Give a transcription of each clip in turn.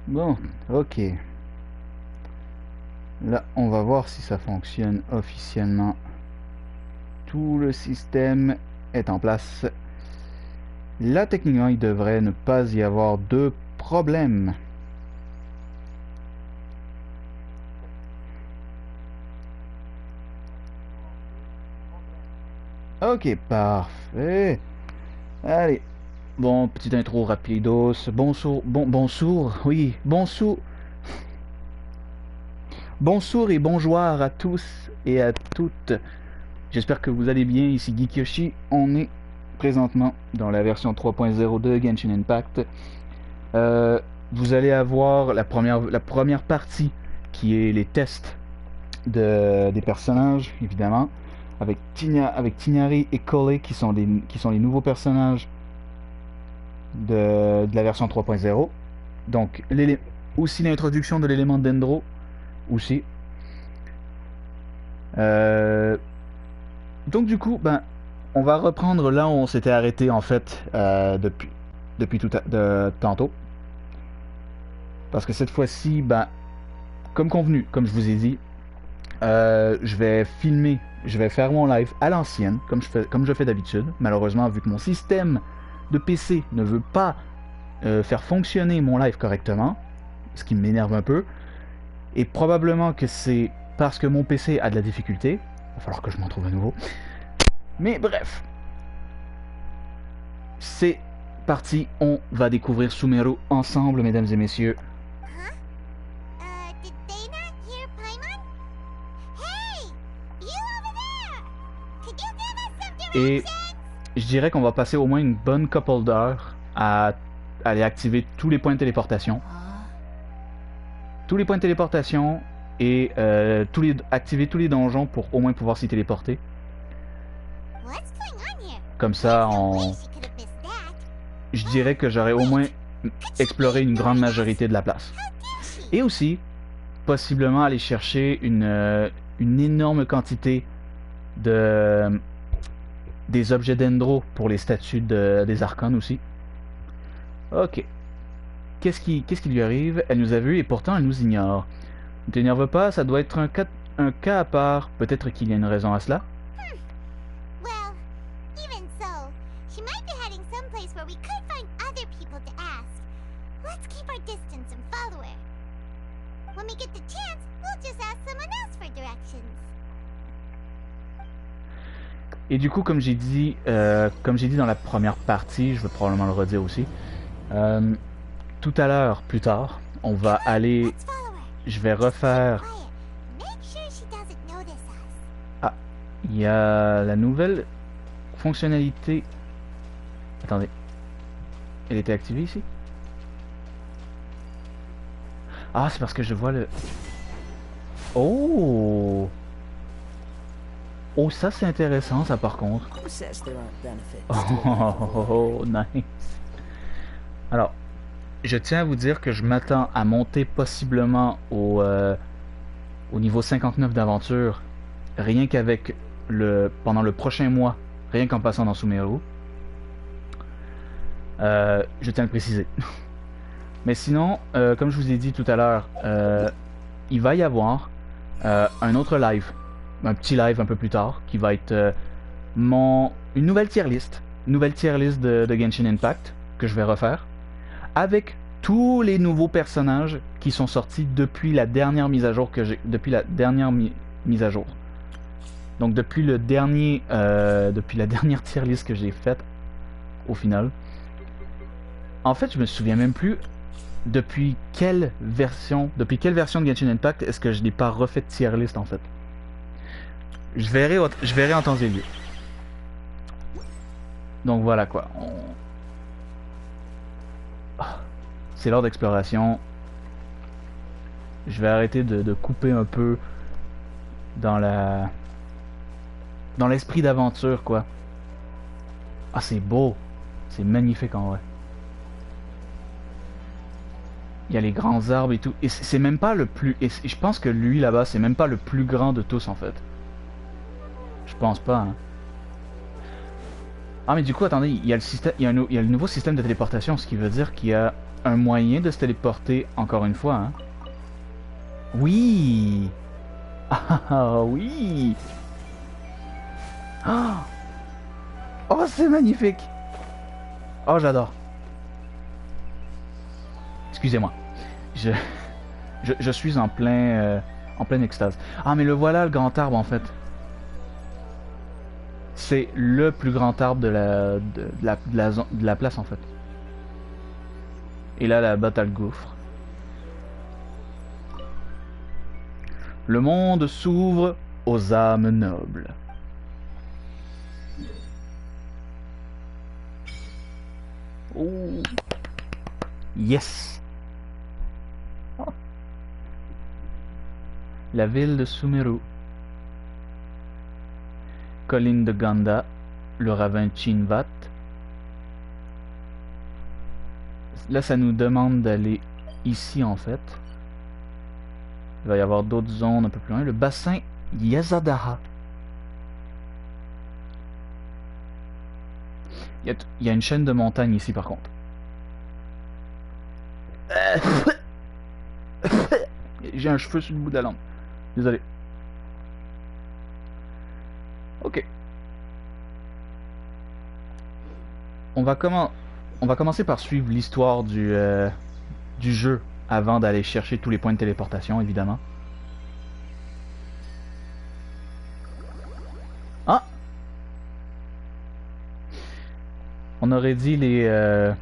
Bon, ok. Là, on va voir si ça fonctionne officiellement. Tout le système est en place. Là, techniquement, il devrait ne pas y avoir de problème. Ok, parfait. Allez. Bon, petite intro rapidos. Bonsoir, oui, bonsoir et bonjour à tous et à toutes. J'espère que vous allez bien. Ici GeekYoshii. On est présentement dans la version 3.0 de Genshin Impact. Vous allez avoir la première partie qui est les tests des personnages, évidemment, avec Tignari et Colley qui sont les nouveaux personnages de la version 3.0. Donc, aussi l'introduction de l'élément Dendro, aussi. Donc du coup, ben, on va reprendre là où on s'était arrêté en fait depuis tantôt. Parce que cette fois-ci, ben, comme convenu, comme je vous ai dit, je vais filmer, je vais faire mon live à l'ancienne, comme je fais d'habitude. Malheureusement, vu que mon système de PC ne veut pas faire fonctionner mon live correctement, ce qui m'énerve un peu, et probablement que c'est parce que mon PC a de la difficulté. Il va falloir que je m'en trouve à nouveau. Mais bref, c'est parti, on va découvrir SUMERU ensemble, mesdames et messieurs. Et je dirais qu'on va passer au moins une bonne couple d'heures à aller activer tous les points de téléportation. Tous les points de téléportation et activer tous les donjons pour au moins pouvoir s'y téléporter. Comme ça, je dirais que j'aurais au moins exploré une grande majorité de la place. Et aussi, possiblement aller chercher une énorme quantité des objets d'Endro pour les statues des archons aussi. Ok. Qu'est-ce qui lui arrive? Elle nous a vus et pourtant elle nous ignore. Ne t'énerve pas, ça doit être un cas à part. Peut-être qu'il y a une raison à cela. Et du coup, comme j'ai dit dans la première partie, je vais probablement le redire aussi, tout à l'heure, plus tard, on va aller... Je vais refaire... Ah, il y a la nouvelle fonctionnalité... Attendez. Elle était activée ici? Ah, c'est parce que je vois le... Oh! Oh, ça c'est intéressant, ça par contre. Oh, nice. Alors, je tiens à vous dire que je m'attends à monter possiblement au niveau 59 d'aventure, rien qu'avec pendant le prochain mois, rien qu'en passant dans SUMERU. Je tiens à le préciser. Mais sinon, comme je vous ai dit tout à l'heure, il va y avoir un autre live, un petit live un peu plus tard, qui va être une nouvelle tier list de Genshin Impact que je vais refaire, avec tous les nouveaux personnages qui sont sortis depuis la dernière mise à jour mise à jour. Donc depuis la dernière tier list que j'ai faite au final. En fait, je me souviens même plus depuis quelle version de Genshin Impact est-ce que je n'ai pas refait de tier list en fait. Je verrai en temps et lieu. Donc voilà quoi. C'est l'heure d'exploration. Je vais arrêter de couper un peu dans l'esprit d'aventure quoi. Ah c'est beau. C'est magnifique en vrai. Il y a les grands arbres et tout. Et c'est même pas le plus... Et je pense que lui là-bas c'est même pas le plus grand de tous en fait. Je pense pas hein. Ah mais du coup attendez, il y a le système, il y a le nouveau système de téléportation, ce qui veut dire qu'il y a un moyen de se téléporter encore une fois, hein. Oui. Ah oui. Ah. Oh c'est magnifique. Oh j'adore. Excusez-moi. Je, je suis en pleine extase. Ah mais le voilà le grand arbre en fait. C'est le plus grand arbre de la place en fait. Et là là-bas t'as le gouffre. Le monde s'ouvre aux âmes nobles. Oh. Yes. Oh. La ville de SUMERU. Colline de Ganda. Le ravin Chinvat. Là ça nous demande d'aller ici en fait. Il va y avoir d'autres zones un peu plus loin. Le bassin Yazadaha. Il y a une chaîne de montagnes ici par contre. J'ai un cheveu sur le bout de la langue. Désolé. Ok. On va commencer par suivre l'histoire du jeu avant d'aller chercher tous les points de téléportation, évidemment. Ah! On aurait dit les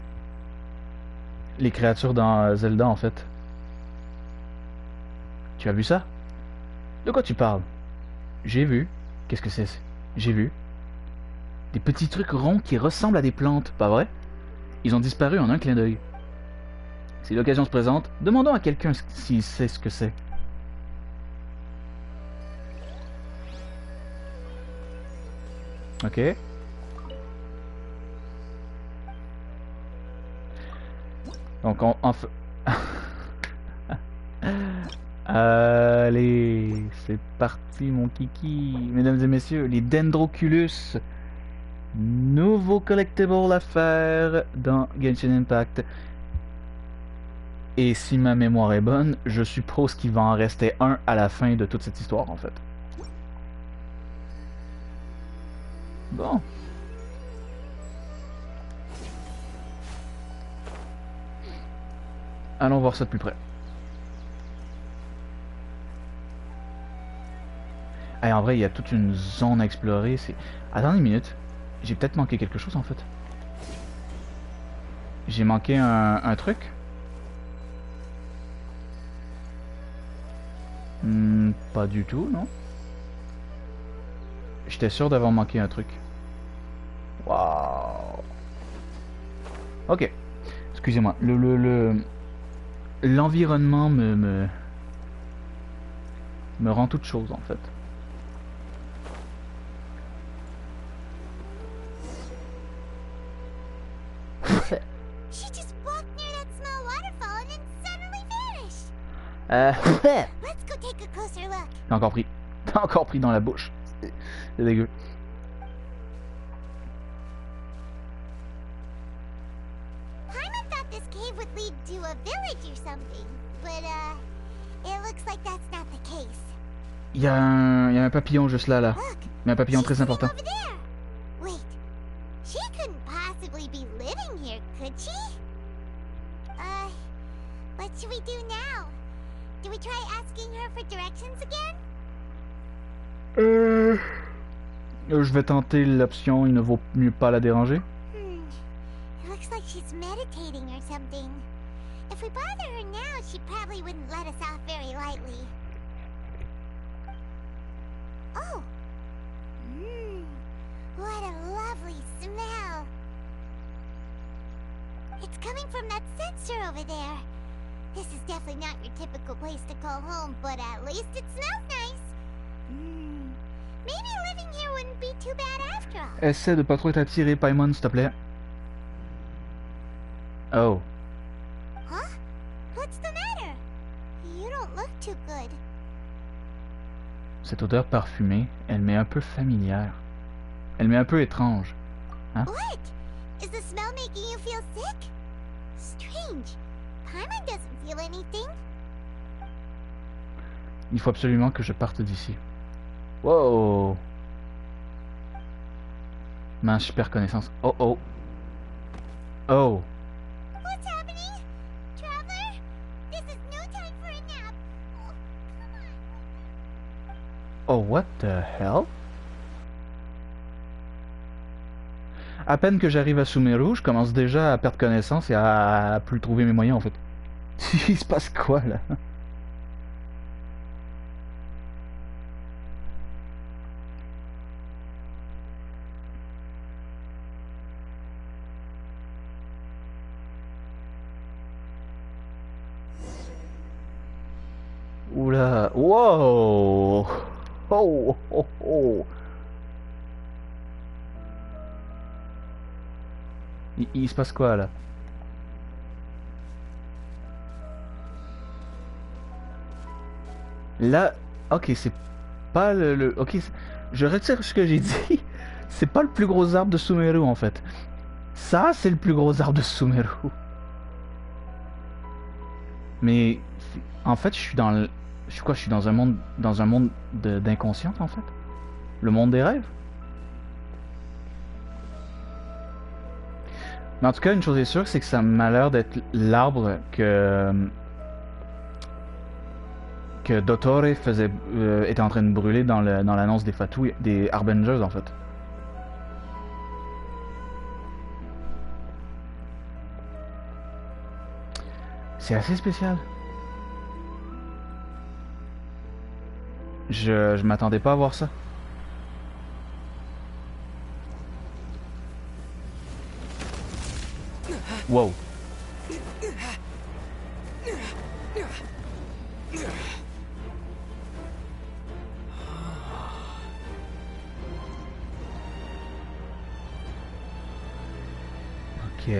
créatures dans Zelda, en fait. Tu as vu ça? De quoi tu parles? J'ai vu. Qu'est-ce que c'est? J'ai vu. Des petits trucs ronds qui ressemblent à des plantes, pas vrai? Ils ont disparu en un clin d'œil. Si l'occasion se présente, demandons à quelqu'un s'il sait ce que c'est. Ok. Donc on fait... Allez, c'est parti mon kiki. Mesdames et messieurs, les Dendroculus. Nouveau collectible à faire dans Genshin Impact. Et si ma mémoire est bonne, je suppose qu'il va en rester un à la fin de toute cette histoire en fait. Bon. Allons voir ça de plus près. Hey, en vrai, il y a toute une zone à explorer. Attendez une minute. J'ai peut-être manqué quelque chose en fait. J'ai manqué un truc. Pas du tout, non? J'étais sûr d'avoir manqué un truc. Waouh. Ok. Excusez-moi. L'environnement me rend toute chose en fait. She just walked near that small waterfall and then suddenly vanished. Let's go take a closer look. T'as encore pris. T'as encore pris dans la bouche. C'est dégueu. Paimon thought this cave would lead to a village or something, but it looks like that's not the case. Il y a un papillon juste là. Look, Mais un papillon she's très sitting important. over there. Wait, she couldn't possibly be living here, could she? What should we do now? Do we try asking her for directions again? Je vais tenter l'option, il ne vaut mieux pas la déranger. It looks like she's meditating or something. If we bother her now, she probably wouldn't let us off very lightly. Oh! What a lovely smell! It's coming from that sensor over there. This is definitely not your typical place to call home, but at least it smells nice. Maybe living here wouldn't be too bad after all. Essaie de pas trop être attiré, Paimon, s'il te plaît. Oh. Huh? What's the matter? You don't look too good. Cette odeur parfumée, elle m'est un peu familière. Elle m'est un peu étrange. Hein? What? Is the smell making you feel sick? Strange. Paimon doesn't feel anything. Il faut absolument que je parte d'ici. Wow! Mince, je perds connaissance. Oh oh! Oh! What's happening? Traveler? This is no time for a nap. Oh, come on. Oh, what the hell? À peine que j'arrive à SUMERU, je commence déjà à perdre connaissance et à plus trouver mes moyens en fait. Il se passe quoi là? Oula! Wow! Oh, oh, oh. Il se passe quoi là? Là, ok, c'est pas ok, je retire ce que j'ai dit. C'est pas le plus gros arbre de SUMERU en fait. Ça, c'est le plus gros arbre de SUMERU. Mais en fait, je suis dans le, je suis quoi? Je suis dans un monde d'inconscience en fait. Le monde des rêves. Mais en tout cas, une chose est sûre, c'est que ça m'a l'air d'être l'arbre que Dottore était en train de brûler dans l'annonce des Fatou, des Harbingers en fait. C'est assez spécial. Je m'attendais pas à voir ça. Wow. Ok.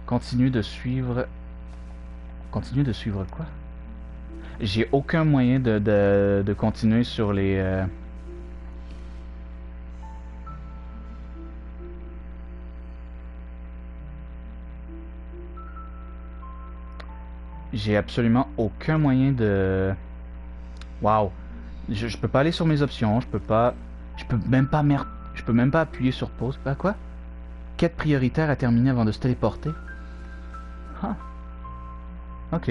Continue de suivre quoi? J'ai aucun moyen de continuer sur les... J'ai absolument aucun moyen de... Waouh! Je peux pas aller sur mes options, je peux même pas appuyer sur pause. Bah quoi? Quête prioritaire à terminer avant de se téléporter. Ah. Ok.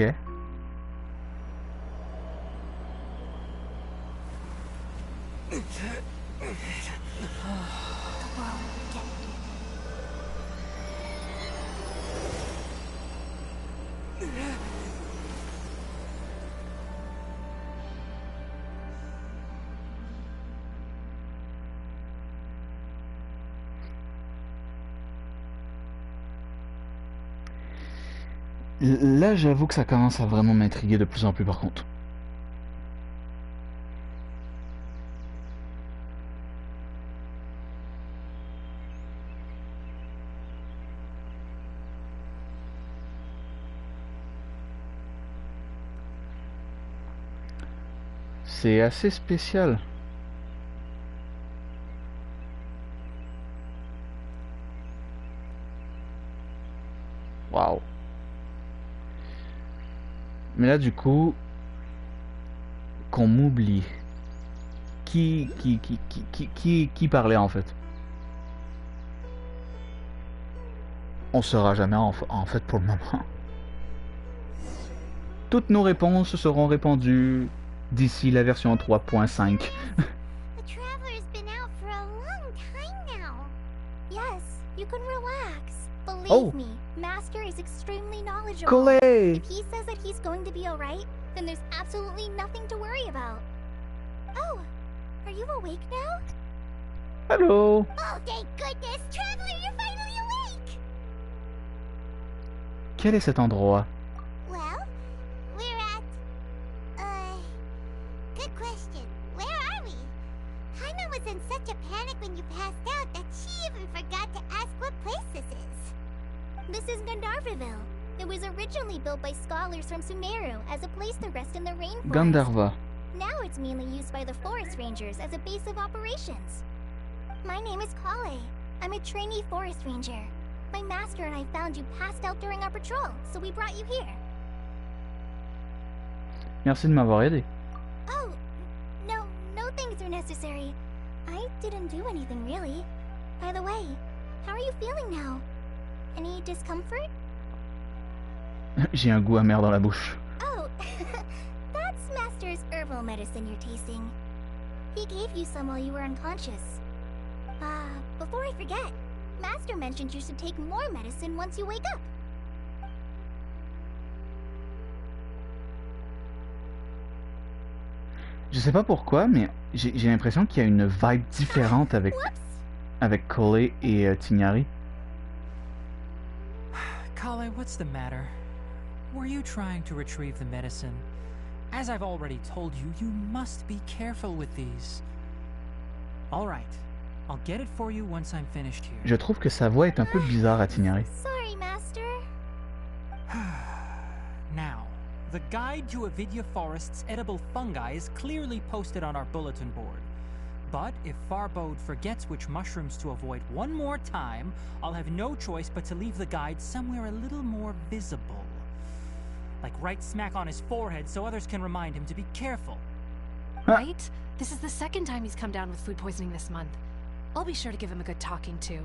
Là, j'avoue que ça commence à vraiment m'intriguer de plus en plus par contre. C'est assez spécial. Waouh. Mais là, du coup, qu'on m'oublie. Qui parlait en fait? On saura jamais en fait pour le moment. Toutes nos réponses seront répondues d'ici la version 3.5. The traveler's been out for a long time now. Yes, you can relax. Believe me, Master is extremely knowledgeable. Collé! If he says that he's going to be alright, then there's absolutely nothing to worry about. Oh, are you awake now? Hello! Oh, thank goodness! Traveler, you're finally awake! Quel est cet endroit? Well, we're at... good question. Where are we? Paimon was in such a panic when you passed out that she even forgot to ask what place this is. This is Gandharville. It was originally built by scholars from SUMERU as a place to rest in the rainforest. Gandharva. Now it's mainly used by the forest rangers as a base of operations. My name is Kale. I'm a trainee forest ranger. My master and I found you passed out during our patrol, so we brought you here. Merci de m'avoir aidé. Oh, no thanks are necessary. I didn't do anything really. By the way, how are you feeling now? Any discomfort? J'ai un goût amer dans la bouche. Oh, that's Master's herbal medicine you're tasting. He gave you some while you were unconscious. Before I forget, Master mentioned you should take more medicine once you wake up. Je sais pas pourquoi, mais j'ai l'impression qu'il y a une vibe différente avec Kale et Tighnari. Kale, what's the matter? Were you trying to retrieve the medicine? As I've already told you, you must be careful with these. All right, I'll get it for you once I'm finished here. Je trouve que sa voix est un peu bizarre à Tighnari. Sorry, Master. Now, the guide to Avidya Forest's edible fungi is clearly posted on our bulletin board. But if Farbode forgets which mushrooms to avoid one more time, I'll have no choice but to leave the guide somewhere a little more visible. Like right smack on his forehead so others can remind him to be careful. Right? This is the second time he's come down with food poisoning this month. I'll be sure to give him a good talking to.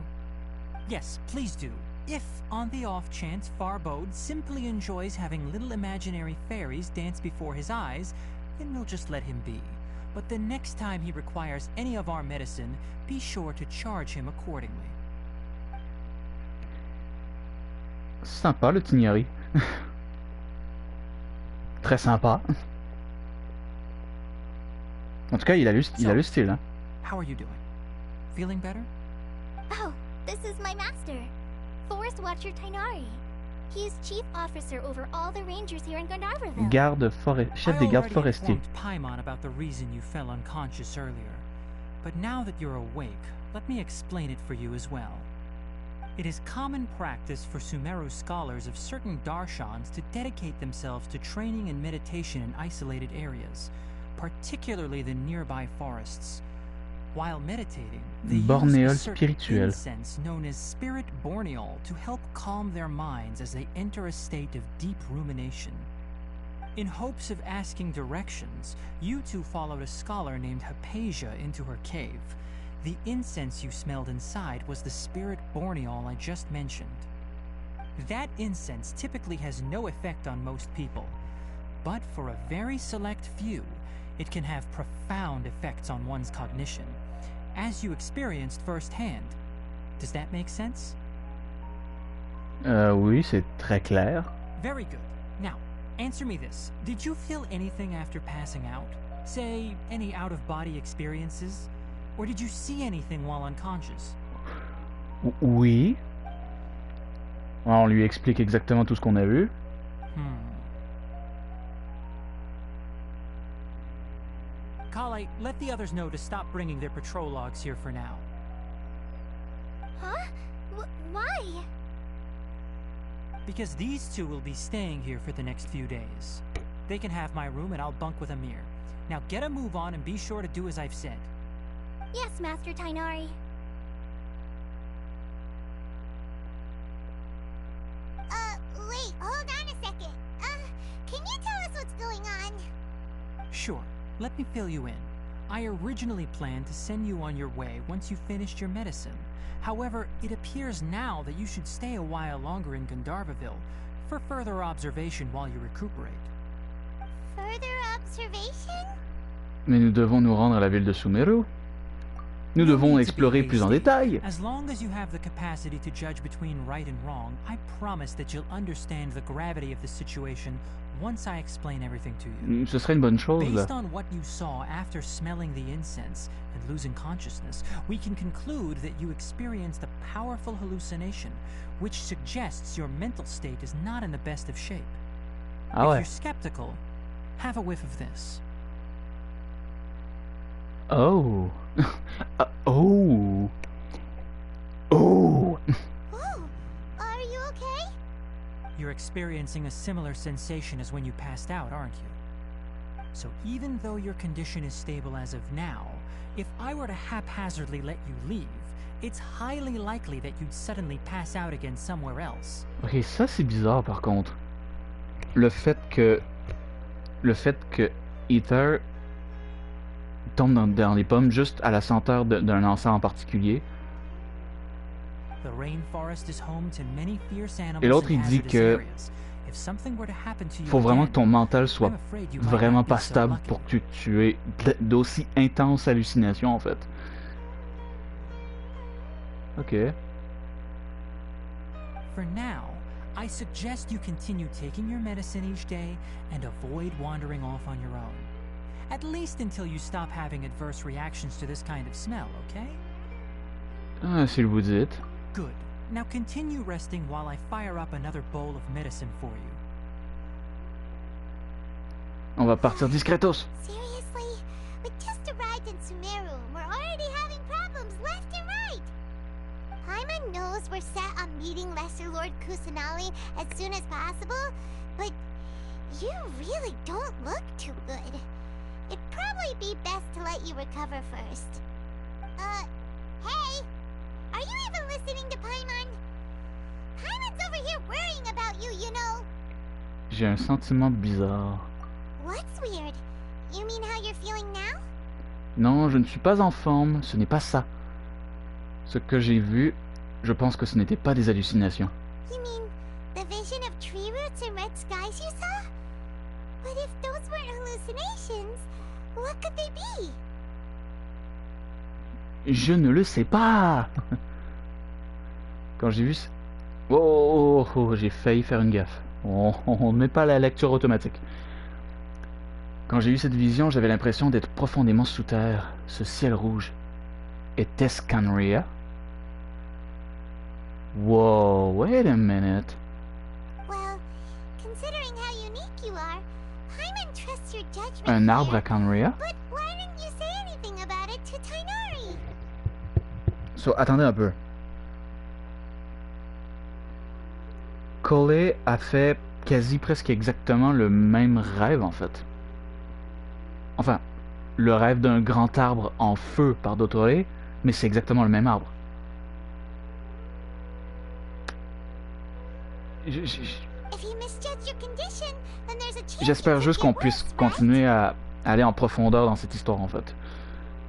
Yes, please do. If, on the off chance, Farbode simply enjoys having little imaginary fairies dance before his eyes, then we'll just let him be. But the next time he requires any of our medicine, be sure to charge him accordingly. Sympa le Tighnari. Très sympa. En tout cas, il a le style. Hein. How are you doing? Feeling better? Oh, this is my master, Forest Watcher Tighnari. He is chief officer over all the rangers here in Gandharvaville. Chef des gardes forestiers. I already informed Paimon about the reason you fell unconscious earlier. But now that you're awake, let me explain it for you as well. It is common practice for Sumeru scholars of certain darshans to dedicate themselves to training and meditation in isolated areas, particularly the nearby forests. While meditating, they use a certain incense known as spirit borneol to help calm their minds as they enter a state of deep rumination. In hopes of asking directions, you two followed a scholar named Hypatia into her cave. The incense you smelled inside was the spirit borneol I just mentioned. That incense typically has no effect on most people, but for a very select few, it can have profound effects on one's cognition, as you experienced firsthand. Does that make sense? Oui, c'est très clair. Very good. Now, answer me this. Did you feel anything after passing out? Say, any out-of-body experiences? Or did you see anything while unconscious? Oui. On lui explique exactement tout ce qu'on a vu. Kale, let the others know to stop bringing their patrol logs here for now. Huh? Why? Because these two will be staying here for the next few days. They can have my room and I'll bunk with Amir. Now get a move on and be sure to do as I've said. Yes, Master Tighnari. Wait, hold on a second. Can you tell us what's going on? Sure, let me fill you in. I originally planned to send you on your way once you finished your medicine. However, it appears now that you should stay a while longer in Gandharvaville for further observation while you recuperate. Further observation? Mais nous devons nous rendre à la ville de Sumeru. Nous devons explorer plus en détail. As long as you have the capacity to judge between right and wrong, I promise that you'll understand the gravity of the situation once I explain everything to you. Ce serait une bonne chose, là. Based on what you saw after smelling the incense and losing consciousness, we can conclude that you experienced a powerful hallucination, which suggests your mental state is not in the best of shape. Ah If ouais. you're skeptical, have a whiff of this. Oh. Oh. Oh. Oh, are you okay? You're you're experiencing a similar sensation as when you passed out, aren't you? So even though your condition is stable as of now, if I were to haphazardly let you leave, it's highly likely that you'd suddenly pass out again somewhere else. Ok, ça c'est bizarre par contre. Le fait que Ether tombe dans les pommes juste à la senteur d'un encens en particulier. The rainforest is home to many fierce animals Et l'autre and il dit hazardous que areas. If something were to happen to you faut vraiment que again, ton mental soit I'm afraid you might vraiment not be pas so stable lucky. pour que tu aies d'aussi intenses hallucinations en fait. Ok. For now, I suggest you continue taking your medicine each day and avoid wandering off on your own. At least until you stop having adverse reactions to this kind of smell, okay? Ah, si vous dites. Good. Now continue resting while I fire up another bowl of medicine for you. On va partir discretos. Seriously? We just arrived in SUMERU. We're already having problems left and right. Paimon knows we're set on meeting Lesser Lord Kusanali as soon as possible, but you really don't look too good. It'd probably be best to let you recover first. Hey! Are you even listening to Paimon? Paimon's over here worrying about you, you know. J'ai un sentiment bizarre. What's weird? You mean how you're feeling now? Non, je ne suis pas en forme, ce n'est pas ça. Ce que j'ai vu, je pense que ce n'était pas des hallucinations. You mean the vision of tree roots and red skies you saw? But if those weren't hallucinations, what could they be? Je ne le sais pas. Quand j'ai vu... Oh, j'ai failli faire une gaffe. On ne met pas la lecture automatique. Quand j'ai eu cette vision, j'avais l'impression d'être profondément sous terre. Ce ciel rouge. Était-ce Canria? Whoa, wait a minute. Well, considering how unique you are, Paimon trusts your judgment. Un arbre à here. Canria? But why didn't you say anything about it to Tainari? So, attendez un peu. Cole a fait quasi presque exactement le même rêve en fait. Enfin, le rêve d'un grand arbre en feu par Dottore, mais c'est exactement le même arbre. If you misjudge your condition, then there's a chance J'espère it could juste get qu'on puisse worse, continuer à aller en profondeur dans cette histoire en fait.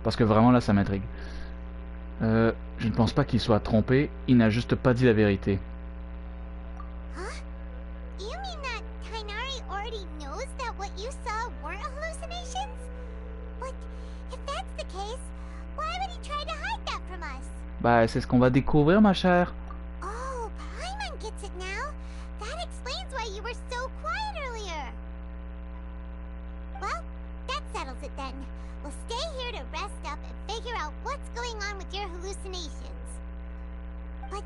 Parce que vraiment là ça m'intrigue. Je ne pense pas qu'il soit trompé, il n'a juste pas dit la vérité. Huh? You mean that Tainari already knows that what you saw weren't hallucinations? But if that's the case, why would he try to hide that from us? Bah c'est ce qu'on va découvrir ma chère. Oh, Paimon gets it now. That explains why you were so quiet earlier. Well, that settles it then. We'll stay here to rest up and figure out what's going on with your hallucinations. But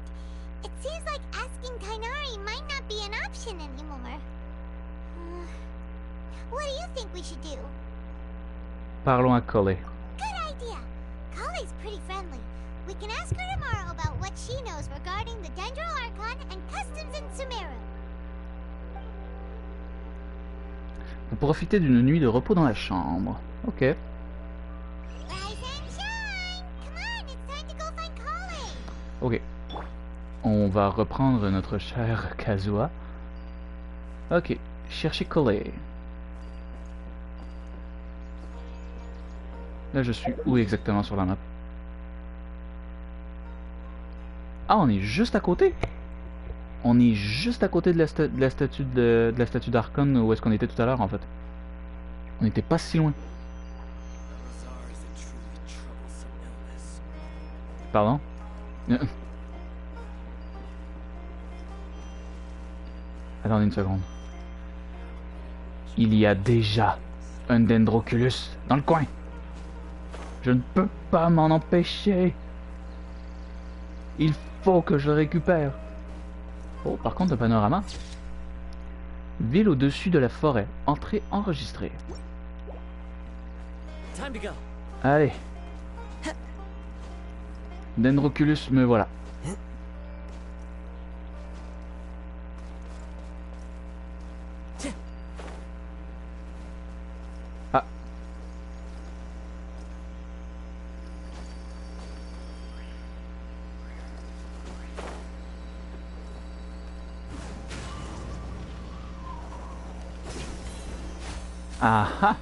it seems like asking Tainari might not be an option anymore. What do you think we should do? Parlons à Cole. Good idea. Kale's pretty friendly. We can ask her tomorrow about what she knows regarding the Dendro Archon and customs in SUMERU. Vous profitez d'une nuit de repos dans la chambre. Ok. Rise and shine! Come on, it's time to go find Kale! Ok. On va reprendre notre cher Kazuha. Ok. Cherchez Cole. Là, je suis où exactement sur la map? Ah, on est juste à côté. On est juste à côté de la statue d'Archon où est-ce qu'on était tout à l'heure en fait. On n'était pas si loin. Pardon? Attendez une seconde. Il y a déjà un Dendroculus dans le coin. Je ne peux pas m'en empêcher. Il faut que je le récupère. Oh, par contre, un panorama. Ville au-dessus de la forêt. Entrée enregistrée. Allez. Dendroculus, me voilà. Ah ah!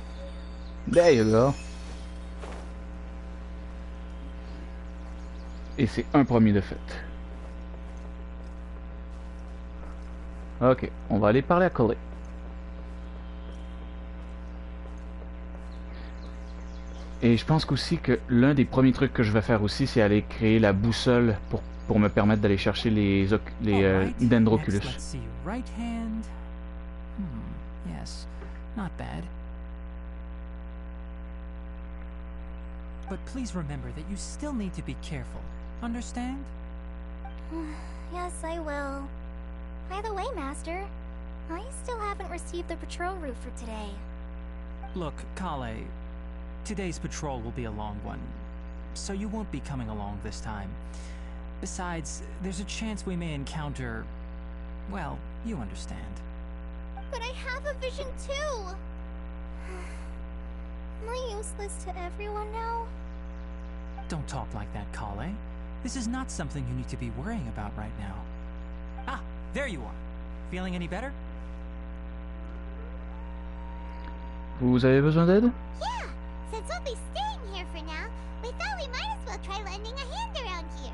There you go. Et c'est un premier de fait. Ok, on va aller parler à Collet. Et je pense aussi que l'un des premiers trucs que je vais faire aussi, c'est aller créer la boussole pour me permettre d'aller chercher les Alright, dendroculus. next, let's see. Right hand. Yes, not bad. But please remember that you still need to be careful. Understand? Yes, I will. By the way, Master, I still haven't received the patrol route for today. Look, Kale, today's patrol will be a long one, so you won't be coming along this time. Besides, there's a chance we may encounter... well, you understand. But I have a vision too! Am I useless to everyone now? Don't talk like that, Kale. This is not something you need to be worrying about right now. Ah, there you are. Feeling any better? Vous avez besoin d'aide? Yeah! Since we'll be staying here for now, we thought we might as well try lending a hand around here.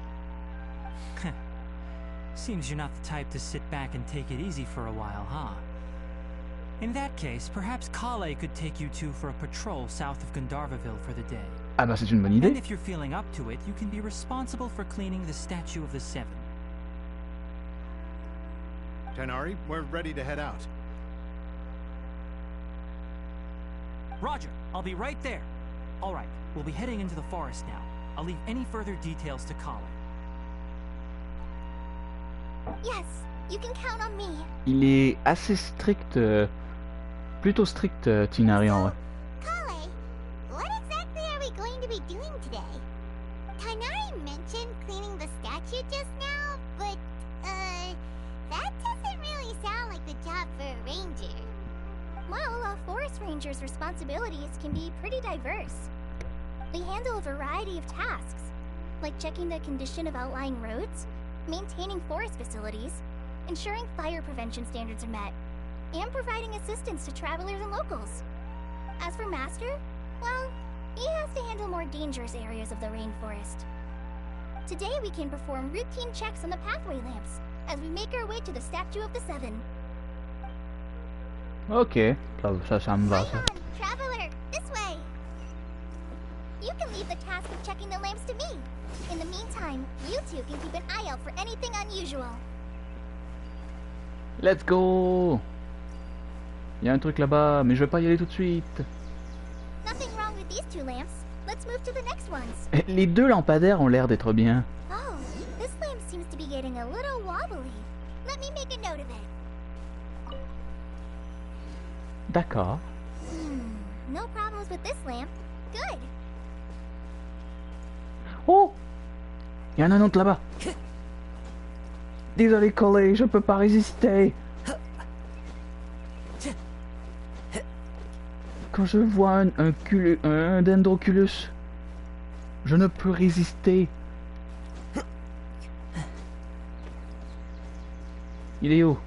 Seems you're not the type to sit back and take it easy for a while, huh? In that case, perhaps Kale could take you two for a patrol south of Gandharvaville for the day. Ah bah c'est une bonne And idée. if you're feeling up to it, you can be responsible for cleaning the Statue of the Seven. Tenari, we're ready to head out. Roger, I'll be right there. All right, we'll be heading into the forest now. I'll leave any further details to Kale. Yes, you can count on me. Il est assez strict, plutôt strict, Tinari en vrai. Kale, what exactly are we going to be doing today? Tainari mentioned cleaning the statue just now, but, that doesn't really sound like the job for a ranger. Well, a forest ranger's responsibilities can be pretty diverse. They handle a variety of tasks, like checking the condition of outlying roads, maintaining forest facilities, ensuring fire prevention standards are met, and providing assistance to travelers and locals. As for Master, well, he has to handle more dangerous areas of the rainforest. Today we can perform routine checks on the pathway lamps as we make our way to the Statue of the Seven. Ok, ça me va Right ça. on, traveler, this way. You can leave the task of checking the lamps to me. In the meantime, you two can keep an eye out for anything unusual. Let's go! Il y a un truc là-bas, mais je vais pas y aller tout de suite. Nothing wrong with these two lamps. Let's move to the next ones. Les deux lampadaires ont l'air d'être bien. Oh, this lamp seems to be getting a little wobbly. Let me make a note of it. D'accord. No problems with this lamp. Good. Oh! Il y en a un autre là-bas. Désolé, Collet, je peux pas résister. Quand je vois un dendroculus, je ne peux résister. Il est où?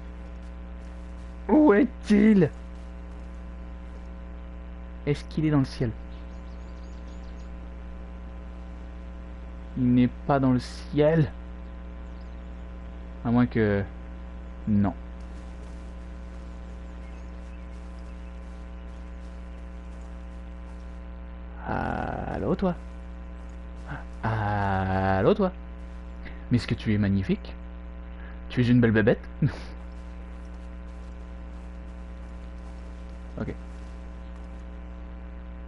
Où est-il? Est-ce qu'il est dans le ciel? Il n'est pas dans le ciel. À moins que... Non. Allô toi? Allô toi? Mais est-ce que tu es magnifique? Tu es une belle bébête? Ok.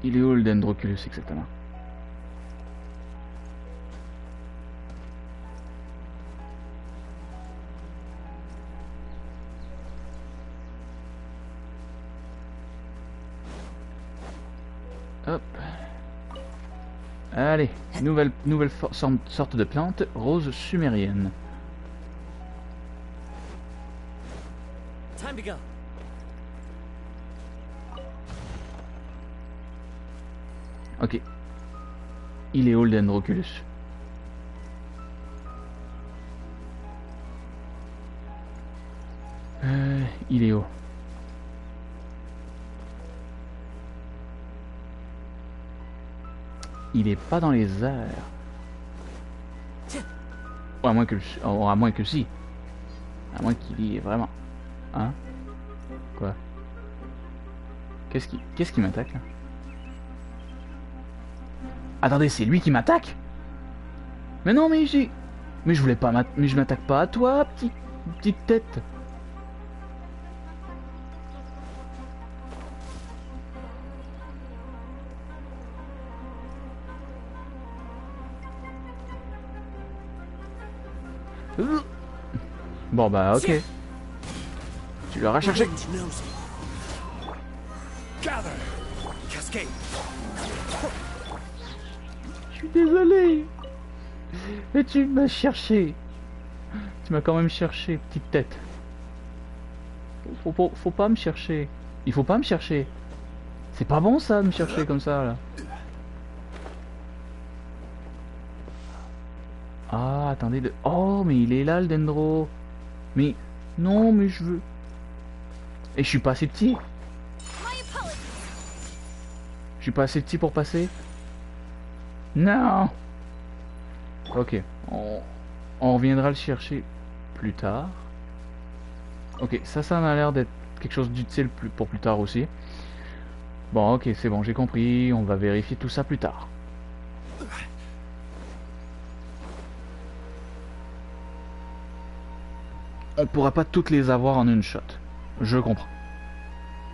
Il est où le dendroculus exactement? Hop. Allez, nouvelle sorte de plante, rose sumérienne. Time to go. Ok. Il est où le dendroculus? Il est où? Il est pas dans les airs. Oh, à moins que oh, à moins que si. À moins qu'il y ait vraiment. Hein? Quoi? Qu'est-ce qui m'attaque là? Attendez, c'est lui qui m'attaque? Mais non, mais j'ai... Mais je voulais pas mais je m'attaque pas à toi, petite tête. Bon bah ok. Tu l'auras cherché. Je suis désolé. Mais tu m'as cherché. Tu m'as quand même cherché, petite tête. Faut pas me chercher. Il faut pas me chercher. C'est pas bon ça de me chercher comme ça là. Ah, attendez de... Oh, mais il est là le dendro. Mais... Non, mais je veux... Et je suis pas assez petit. Je suis pas assez petit pour passer. Non. Ok, on reviendra le chercher plus tard. Ok, ça m'a l'air d'être quelque chose d'utile pour plus tard aussi. Bon, ok, c'est bon, j'ai compris. On va vérifier tout ça plus tard. On pourra pas toutes les avoir en une shot. Je comprends.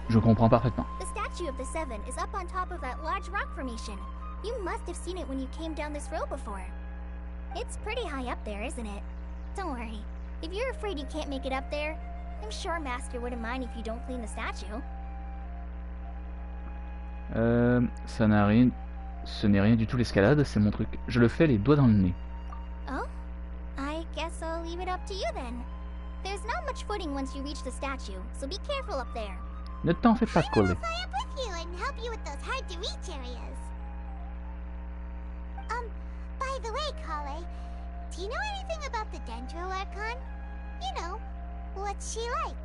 Je comprends parfaitement. The statue of the Seven is up on top of that large rock formation. You must have seen it when you came down this road before. It's pretty high up there, isn't it? Don't worry. If you're afraid you can't make it up there, I'm sure Master wouldn't mind if you don't clean the statue. Ça n'a rien... Ce n'est rien du tout l'escalade, c'est mon truc. Je le fais les doigts dans le nez. Oh? I guess I'll leave it up to you then. There's not much footing once you reach the statue, so be careful up there. Ne t'en fais pas coller. fly up with you and help you with those hard-to-reach areas. By the way, Kale, do you know anything about the Dendro Archon? You know, what's she like?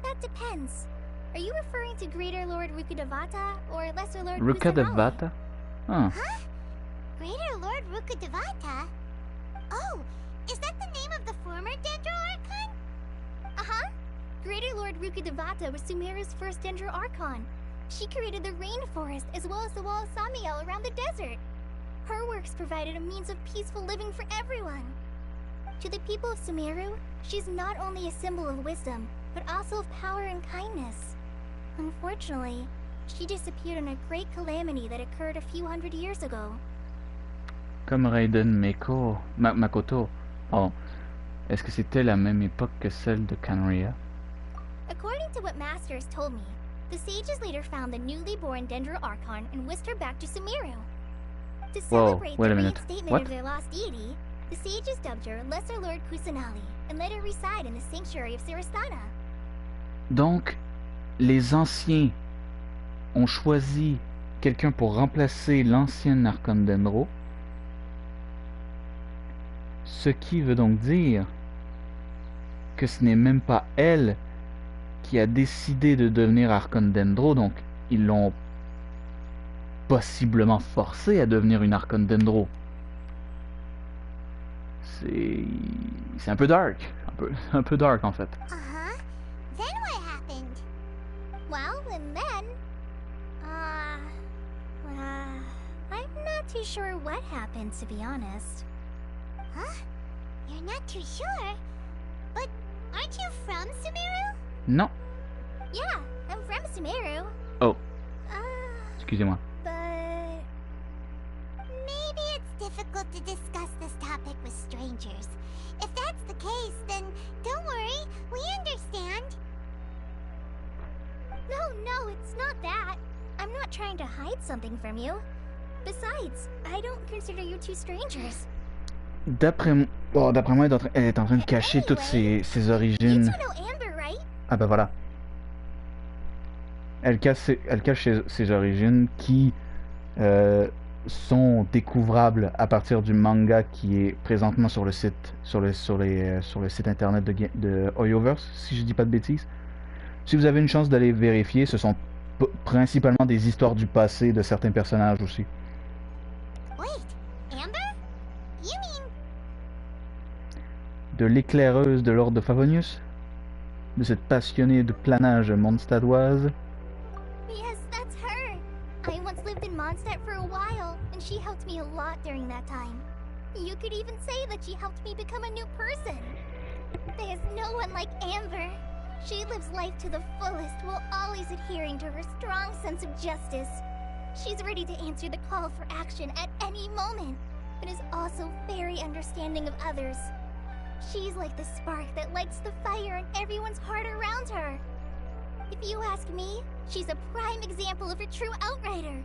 That depends. Are you referring to Greater Lord Rukudevata or Lesser Lord Kusanali? Rukudevata? Ah. Huh? Greater Lord Rukudevata? Oh, is that the name of the former Dendro Archon? Uh-huh. Greater Lord Rukudevata was Sumeru's first Dendro Archon. She created the rainforest as well as the wall of Samiel around the desert. Her works provided a means of peaceful living for everyone. To the people of Sumeru, she's not only a symbol of wisdom, but also of power and kindness. Unfortunately, she disappeared in a great calamity that occurred a few hundred years ago. Comme Raiden Makoto. Pardon. Est-ce que c'était la même époque que celle de Kanria? According to what Master has told me, the sages later found the newly born Dendro Archon and whisked her back to Sumeru. To celebrate the reinstatement of their lost deity, the sages dubbed her Lesser Lord Kusanali and let her reside in the sanctuary of Sarasthana. Donc, les anciens ont choisi quelqu'un pour remplacer l'ancien Archon Dendro. Ce qui veut donc dire que ce n'est même pas elle qui a décidé de devenir Archon Dendro, donc ils l'ont possiblement forcé à devenir une Archon Dendro. C'est un peu dark, un peu dark en fait. Uh-huh. Then what happened? Well, and then... I'm not too sure what happened, to be honest. Huh? You're not too sure? But aren't you from Sumeru? Non. Yeah, I'm from Sumeru. Oh. Excusez-moi. But... maybe it's difficult to discuss this topic with strangers. If that's the case, then don't worry, we understand. No, it's not that. I'm not trying to hide something from you. Besides, I don't consider you two strangers. D'après moi, elle est en train de cacher toutes ses origines. You two know Amber, right? Ah ben voilà. Elle cache ses origines qui sont découvrables à partir du manga qui est présentement sur le site, sur le site internet de Hoyoverse, si je dis pas de bêtises. Si vous avez une chance d'aller vérifier, ce sont principalement des histoires du passé de certains personnages aussi. Wait, Amber? You mean... De l'éclaireuse de l'ordre de Favonius, de cette passionnée de planage mondstadoise. Yes, that's her. I once lived in Mondstadt for a while, and she helped me a lot during that time. You could even say that she helped me become a new person. There's no one like Amber. She lives life to the fullest while always adhering to her strong sense of justice. She's ready to answer the call for action at any moment, but is also very understanding of others. She's like the spark that lights the fire in everyone's heart around her. If you ask me, she's a prime example of a true outrider.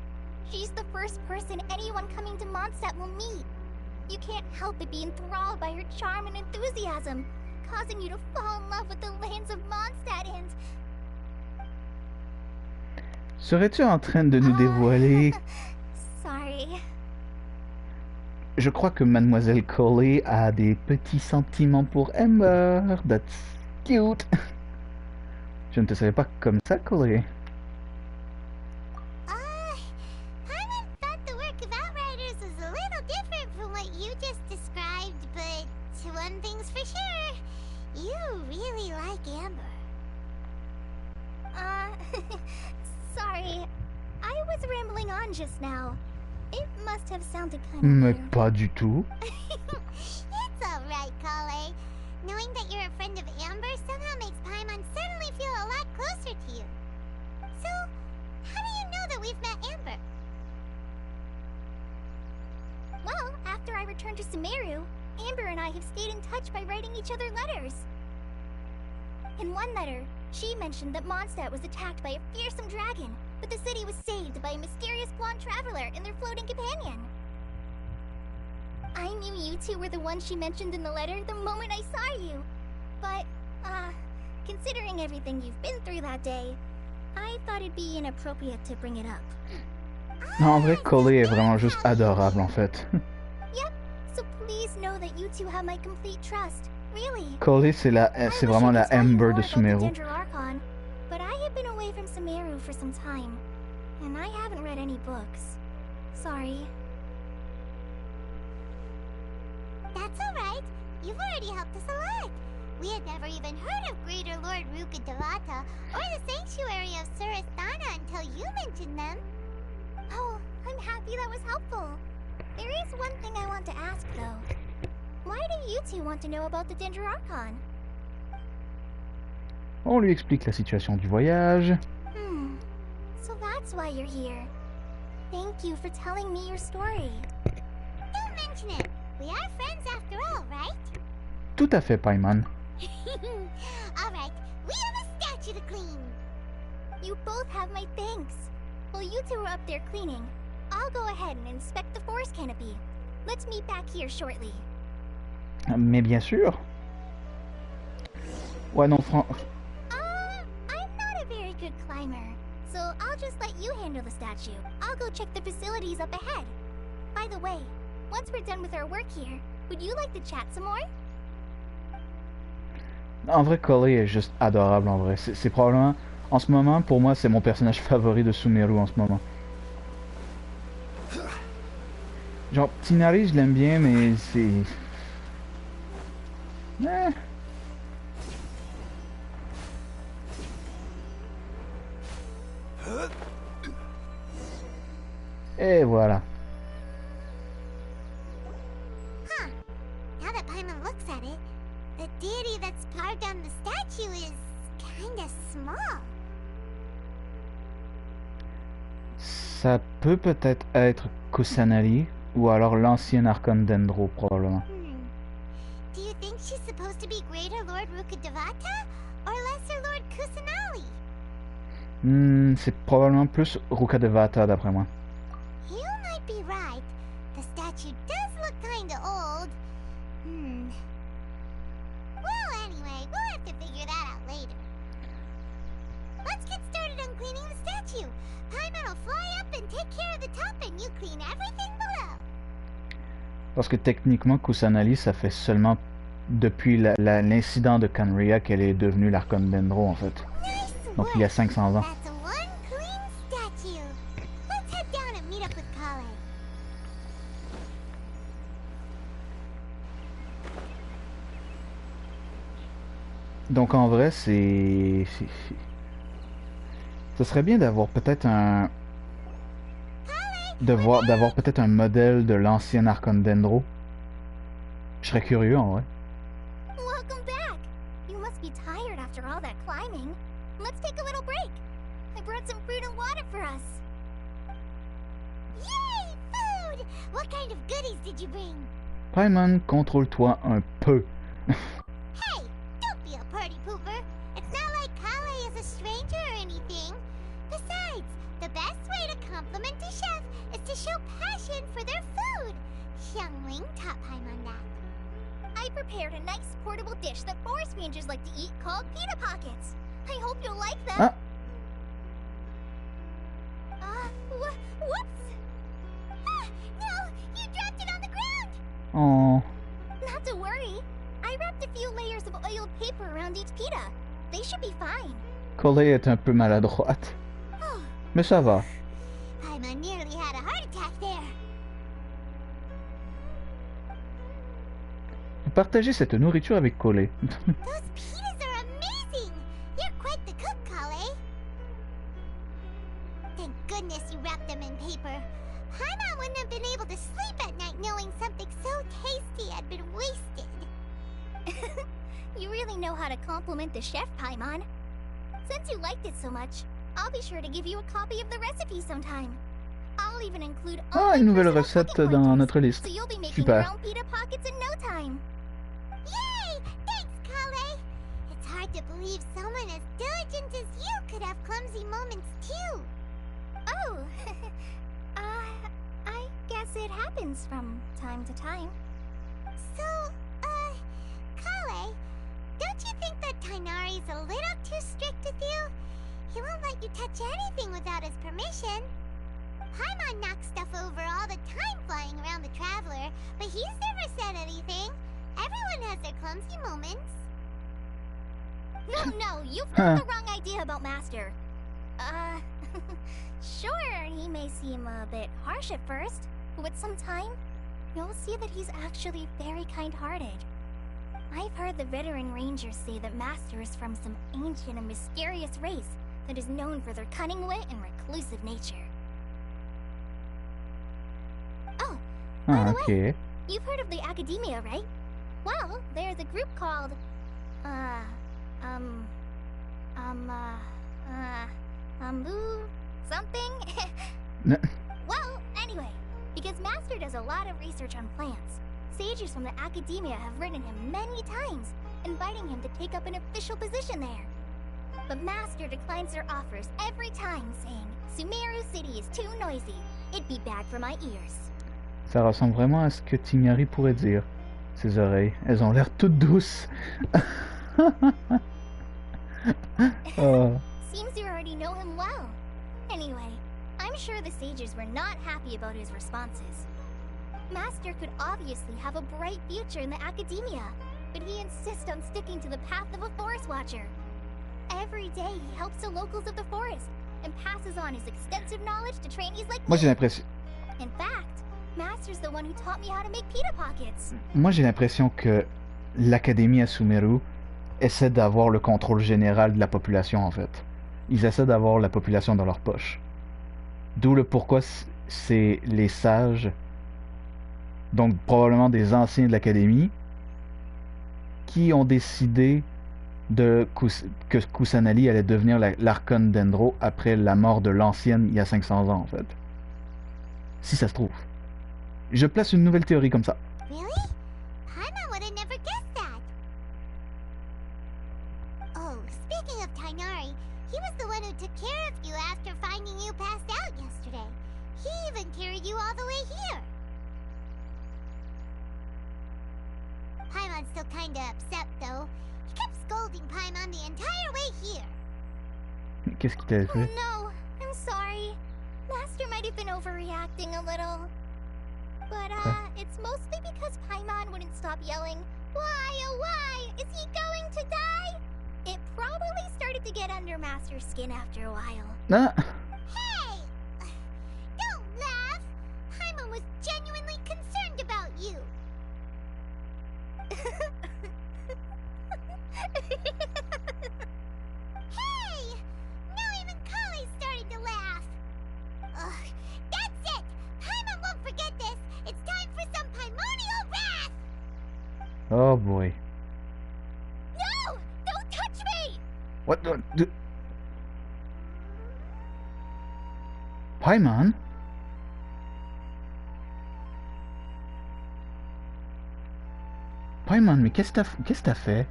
She's the first person anyone coming to Mondstadt will meet. You can't help but be enthralled by her charm and enthusiasm, causing you to fall in love with the lands of Mondstadt and... Serais-tu en train de nous dévoiler... Sorry. Je crois que Mademoiselle Coley a des petits sentiments pour Amber. That's cute. Je ne te savais pas comme ça, Coley. Paimon thought the work of Outriders was a little different from what you just described, but one thing's for sure, you really like Amber. Sorry, I was rambling on just now. It must have sounded kind of Mais weird. pas du tout. It's alright, Kale. Knowing that you're a friend of Amber somehow makes Paimon suddenly feel a lot closer to you. So, how do you know that we've met Amber? Well, after I returned to Sumeru, Amber and I have stayed in touch by writing each other letters. In one letter, she mentioned that Mondstadt was attacked by a fearsome dragon, but the city was saved by a mysterious blonde traveler and their floating companion. I knew you two were the ones she mentioned in the letter the moment I saw you. But, considering everything you've been through that day, I thought it'd be inappropriate to bring it up. Non, en vrai, Coley est vraiment juste adorable, en fait. Yep, so please know that you two have my complete trust. Really. Coley, c'est vraiment la Amber de Sumeru. But I have been away from Sumeru for some time, and I haven't read any books. Sorry. That's alright. You've already helped us a lot. We had never even heard of Greater Lord Ruka Devata or the Sanctuary of Surasthana until you mentioned them. Oh, I'm happy that was helpful. There is one thing I want to ask, though. Why do you two want to know about the Dendrarchon? On lui explique la situation du voyage. So that's why you're here. Thank you for telling me your story. Don't mention it. We are friends after all, right? Tout à fait, Paimon. Alright, we have a statue to clean. You both have my thanks. While you two are up there cleaning, I'll go ahead and inspect the forest canopy. Let's meet back here shortly. Mais bien sûr. Ouais, non, I'm not a very good climber, so I'll just let you handle the statue. I'll go check the facilities up ahead. By the way, once we're done with our work here, would you like to chat some more? En vrai, Coley est juste adorable, en vrai. C'est probablement... En ce moment, pour moi, c'est mon personnage favori de Sumeru en ce moment. Genre, Tinari, je l'aime bien, mais c'est... Et voilà. Now that Paimon looks at it, the deity that's carved on the statue is kinda small. Ça peut peut-être être Kusanali, ou alors l'ancien Archon Dendro, probablement. Do you think she's supposed to be Greater Lord Rukadevata or Lesser Lord Kusanali? C'est probablement plus Rukadevata, d'après moi. You might be right. The statue does look kinda old. Well, anyway, we'll have to figure that out later. Let's get started on cleaning the statue. Paimon will fly up and take care of the top and you clean everything below. Parce que techniquement, Kusanali, ça fait seulement depuis l'incident de Kanria qu'elle est devenue l'Archon Dendro, en fait. Nice Donc il y a 500 ans. That's one clean Kale. Donc en vrai, ce serait bien d'avoir peut-être un... d'avoir peut-être un modèle de l'ancien Archon Dendro. Je serais curieux en vrai. Welcome back. You must be tired after all that climbing. Let's take a little break. I brought some fruit and water for us. Yay! Food! What kind of goodies did you bring? Paimon, contrôle-toi un peu. Hey! Don't be a party pooper. It's not like Kale is a stranger or anything. Besides, the best way to compliment a chef is to show passion for their food. Xiangling taught Paimon that. I prepared a nice portable dish that forest rangers like to eat called pita pockets. I hope you'll like them. Ah. Whoops! Ah, no! You dropped it on the ground! Oh. Not to worry. I wrapped a few layers of oiled paper around each pita. They should be fine. Colée est un peu maladroite. Oh, Mais ça va. Paimon nearly had a heart attack there. Partagez cette nourriture avec Colée. Those pitas are amazing! You're quite the cook, Kale. Thank goodness you wrapped them in paper. Paimon wouldn't have been able to sleep at night knowing something so tasty had been wasted. You really know how to compliment the chef, Paimon. Since you liked it so much, I'll be sure to give you a copy of the recipe sometime. I'll even include all Ah, une nouvelle personal recette cooking dans pointers, notre liste. so you'll be making your Super. own pita pockets in no time. Yay! Thanks, Kale. It's hard to believe someone as diligent as you could have clumsy moments too. Oh, I guess it happens from time to time. So, Kale, don't you think that Tainari's a little too strict with you? He won't let you touch anything without his permission. Paimon knocks stuff over all the time flying around the Traveler, but he's never said anything. Everyone has their clumsy moments. No, you've got the wrong idea about Master. Sure, he may seem a bit harsh at first, but with some time, you'll see that he's actually very kind-hearted. I've heard the veteran rangers say that Master is from some ancient and mysterious race that is known for their cunning wit and reclusive nature. Oh, by the way, you've heard of the Academia, right? Well, there's a group called, something? Well, anyway, because Master does a lot of research on plants, sages from the Academia have written him many times, inviting him to take up an official position there. But Master declines their offers every time, saying, Sumeru City is too noisy. It'd be bad for my ears. Ça ressemble vraiment à ce que Tighnari pourrait dire. Ses oreilles, elles ont l'air toutes douces. Oh. Seems you already know him well. Anyway, I'm sure the sages were not happy about his responses. Master could obviously have a bright future in the Academia, but he insists on sticking to the path of a forest watcher. Every day he helps the locals of the forest and passes on his extensive knowledge to trainees like Moi me. j'ai l'impression... In fact, Master's the one who taught me how to make pita pockets. Moi j'ai l'impression que l'Académie à Sumeru essaie d'avoir le contrôle général de la population en fait. Ils essaient d'avoir la population dans leur poche. D'où le pourquoi c'est les sages, donc probablement des anciens de l'Académie, qui ont décidé que Kusanali allait devenir l'Archon Dendro après la mort de l'ancienne il y a 500 ans en fait. Si ça se trouve. Je place une nouvelle théorie comme ça. Really? Paimon would have never guessed that. Oh, speaking of Tainari, he was the one who took care of you after finding you passed out yesterday. He even carried you all the way here. Paimon's still kinda upset though. He kept scolding Paimon the entire way here. Qu'est-ce qu'il t'avait fait? No, I'm sorry. Master might have been overreacting a little. But, it's mostly because Paimon wouldn't stop yelling, "Why, oh why? Is he going to die?" It probably started to get under Master's skin after a while. Ah! Hey! Don't laugh! Oh boy. No! Don't touch me! What the... Paimon? Paimon, mais qu'est-ce que t'as fait?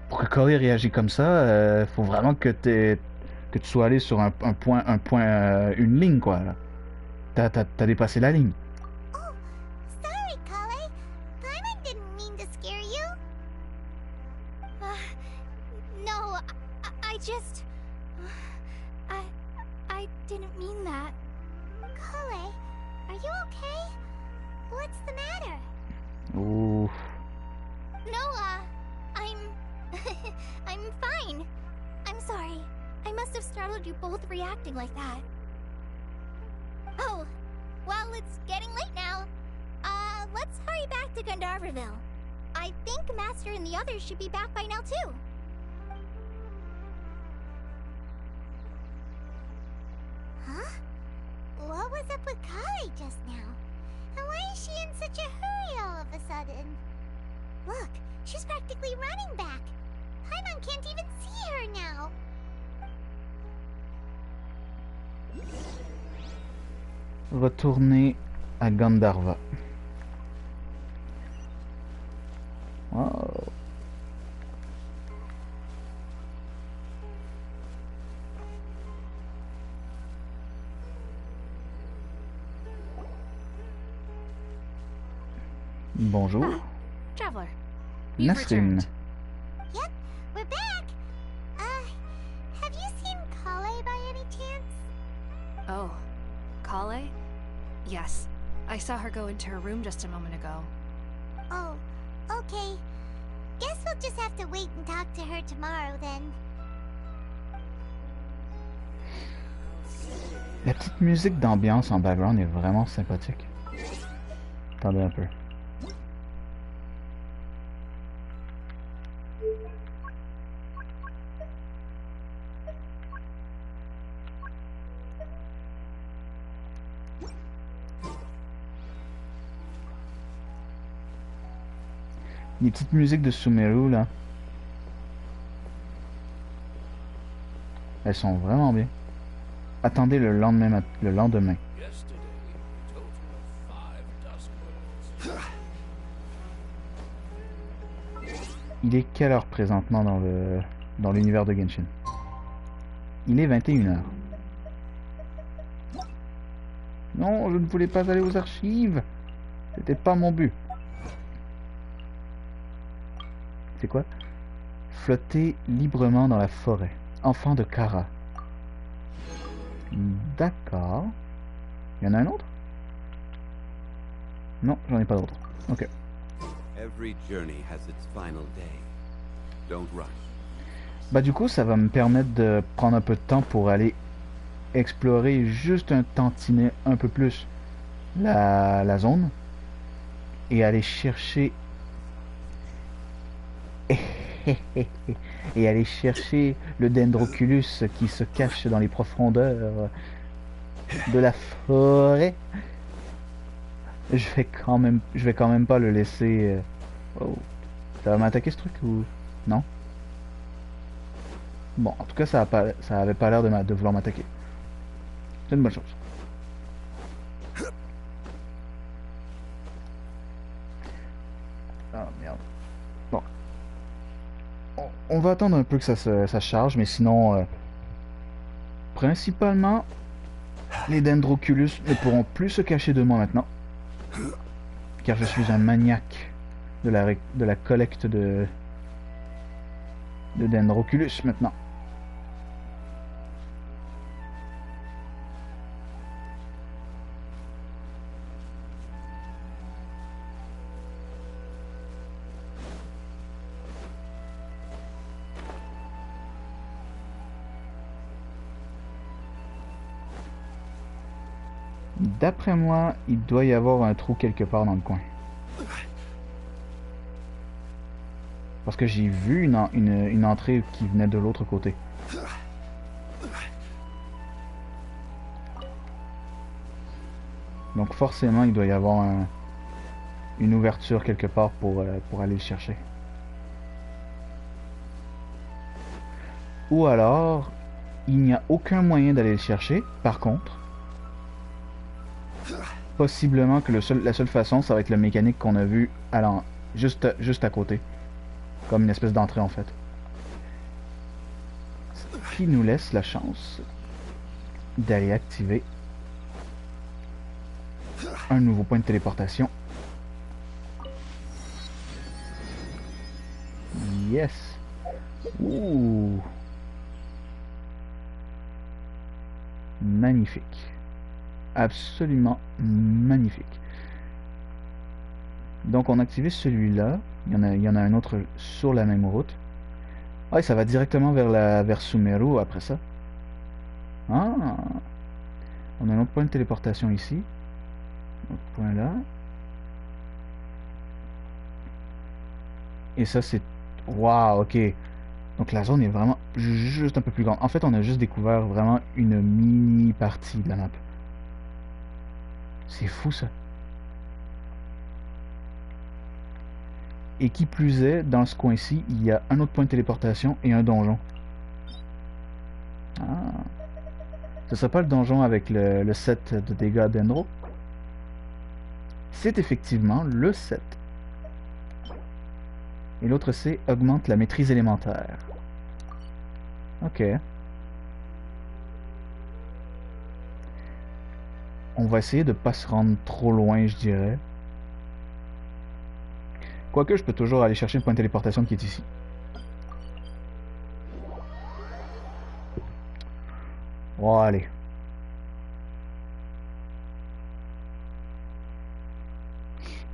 Pour que Corey réagisse comme ça, faut vraiment que tu sois allé sur un point, une ligne, quoi. T'as dépassé la ligne. Oh, sorry, Kale. Paimon didn't mean to scare you. No, I just... I didn't mean that. Kale, are you okay? What's the matter? Oof. No, I'm fine. I'm sorry. I must have startled you both reacting like that. Oh, well, it's getting late now. Let's hurry back to Gandharville. I think Master and the others should be back by now, too. Huh? What was up with Kali just now? And why is she in such a hurry all of a sudden? Look, she's practically running back. Paimon can't even see her now. Retourner à Gandharva. Wow. Bonjour. Ah, traveler. You've Nasrin. returned. Yep, we're back. Have you seen Kale by any chance? Oh, Kale? Yes. I saw her go into her room just a moment ago. Oh, okay. Guess we'll just have to wait and talk to her tomorrow then. La petite musique d'ambiance en background est vraiment sympathique. Attendez un peu. Les petites musiques de SUMERU là, elles sont vraiment bien. Attendez le lendemain. Il est quelle heure présentement dans l'univers de Genshin? Il est 21h. Non, je ne voulais pas aller aux archives. C'était pas mon but. C'est quoi? Flotter librement dans la forêt. Enfant de Kara. D'accord. Il y en a un autre? Non, j'en ai pas d'autre. Ok. Every journey has its final day. Don't rush. Bah du coup, ça va me permettre de prendre un peu de temps pour aller explorer juste un tantinet un peu plus la zone et aller chercher et aller chercher le Dendroculus qui se cache dans les profondeurs de la forêt. Je vais quand même pas le laisser. Oh. Ça va m'attaquer ce truc ou non? Bon, en tout cas, ça avait pas l'air de vouloir m'attaquer. C'est une bonne chose. Ah merde. Bon. On va attendre un peu que ça charge, mais sinon, principalement, les Dendroculus ne pourront plus se cacher de moi maintenant. Car je suis un maniaque de la collecte de Dendroculus maintenant. D'après moi, il doit y avoir un trou quelque part dans le coin. Parce que j'ai vu une entrée qui venait de l'autre côté. Donc forcément, il doit y avoir une ouverture quelque part pour aller le chercher. Ou alors, il n'y a aucun moyen d'aller le chercher. Par contre, possiblement que la seule façon, ça va être le mécanique qu'on a vu allant juste à côté. Comme une espèce d'entrée en fait. Ce qui nous laisse la chance d'aller activer un nouveau point de téléportation. Yes! Ouh! Magnifique. Absolument magnifique. Donc on a activé celui-là. Il y en a un autre sur la même route. Ouais, ça va directement vers SUMERU après ça. Ah! On a un autre point de téléportation ici. Autre point là. Et ça c'est... Waouh, ok. Donc la zone est vraiment juste un peu plus grande. En fait, on a juste découvert vraiment une mini partie de la map. C'est fou ça. Et qui plus est, dans ce coin-ci, il y a un autre point de téléportation et un donjon. Ah. Ce serait pas le donjon avec le set de dégâts d'Endro? C'est effectivement le set. Et l'autre c'est augmente la maîtrise élémentaire. Ok. On va essayer de pas se rendre trop loin, je dirais. Quoique, je peux toujours aller chercher le point de téléportation qui est ici. Bon, allez.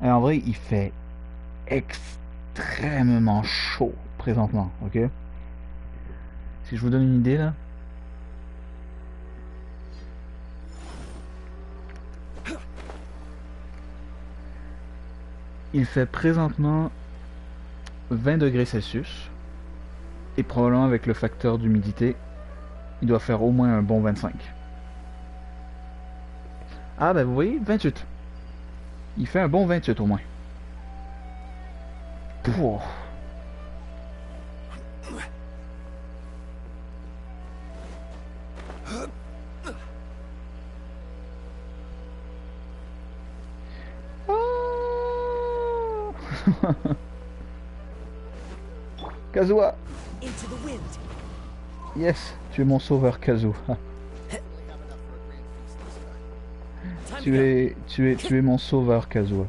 Et en vrai, il fait extrêmement chaud présentement, ok? Si je vous donne une idée là. Il fait présentement 20 degrés Celsius. Et probablement avec le facteur d'humidité, il doit faire au moins un bon 25. Ah ben vous voyez, 28. Il fait un bon 28 au moins. Pouh. Kazuha! Yes, tu es mon sauveur, Kazu. tu es mon sauveur, Kazuha.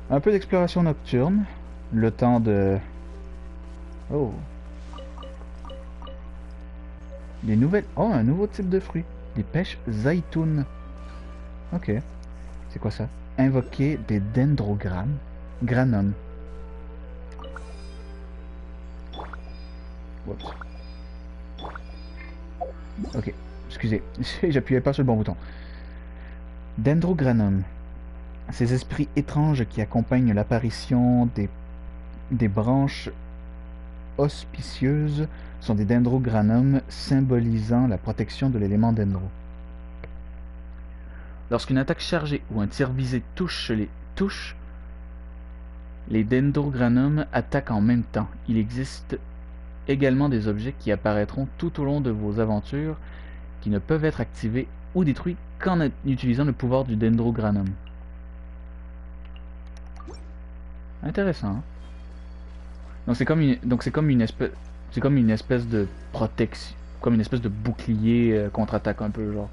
Un peu d'exploration nocturne, le temps de... Oh. Des nouvelles... Oh, un nouveau type de fruit. Des pêches zaitoun. Ok. C'est quoi ça? Invoquer des dendrogrammes. Granum. Oups. Ok. Excusez. J'appuyais pas sur le bon bouton. Dendrogranum. Ces esprits étranges qui accompagnent l'apparition des branches auspicieuses sont des dendrogranums symbolisant la protection de l'élément dendro. Lorsqu'une attaque chargée ou un tir visé touche les dendrogranums attaquent en même temps. Il existe également des objets qui apparaîtront tout au long de vos aventures qui ne peuvent être activés ou détruits qu'en utilisant le pouvoir du dendrogranum. Intéressant. Hein? Donc c'est comme une espèce de protection, comme une espèce de bouclier contre-attaque un peu genre.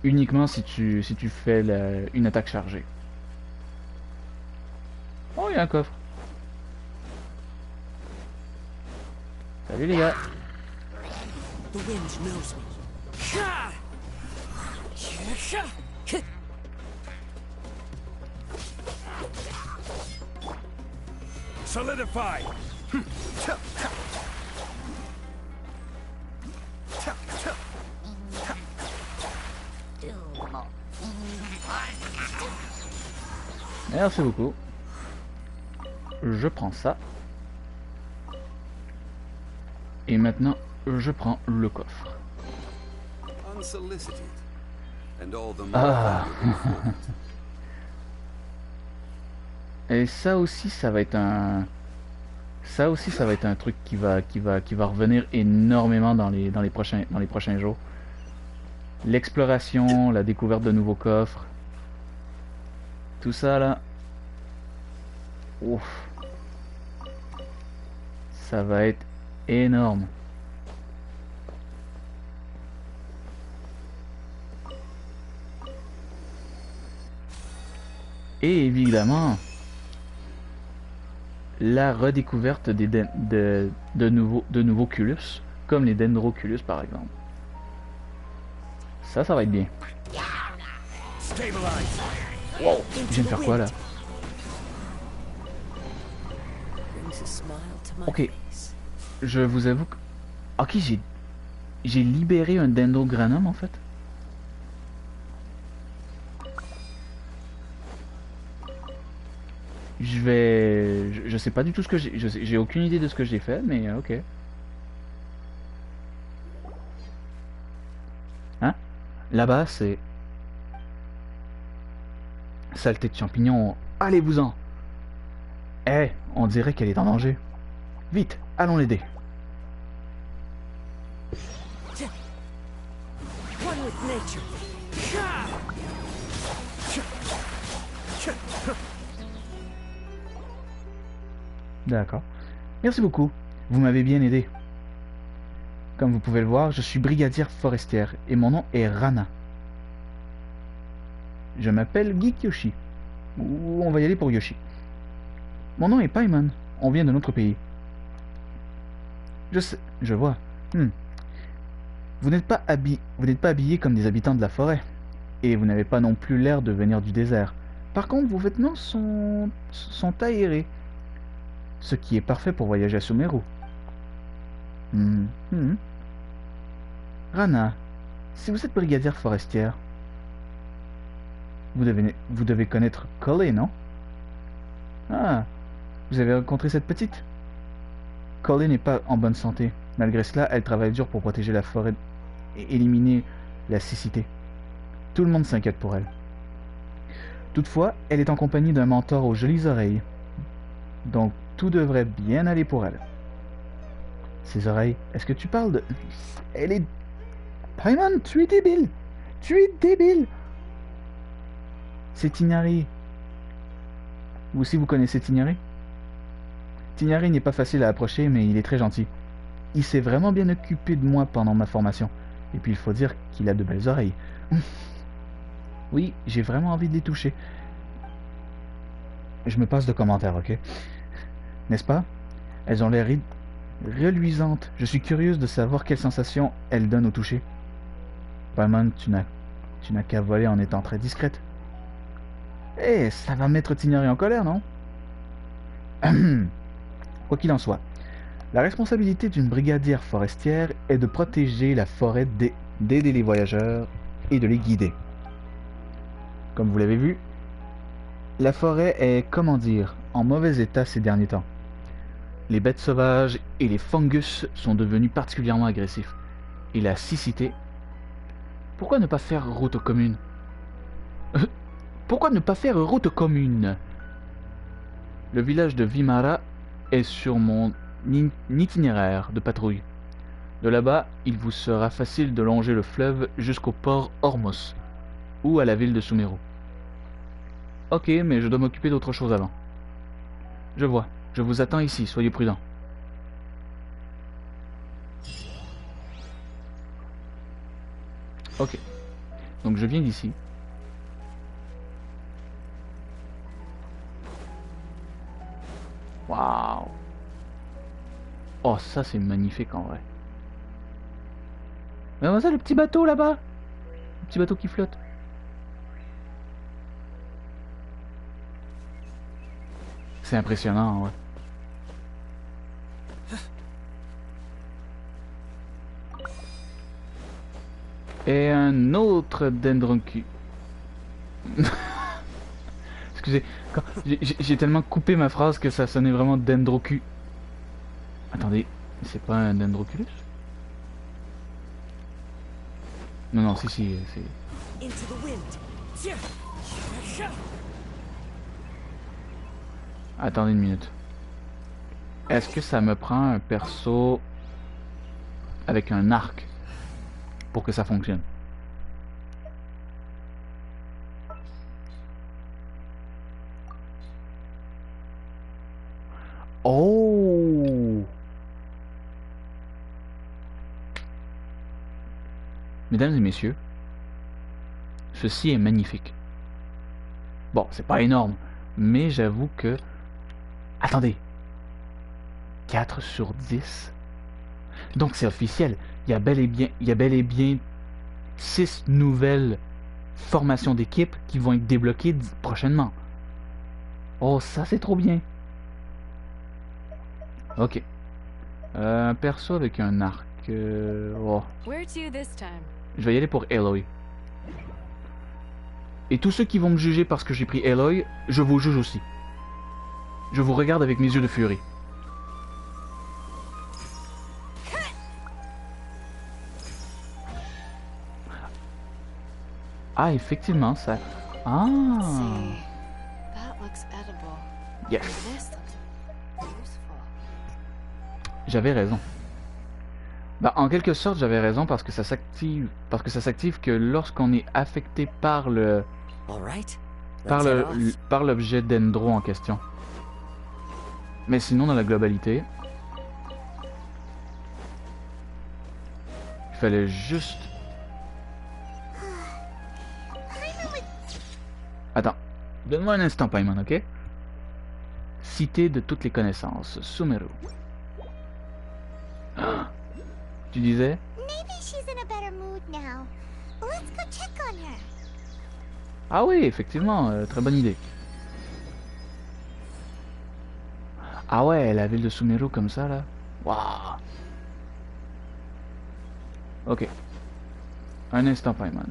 Uniquement si tu fais une attaque chargée. Oh, il y a un coffre. Salut les gars. Solidify! Merci beaucoup. Je prends ça. Et maintenant, je prends le coffre. Unsolicited. And all the more Ah. valuable for it. Et ça aussi, ça va être un... Ça aussi, ça va être un truc qui va revenir énormément dans les prochains jours. L'exploration, la découverte de nouveaux coffres. Tout ça, là. Ouf. Ça va être énorme. Et évidemment, la redécouverte de nouveaux culus, comme les dendroculus par exemple. Ça va être bien. Wow, je viens de faire quoi là? Ok, je vous avoue que... Ok, j'ai libéré un dendrogranum en fait. Je sais pas du tout ce que j'ai aucune idée de ce que j'ai fait, mais ok. Hein? Là-bas, c'est... Saleté de champignons, allez-vous-en! Eh, on dirait qu'elle est en danger. Vite, allons l'aider. D'accord. Merci beaucoup. Vous m'avez bien aidé. Comme vous pouvez le voir, je suis brigadière forestière et mon nom est Rana. Je m'appelle GeekYoshii. Ou on va y aller pour Yoshi. Mon nom est Paimon. On vient de notre pays. Je sais, je vois. Vous n'êtes pas habillés comme des habitants de la forêt. Et vous n'avez pas non plus l'air de venir du désert. Par contre, vos vêtements sont aérés. Ce qui est parfait pour voyager à SUMERU. Rana, si vous êtes brigadière forestière, vous devez connaître Colley, non? Ah, vous avez rencontré cette petite? Colley n'est pas en bonne santé. Malgré cela, elle travaille dur pour protéger la forêt et éliminer la cécité. Tout le monde s'inquiète pour elle. Toutefois, elle est en compagnie d'un mentor aux jolies oreilles. Donc, tout devrait bien aller pour elle. Ses oreilles, est-ce que tu parles de... Elle est... Paimon, tu es débile! Tu es débile! C'est Tignari. Vous aussi, vous connaissez Tignari? Tignari n'est pas facile à approcher, mais il est très gentil. Il s'est vraiment bien occupé de moi pendant ma formation. Et puis, il faut dire qu'il a de belles oreilles. Oui, j'ai vraiment envie de les toucher. Je me passe de commentaires, ok? N'est-ce pas? Elles ont l'air reluisantes. Je suis curieuse de savoir quelle sensation elles donnent au toucher. Paimon, tu n'as qu'à voler en étant très discrète. Eh, ça va mettre Tignari en colère, non? Quoi qu'il en soit, la responsabilité d'une brigadière forestière est de protéger la forêt, d'aider les voyageurs et de les guider. Comme vous l'avez vu, la forêt est, comment dire, en mauvais état ces derniers temps. Les bêtes sauvages et les fungus sont devenus particulièrement agressifs. Et la cécité... Pourquoi ne pas faire route commune? Pourquoi ne pas faire route commune? Le village de Vimara est sur mon itinéraire de patrouille. De là-bas, il vous sera facile de longer le fleuve jusqu'au port Ormos, ou à la ville de SUMERU. Ok, mais je dois m'occuper d'autre chose avant. Je vois. Je vous attends ici, soyez prudents. Ok. Donc je viens d'ici. Waouh. Oh, ça c'est magnifique en vrai. Mais ça, le petit bateau là-bas. Le petit bateau qui flotte. C'est impressionnant, ouais. Et un autre dendroncu. Excusez, j'ai tellement coupé ma phrase que ça sonnait vraiment dendrocu. Attendez, C'est pas un dendroculus? Non, non, si, c'est... Attendez une minute. Est-ce que ça me prend un perso avec un arc pour que ça fonctionne? Oh! Mesdames et messieurs, ceci est magnifique. Bon, c'est pas énorme, mais j'avoue que... Attendez! 4 sur 10? Donc c'est officiel, il y a bel et bien 6 nouvelles formations d'équipe qui vont être débloquées prochainement. Oh, ça c'est trop bien! Ok. Un perso avec un arc... Oh. Where to this time? Je vais y aller pour Aloy. Et tous ceux qui vont me juger parce que j'ai pris Aloy, je vous juge aussi. Je vous regarde avec mes yeux de furie. Ah, effectivement, ça... Ah! See, that looks edible. Yes! This looks useful. J'avais raison. Bah, en quelque sorte, j'avais raison parce que ça s'active... Parce que ça s'active que lorsqu'on est affecté par le... Par l'objet dendro en question. Mais sinon, dans la globalité... Il fallait juste... Attends, donne-moi un instant, Paimon, ok? Cité de toutes les connaissances, Sumeru. Ah, tu disais? Maybe she's in a better mood now. Let's go check on her. Ah oui, effectivement, très bonne idée. Ah ouais, la ville de Sumeru comme ça, là. Waouh. Ok. Un instant, Paimon.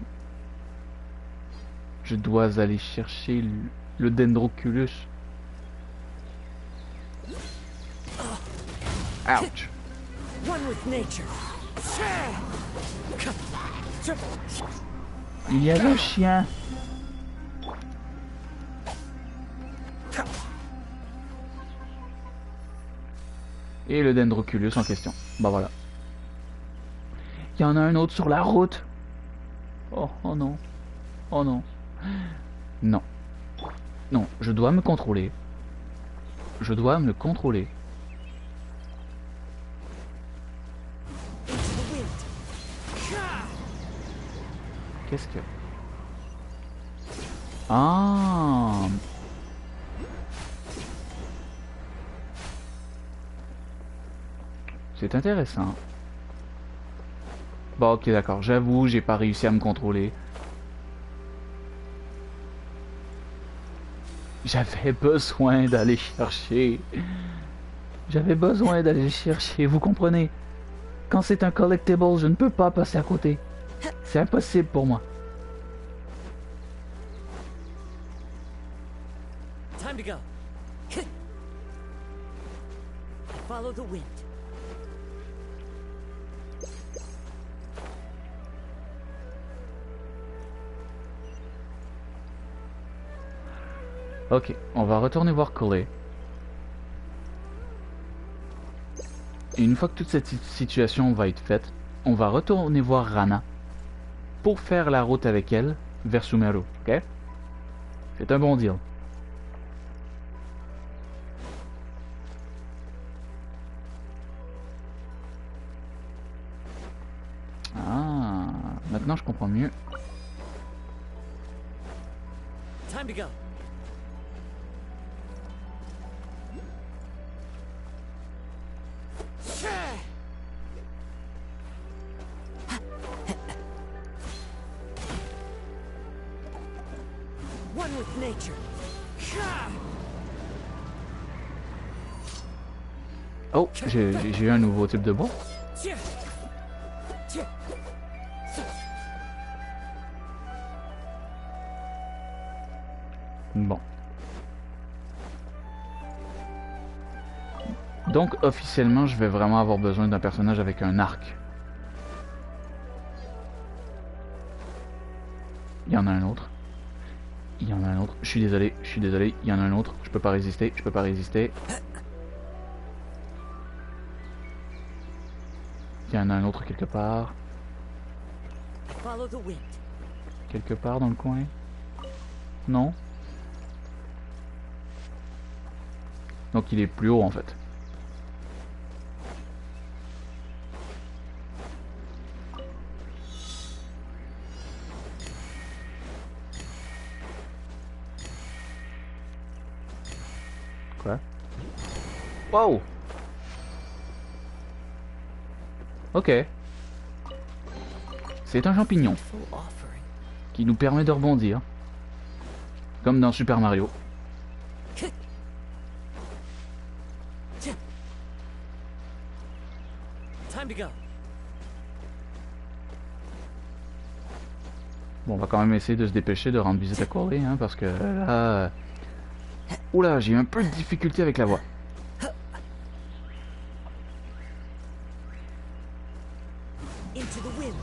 Je dois aller chercher le dendroculus. Ouch. Il y a le chien. Et le dendroculus en question. Bah voilà. Il y en a un autre sur la route. Oh, oh non. Oh non. Non. Non, je dois me contrôler. Je dois me contrôler. Qu'est-ce que... Ah! C'est intéressant. Bon, ok, d'accord. J'avoue, j'ai pas réussi à me contrôler. J'avais besoin d'aller chercher. J'avais besoin d'aller chercher, vous comprenez? Quand c'est un collectible, je ne peux pas passer à côté. C'est impossible pour moi. Time to go. Follow the wind. Ok, on va retourner voir Coley. Et une fois que toute cette situation va être faite, on va retourner voir Rana pour faire la route avec elle vers Sumeru, ok? C'est un bon deal. Ah, maintenant je comprends mieux. Time to go. One with nature. Oh, j'ai eu un nouveau type de bois. Bon. Donc officiellement, je vais vraiment avoir besoin d'un personnage avec un arc. Il y en a un autre. Il y en a un autre. Je suis désolé, il y en a un autre. Je peux pas résister, je peux pas résister. Il y en a un autre quelque part. Follow the wind. Quelque part dans le coin. Non. Donc il est plus haut en fait. Quoi? Wow! Ok. C'est un champignon Full offering. qui nous permet de rebondir. Comme dans Super Mario. Time to go. Bon, on va quand même essayer de se dépêcher de rendre visite à Corley, hein, parce que là... Oula, j'ai eu un peu de difficulté avec la voix. Into the wind.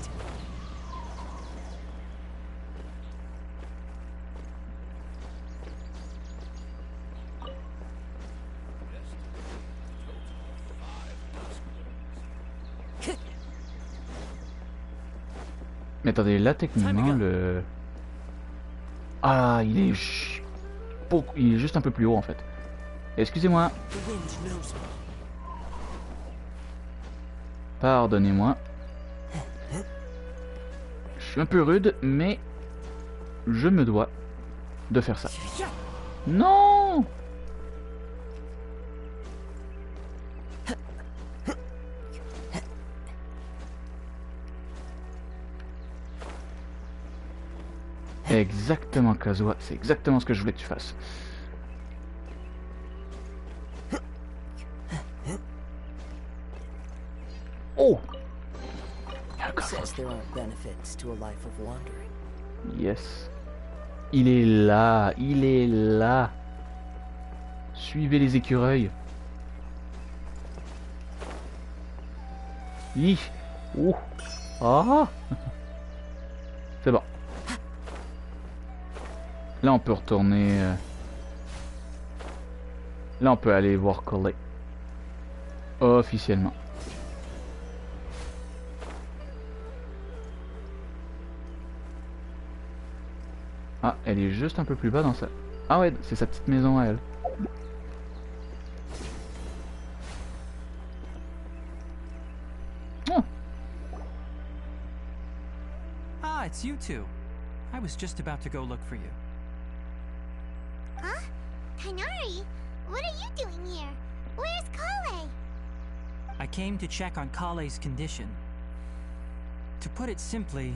Mais attendez, là techniquement le... Ah, il est... Il est juste un peu plus haut en fait. Excusez-moi. The wind knows me. Pardonnez-moi. Je suis un peu rude, mais... Je me dois de faire ça. Non! Exactement, Kazuha. C'est exactement ce que je voulais que tu fasses. Oh! Il y a un coffre. Says there aren't benefits to a life of wandering. Yes. Il est là. Il est là. Suivez les écureuils. Hi. Ouh. Ah. C'est bon. Là, on peut retourner... Là, on peut aller voir Corley. Officiellement. Ah, elle est juste un peu plus bas dans sa... Ah ouais, c'est sa petite maison à elle. Oh. Ah, it's you two. I was just about to go look for you. Huh? Kainari, what are you doing here? Where's Kale? I came to check on Kale's condition. To put it simply,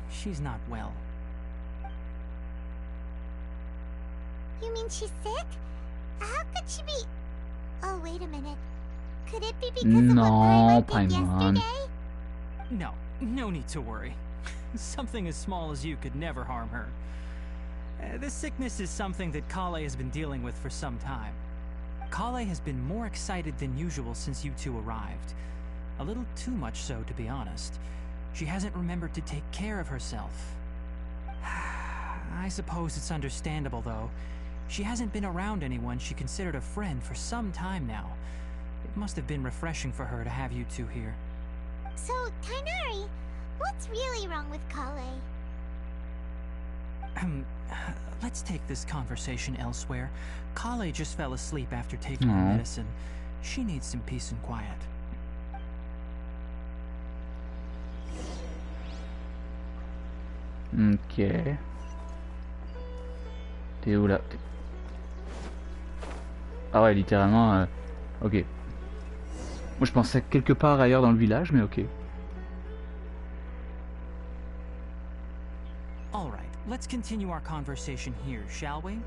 she's not well. You mean she's sick? How could she be... Oh, wait a minute. Could it be because of what No, Paimon did Paimon. yesterday? No need to worry. Something as small as you could never harm her. This sickness is something that Kale has been dealing with for some time. Kale has been more excited than usual since you two arrived. A little too much so, to be honest. She hasn't remembered to take care of herself. I suppose it's understandable, though. She hasn't been around anyone she considered a friend for some time now. It must have been refreshing for her to have you two here. So, Kainari, what's really wrong with Kale? Let's take this conversation elsewhere. Kale just fell asleep after taking her Aw. medicine. She needs some peace and quiet. Ok. T'es où là? Ah ouais, littéralement... Ok. Moi je pensais quelque part ailleurs dans le village, mais ok. All right, let's continue our conversation here, shall we?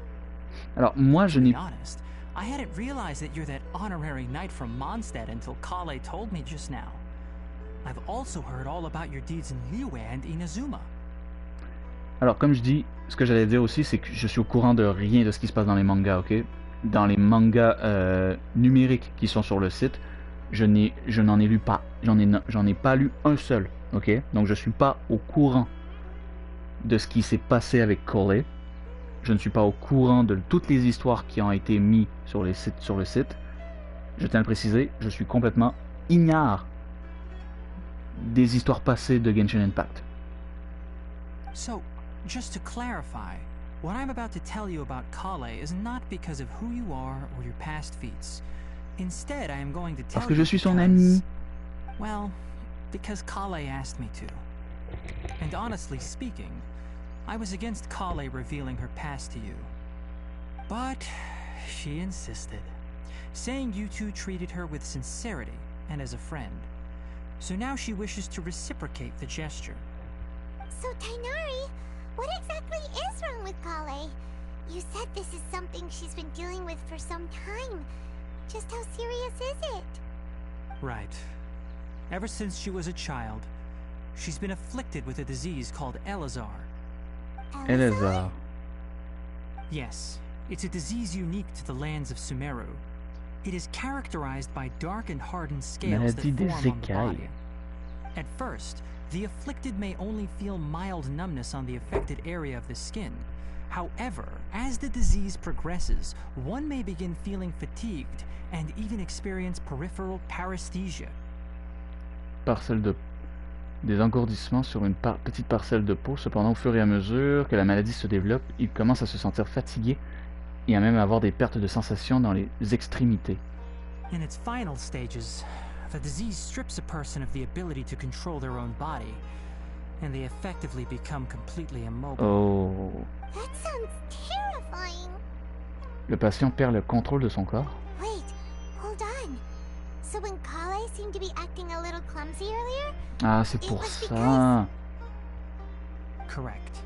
Alors moi je To n'ai... be honest, I hadn't realized that you're that honorary knight from Mondstadt until Kale told me just now. I've also heard all about your deeds in Liyue and Inazuma. Alors comme je dis, ce que j'allais dire aussi, c'est que je suis au courant de rien de ce qui se passe dans les mangas, ok? dans les mangas numériques qui sont sur le site, je n'en ai lu pas. J'en ai pas lu un seul, ok? Donc je suis pas au courant de ce qui s'est passé avec Colley. Je ne suis pas au courant de toutes les histoires qui ont été mises sur le site. Je tiens à le préciser, je suis complètement ignare des histoires passées de Genshin Impact. So, just to clarify, what I'm about to tell you about Kale is not because of who you are or your past feats. Instead, I am going to tell Parce que je suis son because, ami. well, because Kale asked me to. And honestly speaking, I was against Kale revealing her past to you. But she insisted, saying you two treated her with sincerity and as a friend. So now she wishes to reciprocate the gesture. So, Tainari, what exactly is wrong with Kale? You said this is something she's been dealing with for some time. Just how serious is it? Right. Ever since she was a child, she's been afflicted with a disease called Elazar. Elazar. Yes, it's a disease unique to the lands of Sumeru. It is characterized by dark and hardened scales that Maladie des form on the écailles. body. At first, the afflicted may only feel mild numbness on the affected area of the skin. However, as the disease progresses, one may begin feeling fatigued and even experience peripheral paresthesia. Des engourdissements sur une petite parcelle de peau. Cependant, au fur et à mesure que la maladie se développe, il commence à se sentir fatigué et à même avoir des pertes de sensation dans les extrémités. In its final stages, the disease strips a person of the ability to control their own body, and they effectively become completely immobile. Oh. That sounds terrifying. Le patient perd le contrôle de son corps. Wait, hold on. So when Kale seemed to be acting a little clumsy earlier, Ah, c'est It pour was ça. Correct.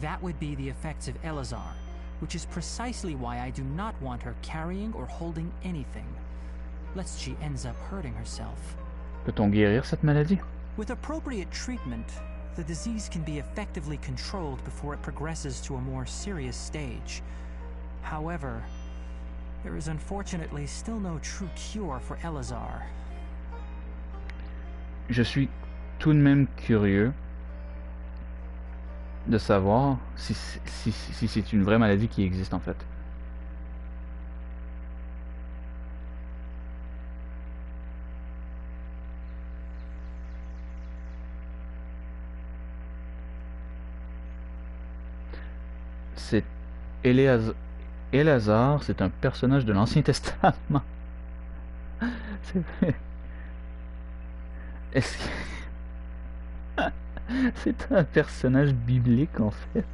That would be the effects of Elazar, which is precisely why I do not want her carrying or holding anything, lest she ends up hurting herself. Peut-on guérir cette maladie? With appropriate treatment, the disease can be effectively controlled before it progresses to a more serious stage. However, there is unfortunately still no true cure for Elazar. Je suis tout de même curieux de savoir si c'est une vraie maladie qui existe en fait. C'est Elazar, c'est un personnage de l'Ancien Testament. C'est vrai. Est-ce que... c'est un personnage biblique en fait.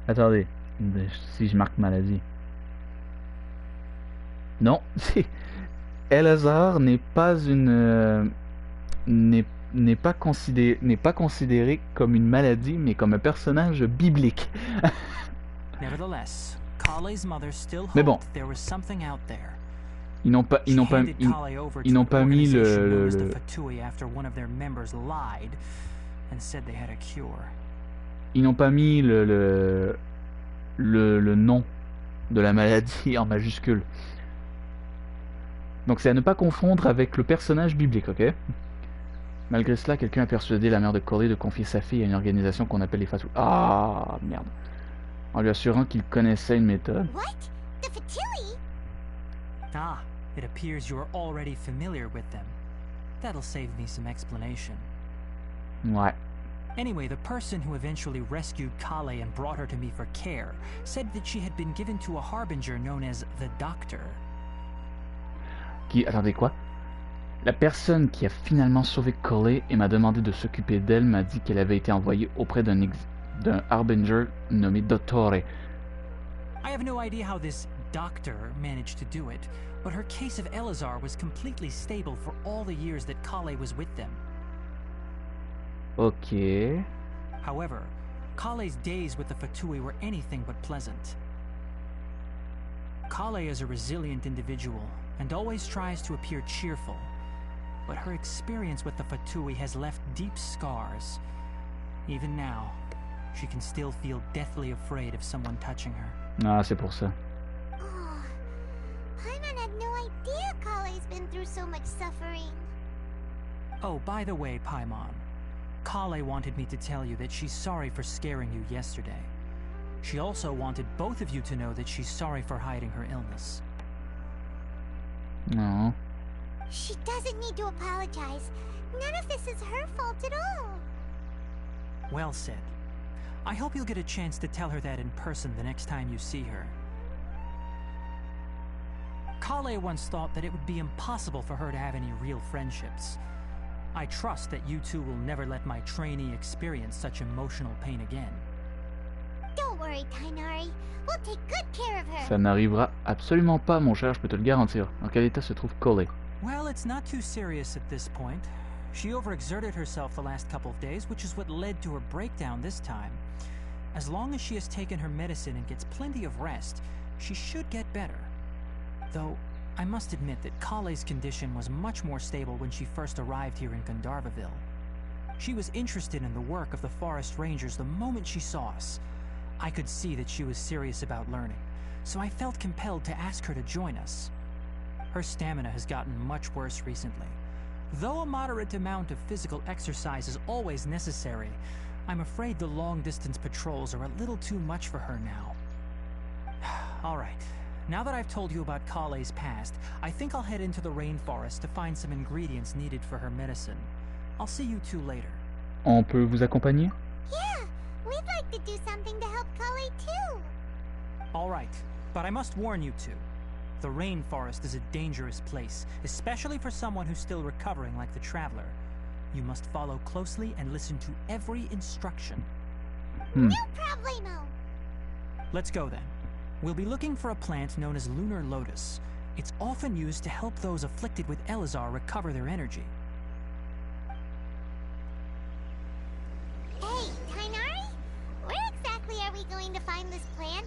Attendez, si je marque maladie. Non, Elazar n'est pas une n'est pas considéré comme une maladie, mais comme un personnage biblique. Nevertheless, Kale's mother still Mais bon. hoped there was something out there. Ils n'ont pas mis le after one of their members lied and said they had a cure. Ils n'ont pas mis le nom de la maladie en majuscule. Donc c'est à ne pas confondre avec le personnage biblique, ok? Malgré cela, quelqu'un a persuadé la mère de Corey de confier sa fille à une organisation qu'on appelle les Fatou. Ah, merde. En lui assurant qu'il connaissait une méthode. what? The Fatui? Ah, it appears you are already familiar with them. That'll save me some explanation. Ouais. Anyway, the person who eventually rescued Kale and brought her to me for care said that she had been given to a harbinger known as the Doctor. Attendez, quoi? La personne qui a finalement sauvé Corey et m'a demandé de s'occuper d'elle m'a dit qu'elle avait été envoyée auprès d'un harbinger nommé Dottore. I have no idea how this doctor managed to do it, but her case of Elazar was completely stable for all the years that Kale was with them. Ok. However, Kale's days with the Fatui were anything but pleasant. Kale is a resilient individual and always tries to appear cheerful, but her experience with the Fatui has left deep scars. Even now, she can still feel deathly afraid of someone touching her. Ah, c'est pour ça. Oh, Paimon had no idea Kale's been through so much suffering. Oh, by the way, Paimon, Kale wanted me to tell you that she's sorry for scaring you yesterday. She also wanted both of you to know that she's sorry for hiding her illness. Non. She doesn't need to apologize. None of this is her fault at all. Well said. I hope you'll get a chance to tell her that in person the next time you see her. Kale once thought that it would be impossible for her to have any real friendships. I trust that you two will never let my trainee experience such emotional pain again. Don't worry, Tainari. We'll take good care of her. Ça n'arrivera absolument pas, mon cher, je peux te le garantir. Dans quel état se trouve Kale? Well, it's not too serious at this point. She overexerted herself the last couple of days, which is what led to her breakdown this time. As long as she has taken her medicine and gets plenty of rest, she should get better. Though, I must admit that Kale's condition was much more stable when she first arrived here in Gandharvaville. She was interested in the work of the forest rangers the moment she saw us. I could see that she was serious about learning, so I felt compelled to ask her to join us. Her stamina has gotten much worse recently. Though a moderate amount of physical exercise is always necessary, I'm afraid the long-distance patrols are a little too much for her now. All right. Now that I've told you about Kale's past, I think I'll head into the rainforest to find some ingredients needed for her medicine. I'll see you two later. On peut vous accompagner? Yeah, we'd like to do something to help Kale too. All right, but I must warn you two. The rainforest is a dangerous place, especially for someone who's still recovering like the Traveler. You must follow closely and listen to every instruction. No problemo. Let's go then. We'll be looking for a plant known as Lunar Lotus. It's often used to help those afflicted with Elazar recover their energy. Hey, Tainari? Where exactly are we going to find this plant?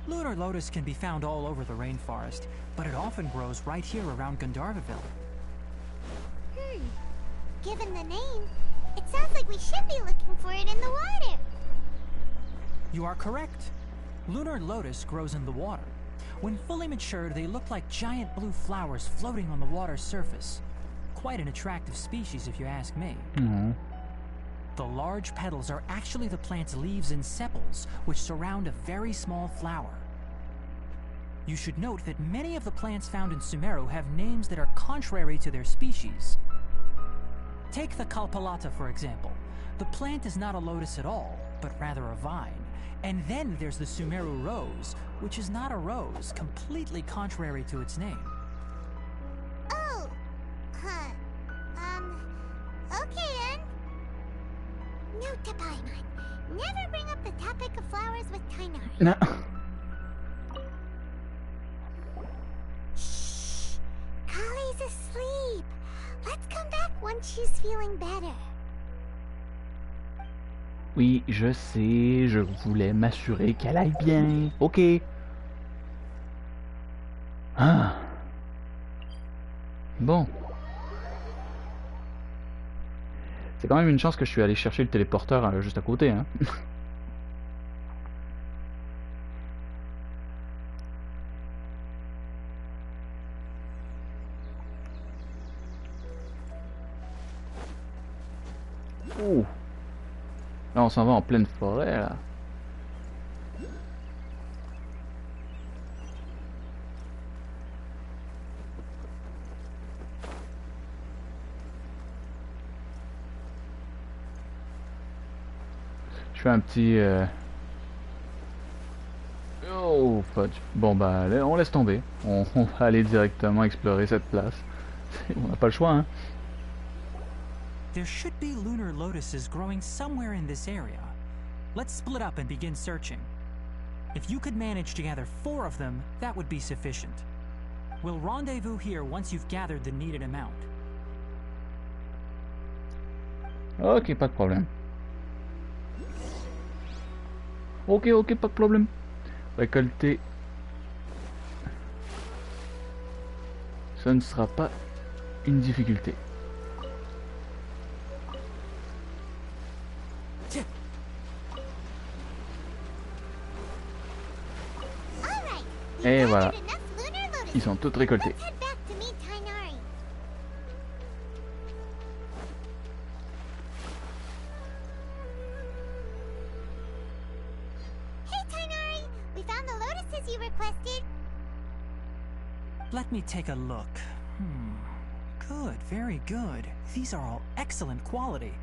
Lunar Lotus can be found all over the rainforest, but it often grows right here around Gandharvaville. Given the name, it sounds like we should be looking for it in the water. You are correct. Lunar Lotus grows in the water. When fully matured, they look like giant blue flowers floating on the water's surface. Quite an attractive species, if you ask me. The large petals are actually the plant's leaves and sepals, which surround a very small flower. You should note that many of the plants found in Sumeru have names that are contrary to their species. Take the Kalpalata, for example. The plant is not a lotus at all, but rather a vine. And then there's the Sumeru rose, which is not a rose, completely contrary to its name. Oh, okay then. Note to Paimon, never bring up the topic of flowers with Tainari. Non. Shh, Kale's asleep. Let's come back once she's feeling better. Oui, je sais, je voulais m'assurer qu'elle aille bien. Ok. Ah. Bon. C'est quand même une chance que je suis allé chercher le téléporteur juste à côté, hein. Oh. Là, on s'en va en pleine forêt, là. Je fais un petit... Oh, fudge. Bon, bah, on laisse tomber. On va aller directement explorer cette place. On n'a pas le choix, hein. There should be lunar lotuses growing somewhere in this area. Let's split up and begin searching. If you could manage to gather 4 of them, that would be sufficient. We'll rendezvous here once you've gathered the needed amount. Ok, pas de problème. Ok, pas de problème. Récolter. Ça ne sera pas une difficulté. Et voilà. gathered enough lunar lotuses. Ils sont tous récoltés. Let's head back to meet Tainari. Hey Tainari, we found the lotuses you requested. Let me take a look. Good, very good. These are all excellent quality.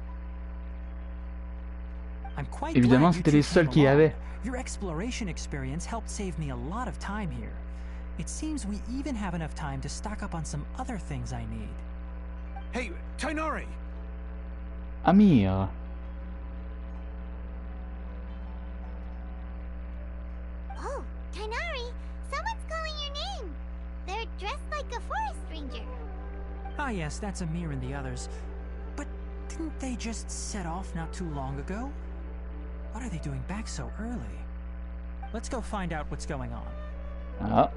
I'm quite Évidemment, glad you c'était two les seuls came qui along. avaient. Your exploration experience helped save me a lot of time here. It seems we even have enough time to stock up on some other things I need. Hey, Tainari! Amir. Oh, Tainari, someone's calling your name. They're dressed like a forest ranger. Ah yes, that's Amir and the others. But didn't they just set off not too long ago? What are they doing back so early? Let's go find out what's going on. Ah.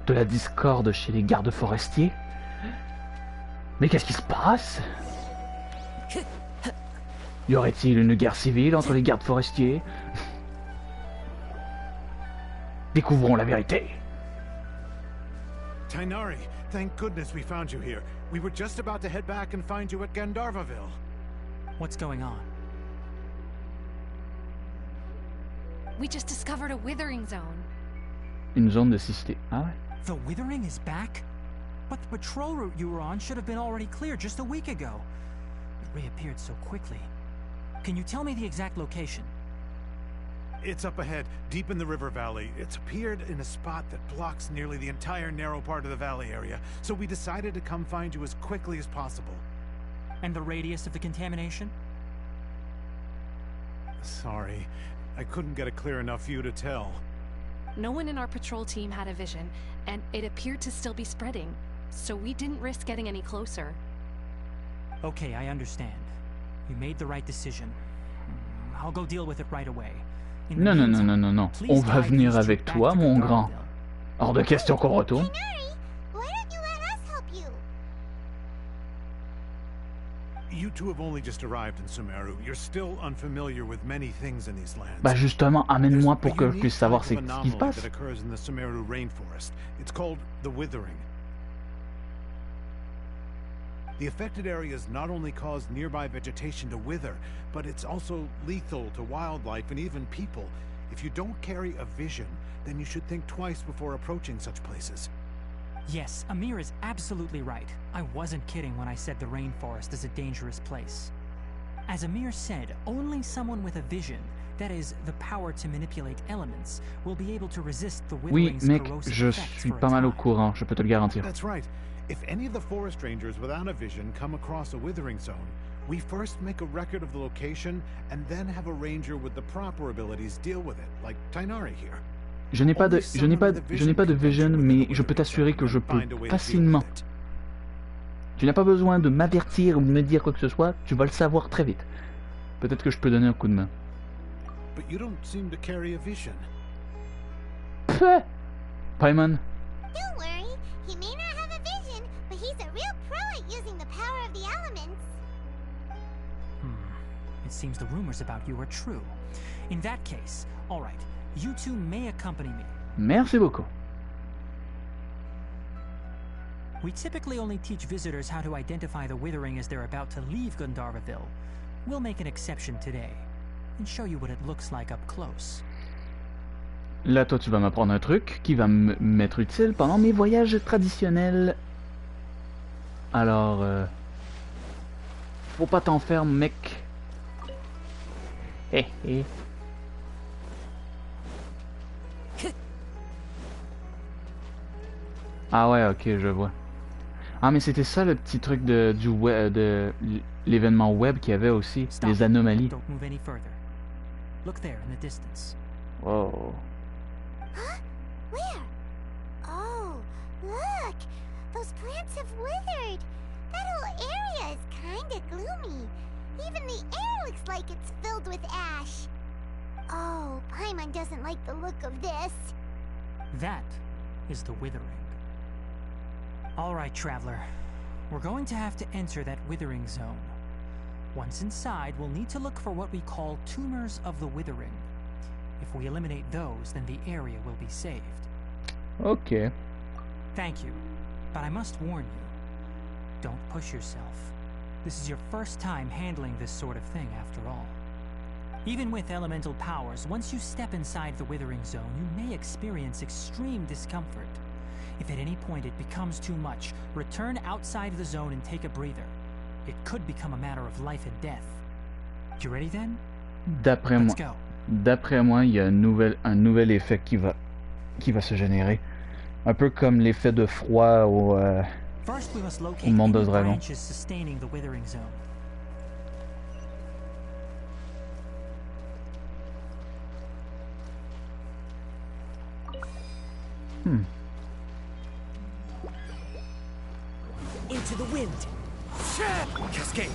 De la discorde chez les gardes forestiers. Mais qu'est-ce qui se passe? Y aurait-il une guerre civile entre les gardes forestiers? Découvrons la vérité. Tainari, thank goodness we found you here. We were just about to head back and find you at Gandharvaville. What's going on? We just discovered a withering zone. Une zone de cité. Ah ouais. The Withering is back? But the patrol route you were on should have been already clear just a week ago. It reappeared so quickly. Can you tell me the exact location? It's up ahead, deep in the river valley. It's appeared in a spot that blocks nearly the entire narrow part of the valley area, so we decided to come find you as quickly as possible. And the radius of the contamination? Sorry, I couldn't get a clear enough view to tell. No one in our patrol team had a vision, and it appeared to still be spreading, so we didn't risk getting any closer. Okay, I understand. You made the right decision. I'll go deal with it right away. In the Non, non, non, meantime, non, non, non. please On va guide venir these two avec back toi, to mon grand. Gandharville. Hors de question qu'on retourne. Tainari, why don't you let us help you? You two have only just arrived in Sumeru. You're still unfamiliar with many things in these lands. Bah justement, amène-moi pour que je There's a puisse savoir unique ce type of qui se anomaly passe. that occurs in the Sumeru rainforest. It's called the Withering. The affected areas not only cause nearby vegetation to wither, but it's also lethal to wildlife and even people. If you don't carry a vision, then you should think twice before approaching such places. Yes, Amir is absolutely right. I wasn't kidding when I said the rainforest is a dangerous place. As Amir said, only someone with a vision, that is, the power to manipulate elements, will be able to resist the Oui, withering's mec, corrosive je effects suis for a pas mal au time. courant, je peux te le garantir. That's right. If any of the forest rangers without a vision come across a withering zone, we first make a record of the location and then have a ranger with the proper abilities deal with it, like Tainari here. Je n'ai pas de vision, mais je peux t'assurer que je peux facilement. Tu n'as pas besoin de m'avertir ou de me dire quoi que ce soit, tu vas le savoir très vite. Peut-être que je peux donner un coup de main. But you don't seem to carry a vision. Pfff! Paimon, Don't worry, he may not have a vision, but he's a real pro at using the power of the elements. It seems the rumors about you are true. In that case, all right, you two may accompany me. merci beaucoup. We typically only teach visitors how to identify the withering as they're about to leave Gandharvaville. We'll make an exception today and show you what it looks like up close. Là, toi, tu vas m'apprendre un truc qui va m'être utile pendant mes voyages traditionnels. Alors, faut pas t'en faire, mec. Hé, hé. Ah ouais, ok, je vois. Ah, mais c'était ça le petit truc de l'événement web qu'il y avait aussi, Stop. les anomalies. Don't move any further. Look there in the distance. Oh. Huh? Where? Oh, look! Those plants have withered! That whole area is kinda gloomy. Even the air looks like it's filled with ash. Oh, Paimon doesn't like the look of this. That is the withering. All right, traveler. We're going to have to enter that withering zone. Once inside, we'll need to look for what we call tumors of the withering. If if we eliminate those, then the area will be saved. Ok. Thank you, but I must warn you. Don't push yourself. This is your first time handling this sort of thing, after all. Even with elemental powers, once you step inside the Withering Zone, you may experience extreme discomfort. If at any point it becomes too much, return outside the zone and take a breather. It could become a matter of life and death. You ready then? D'après moi, il y a un nouvel effet qui va se générer. Un peu comme l'effet de froid au monde de dragon. Into the wind. Cascade.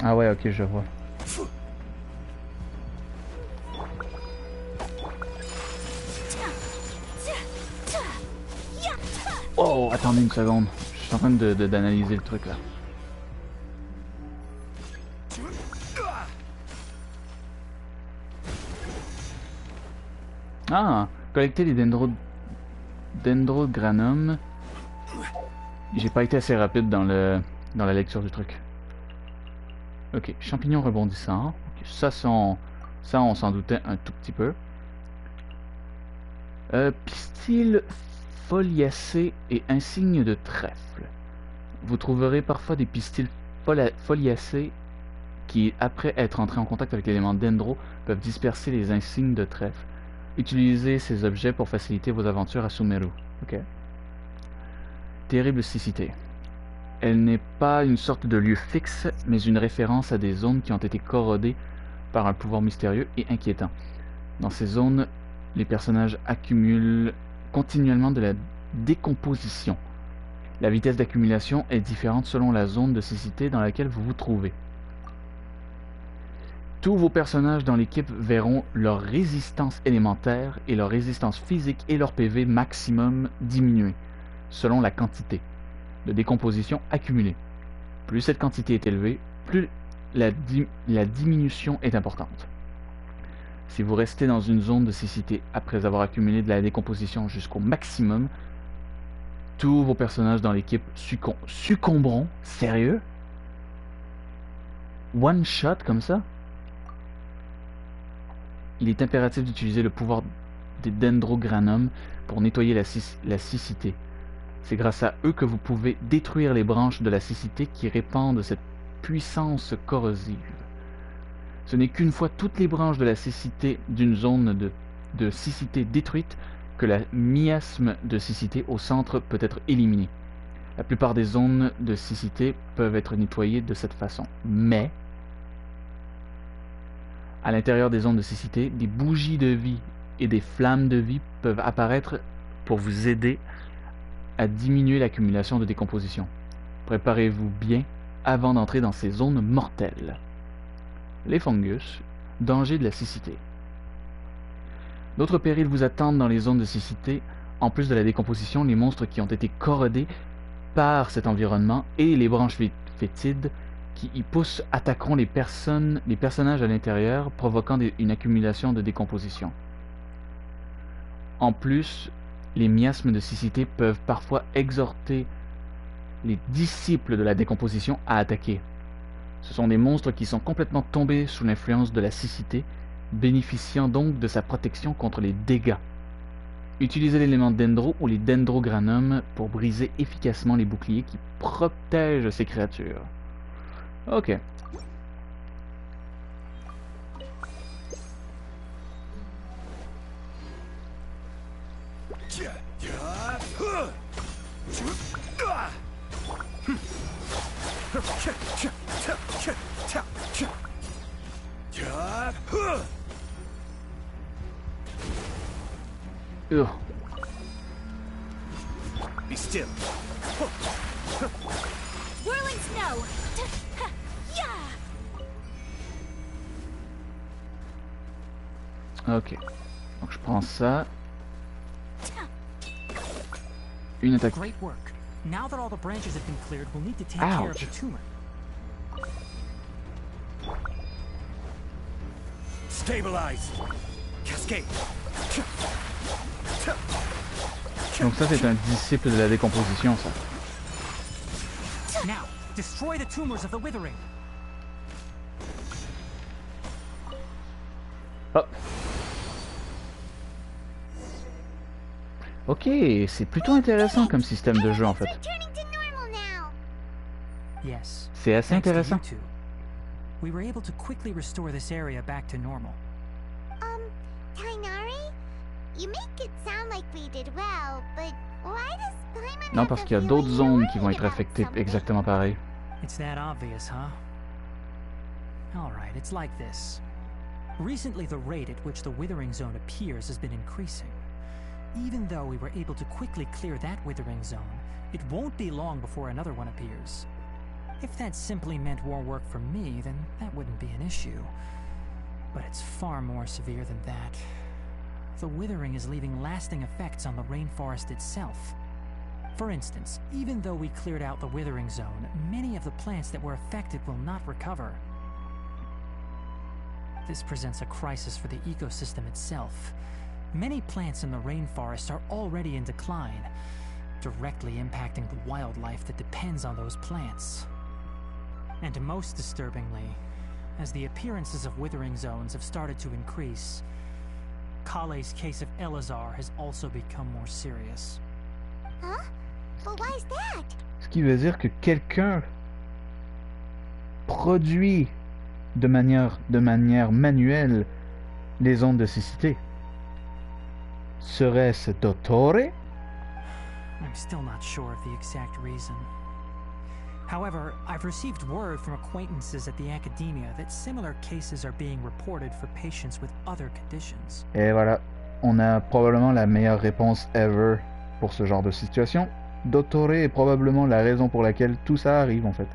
Ah ouais, ok, je vois. Oh, attendez une seconde. Je suis en train d'analyser le truc là. Ah, collecter les dendrogranum. J'ai pas été assez rapide dans la lecture du truc. Ok, champignons rebondissants. Okay, ça on s'en doutait un tout petit peu. Pistil foliacé et insigne de trèfle. Vous trouverez parfois des pistils foliacés qui, après être entrés en contact avec l'élément dendro, peuvent disperser les insignes de trèfle. Utilisez ces objets pour faciliter vos aventures à Sumeru. Ok. Terrible cécité. Elle n'est pas une sorte de lieu fixe, mais une référence à des zones qui ont été corrodées par un pouvoir mystérieux et inquiétant. Dans ces zones, les personnages accumulent continuellement de la décomposition. La vitesse d'accumulation est différente selon la zone de cécité dans laquelle vous vous trouvez. Tous vos personnages dans l'équipe verront leur résistance élémentaire et leur résistance physique et leur PV maximum diminuer, selon la quantité de décomposition accumulée. Plus cette quantité est élevée, plus la diminution est importante. Si vous restez dans une zone de cécité après avoir accumulé de la décomposition jusqu'au maximum, tous vos personnages dans l'équipe succomberont. Sérieux? One shot comme ça? Il est impératif d'utiliser le pouvoir des dendrogranum pour nettoyer la cécité. C'est grâce à eux que vous pouvez détruire les branches de la cécité qui répandent cette puissance corrosive. Ce n'est qu'une fois toutes les branches de la cécité d'une zone de cécité détruite que la miasme de cécité au centre peut être éliminée. La plupart des zones de cécité peuvent être nettoyées de cette façon. Mais, à l'intérieur des zones de cécité, des bougies de vie et des flammes de vie peuvent apparaître pour vous aider à diminuer l'accumulation de décomposition. Préparez-vous bien avant d'entrer dans ces zones mortelles. Les fungus, danger de la cécité. D'autres périls vous attendent dans les zones de cécité, en plus de la décomposition, les monstres qui ont été corrodés par cet environnement et les branches fétides qui y poussent attaqueront les personnages à l'intérieur, provoquant une accumulation de décomposition. En plus, les miasmes de cécité peuvent parfois exhorter les disciples de la décomposition à attaquer. Ce sont des monstres qui sont complètement tombés sous l'influence de la cécité, bénéficiant donc de sa protection contre les dégâts. Utilisez l'élément dendro ou les dendrogranum pour briser efficacement les boucliers qui protègent ces créatures. Ok. Be still. Whirling snow! Ok. Donc je prends ça. Une attaque. Great work. Now that all the branches have been cleared, we'll need to take care of the tumor. Stabilize. Cascade. Donc ça c'est un disciple de la décomposition, ça. Now, destroy the tumors of the withering. Hop. Ok, c'est plutôt intéressant comme système de jeu en fait. Turning to normal now. Yes. C'est assez Thanks to you intéressant. two. We were able to quickly restore this area back to normal. Tainari? You make it sound like we did well, but why does Paimon Non, have parce the qu'il y a feeling d'autres you're zones qui vont worried être about affectées something? exactement pareil. It's that obvious, huh? Alright, it's like this. Recently, the rate at which the withering zone appears has been increasing. Even though we were able to quickly clear that withering zone, it won't be long before another one appears. If that simply meant more work for me, then that wouldn't be an issue. But it's far more severe than that. The withering is leaving lasting effects on the rainforest itself. For instance, even though we cleared out the withering zone, many of the plants that were affected will not recover. This presents a crisis for the ecosystem itself. Many plants in the rainforest are already in decline, directly impacting the wildlife that depends on those plants. And most disturbingly, as the appearances of withering zones have started to increase, Kale's case of Elazar has also become more serious. Huh? But why is that? Ce qui veut dire que quelqu'un produit de manière manuelle les ondes de cécité. Serait-ce Dottore? I'm still not sure of the exact reason. However, I've received word from acquaintances at the academia that similar cases are being reported for patients with other conditions. Et voilà, on a probablement la meilleure réponse ever pour ce genre de situation. Dottore est probablement la raison pour laquelle tout ça arrive en fait.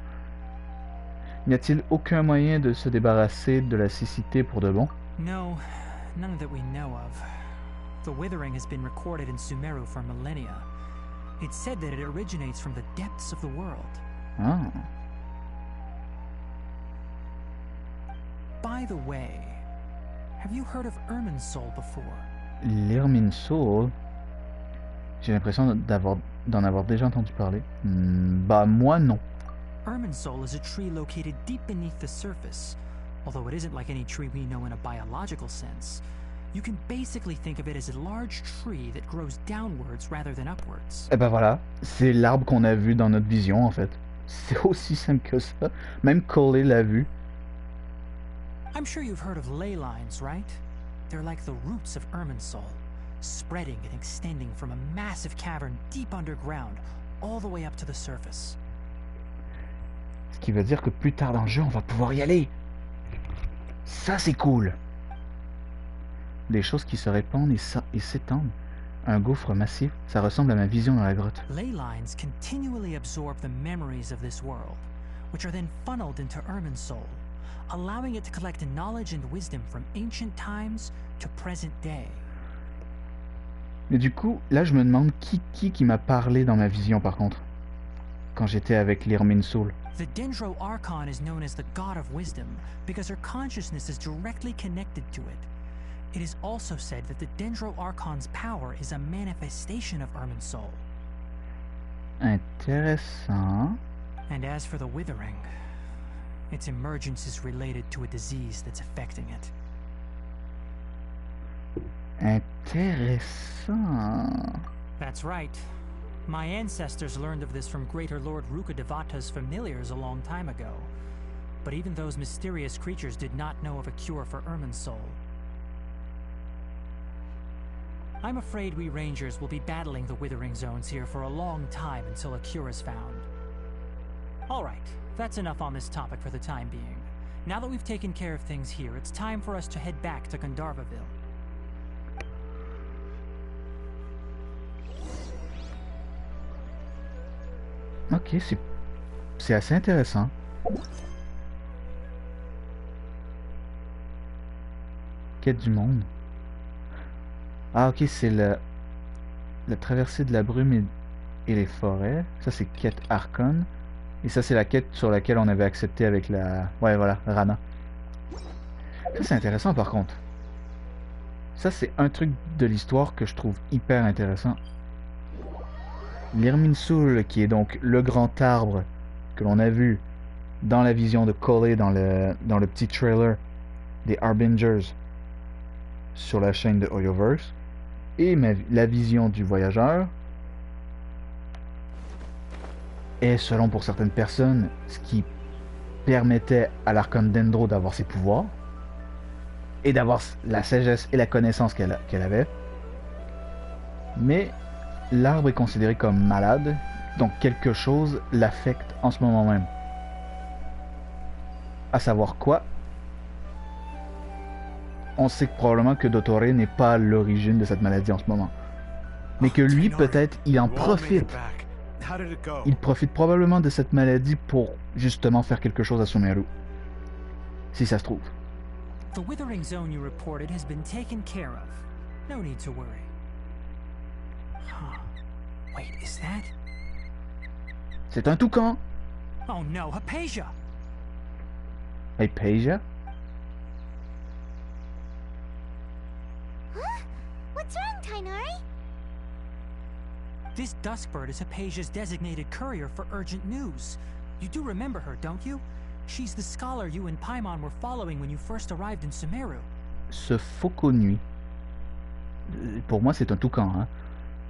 N'y a-t-il aucun moyen de se débarrasser de la cécité pour de bon? No, none that we know of. The withering has been recorded in Sumeru for millennia. It's said that it originates from the depths of the world. Ah. By the way, have you heard of Irminsul before? L'Irminsul, j'ai l'impression d'en avoir déjà entendu parler. Bah moi non. Irminsul is a tree located deep beneath the surface. Although it isn't like any tree we know in a biological sense, you can basically think of it as a large tree that grows downwards rather than upwards. Et ben voilà, c'est l'arbre qu'on a vu dans notre vision en fait. C'est aussi simple que ça. Même Coley l'a vu. I'm sure you've heard of ley lines, right? They're like the roots of Irminsul, spreading and extending from a massive cavern deep underground, all the way up to the surface. Ce qui veut dire que plus tard dans le jeu, on va pouvoir y aller. Ça, c'est cool. Des choses qui se répandent et s'étendent. Un gouffre massif, ça ressemble à ma vision dans la grotte. Ley lines continually absorb the memories of this world, which are then funneled into Irminsul, allowing it to collect knowledge and wisdom from ancient times to present day. Mais du coup, là, je me demande qui m'a parlé dans ma vision, par contre. Quand j'étais avec l'Irminsul. The Dendro Archon is known as the God of Wisdom because her consciousness is directly connected to it. It is also said that the Dendro Archon's power is a manifestation of Irminsul. Intéressant. And as for the Withering, its emergence is related to a disease that's affecting it. Intéressant. That's right. My ancestors learned of this from Greater Lord Rukkhadevata's familiars a long time ago. But even those mysterious creatures did not know of a cure for Irminsul. I'm afraid we Rangers will be battling the Withering Zones here for a long time until a cure is found. Alright, that's enough on this topic for the time being. Now that we've taken care of things here, it's time for us to head back to Gandharvaville. Ok, c'est assez intéressant. Quête du monde. Ah ok, c'est la traversée de la brume et les forêts. Ça c'est quête Archon. Et ça c'est la quête sur laquelle on avait accepté avec la... Ouais voilà, Rana. Ça, c'est intéressant par contre. Ça, c'est un truc de l'histoire que je trouve hyper intéressant. L'Irminsul, qui est donc le grand arbre que l'on a vu dans la vision de Cole dans le petit trailer des Harbingers sur la chaîne de Hoyoverse, et la vision du voyageur est, selon pour certaines personnes, ce qui permettait à l'archonte Dendro d'avoir ses pouvoirs et d'avoir la sagesse et la connaissance qu'elle avait. Mais l'arbre est considéré comme malade, donc quelque chose l'affecte en ce moment même. À savoir quoi? On sait que probablement que Dottore n'est pas à l'origine de cette maladie en ce moment. Mais que lui, peut-être, il en profite. Il profite probablement de cette maladie pour justement faire quelque chose à Sumeru. Si ça se trouve. The withering zone you reported has been taken care of. No need to worry. Huh. Wait, is that? C'est un toucan. Oh no, Hypatia! Hypatia? Huh? What's wrong, Tainari? This Duskbird is Hypatia's designated courier for urgent news. You do remember her, don't you? She's the scholar you and Paimon were following when you first arrived in Sumeru. Ce faucon nuit. Pour moi, c'est un toucan, hein.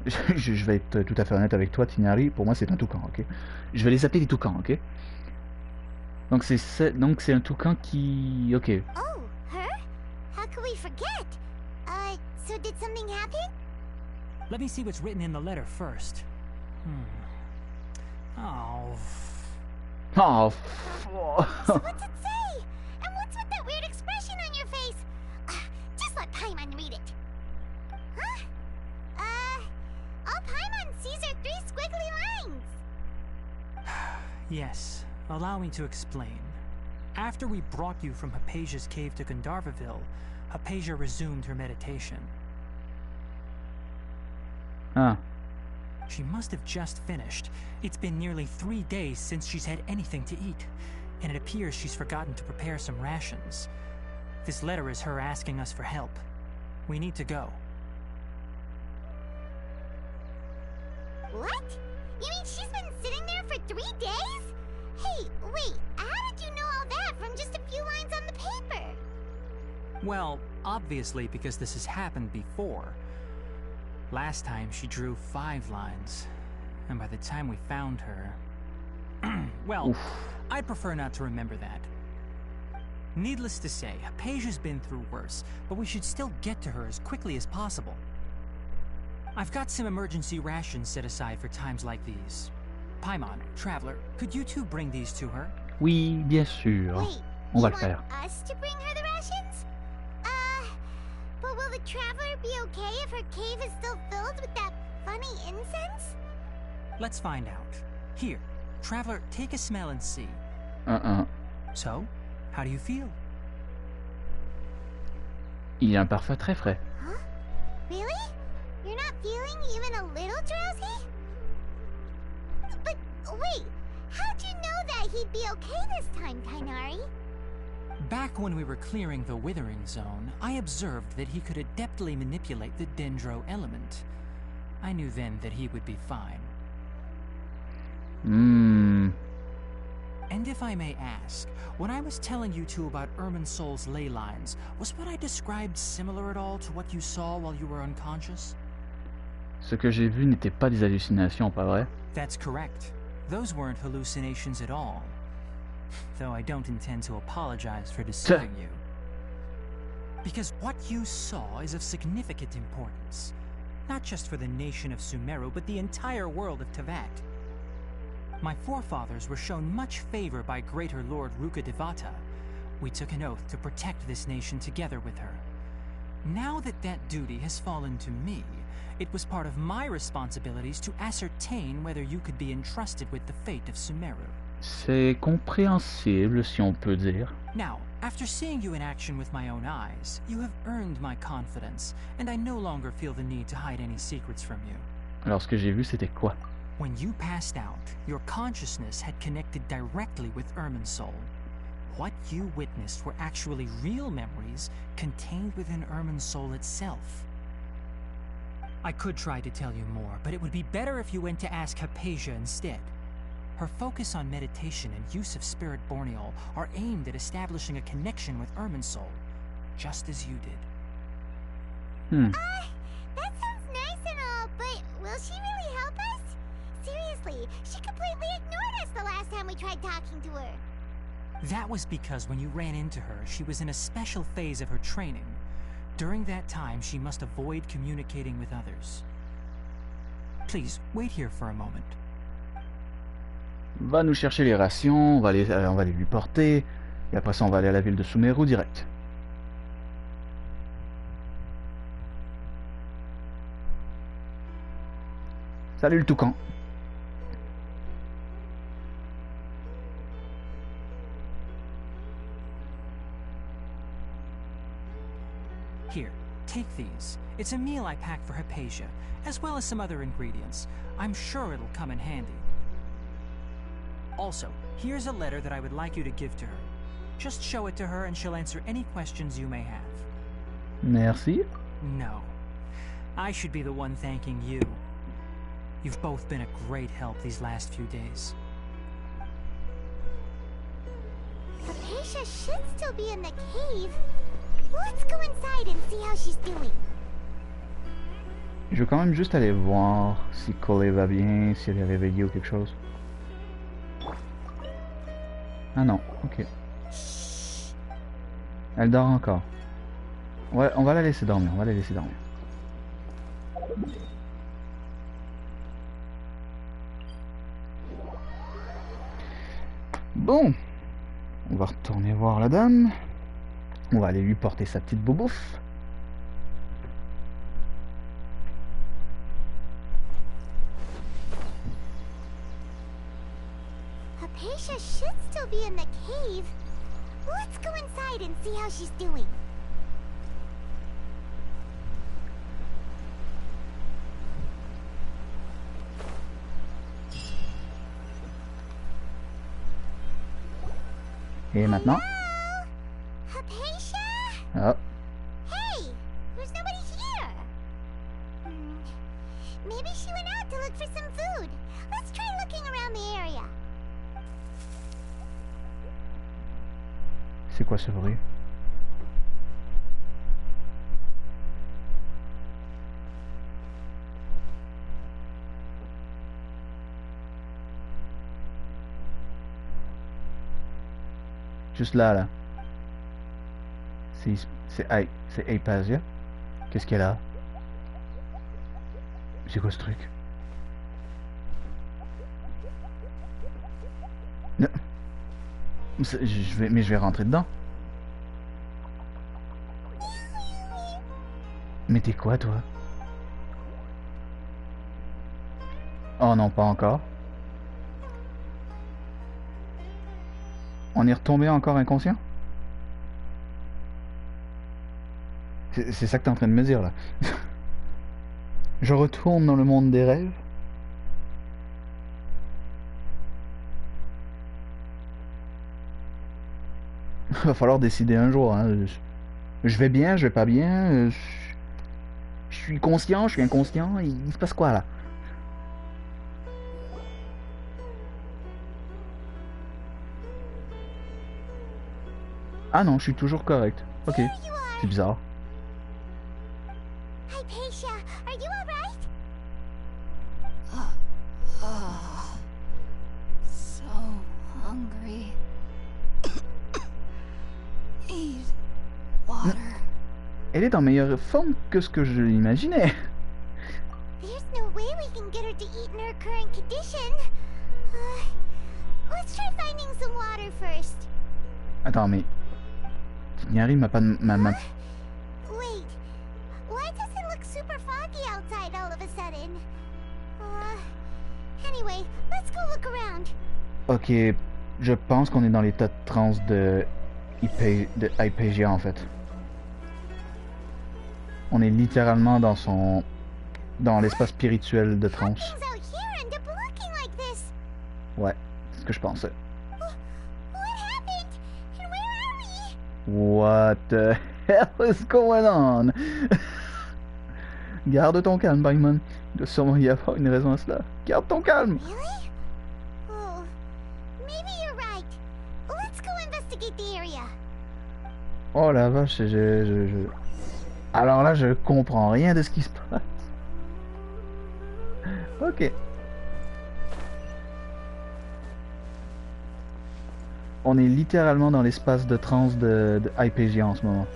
Je vais être tout à fait honnête avec toi, Tinari. Pour moi, c'est un toucan, ok? Je vais les appeler des toucans, ok? Donc c'est un toucan qui... Ok. Oh, her? How could we forget? So did something happen? Let me see what's written in the letter first. Oh. Oh. So what's it say? And what's with that weird expression on your face? Just let Paimon read it. Huh? All Paimon sees are 3 squiggly lines. Yes, allow me to explain. After we brought you from Hypatia's cave to Gandharvaville, Hypatia resumed her meditation. Ah. She must have just finished. It's been nearly 3 days since she's had anything to eat, and it appears she's forgotten to prepare some rations. This letter is her asking us for help. We need to go. What? You mean she's been sitting there for 3 days? Hey, wait, how did you know all that from just a few lines on the paper? Well, obviously because this has happened before. Last time she drew 5 lines, and by the time we found her... well, Oof. I'd prefer not to remember that. Needless to say, Hypatia's been through worse, but we should still get to her as quickly as possible. I've got some emergency rations set aside for times like these. Paimon, Traveler, could you two bring these to her? Oui, bien sûr. Wait, On va you le faire. want us to bring her the rations? But will the Traveler be okay if her cave is still filled with that funny incense? Let's find out. Here, Traveler, take a smell and see. So, how do you feel? Il y a un parfum très frais. Huh? Really? You're not feeling even a little drowsy? But wait, how'd you know that he'd be okay this time, Tainari? Back when we were clearing the Withering Zone, I observed that he could adeptly manipulate the Dendro element. I knew then that he would be fine. And if I may ask, when I was telling you two about Irminsul's ley lines, was what I described similar at all to what you saw while you were unconscious? Ce que j'ai vu n'était pas des hallucinations, pas vrai? That's correct. Those weren't hallucinations at all. Though I don't intend to apologize for deceiving you. Because what you saw is of significant importance. Not just for the nation of Sumeru, but the entire world of Tevat. My forefathers were shown much favor by Greater Lord Rukkhadevata. We took an oath to protect this nation together with her. Now that that duty has fallen to me, it was part of my responsibilities to ascertain whether you could be entrusted with the fate of Sumeru. C'est compréhensible, si on peut dire. Now, after seeing you in action with my own eyes, you have earned my confidence, and I no longer feel the need to hide any secrets from you. Alors ce que j'ai vu, c'était quoi? When you passed out, your consciousness had connected directly with Irminsul. what you witnessed were actually real memories contained within Irmin's soul itself. I could try to tell you more, but it would be better if you went to ask Hypatia instead. Her focus on meditation and use of Spirit Borneol are aimed at establishing a connection with Irmin's soul, just as you did. That sounds nice and all, but will she really help us? Seriously, she completely ignored us the last time we tried talking to her. That was because when you ran into her, she was in a special phase of her training. During that time, she must avoid communicating with others. Please, wait here for a moment. Va nous chercher les rations, on va les lui porter, et après ça on va aller à la ville de SUMERU direct. Salut le toucan. Here, take these. It's a meal I packed for Hypatia, as well as some other ingredients. I'm sure it'll come in handy. Also, here's a letter that I would like you to give to her. Just show it to her and she'll answer any questions you may have. Merci. No. I should be the one thanking you. You've both been a great help these last few days. Hypatia should still be in the cave. Let's go inside and see how she's doing. Je vais quand même juste aller voir si Chloé va bien, si elle est réveillée ou quelque chose. Ah non, ok. Elle dort encore. Ouais, on va la laisser dormir, on va la laisser dormir. Bon, on va retourner voir la dame. On va aller lui porter sa petite boubouffe. Hypatia should still be in the cave. Let's go inside and see how she's doing. Et maintenant? Hypatia? Oh. Hey, there's nobody here. Maybe she went out to look for some food. Let's try looking around the area. C'est quoi ce bruit? Juste là. C'est Hypatia. Qu'est-ce qu'elle a? C'est quoi ce truc? Non. Mais je vais rentrer dedans. Mais t'es quoi toi? Oh non, pas encore. On est retombé encore inconscient? C'est ça que t'es en train de me dire là. Je retourne dans le monde des rêves. Va falloir décider un jour. Hein. Je vais bien, je vais pas bien. Je suis conscient, je suis inconscient. Il se passe quoi là? Ah non, je suis toujours correct. Ok, c'est bizarre. Hypatia, are you alright? So hungry. Eat water. Elle est en meilleure forme que ce que je l'imaginais. There's no way we can get her to eat in her current condition. Let's try finding some water first. Attends, mais... Nyari m'a pas... Wait, why does it look super foggy outside all of a sudden? Anyway, let's go look around. Ok, je pense qu'on est dans l'état de transe de Hypatia en fait. On est littéralement dans l'espace spirituel de transe. Ouais, c'est ce que je pensais. What happened? And What the hell is going on? Garde ton calme, Paimon. Il doit sûrement y avoir une raison à cela. Garde ton calme! Really? Oh, maybe you're right. Let's go investigate the area. Oh la vache, alors là, je comprends rien de ce qui se passe. Ok. On est littéralement dans l'espace de transe de IPG en ce moment.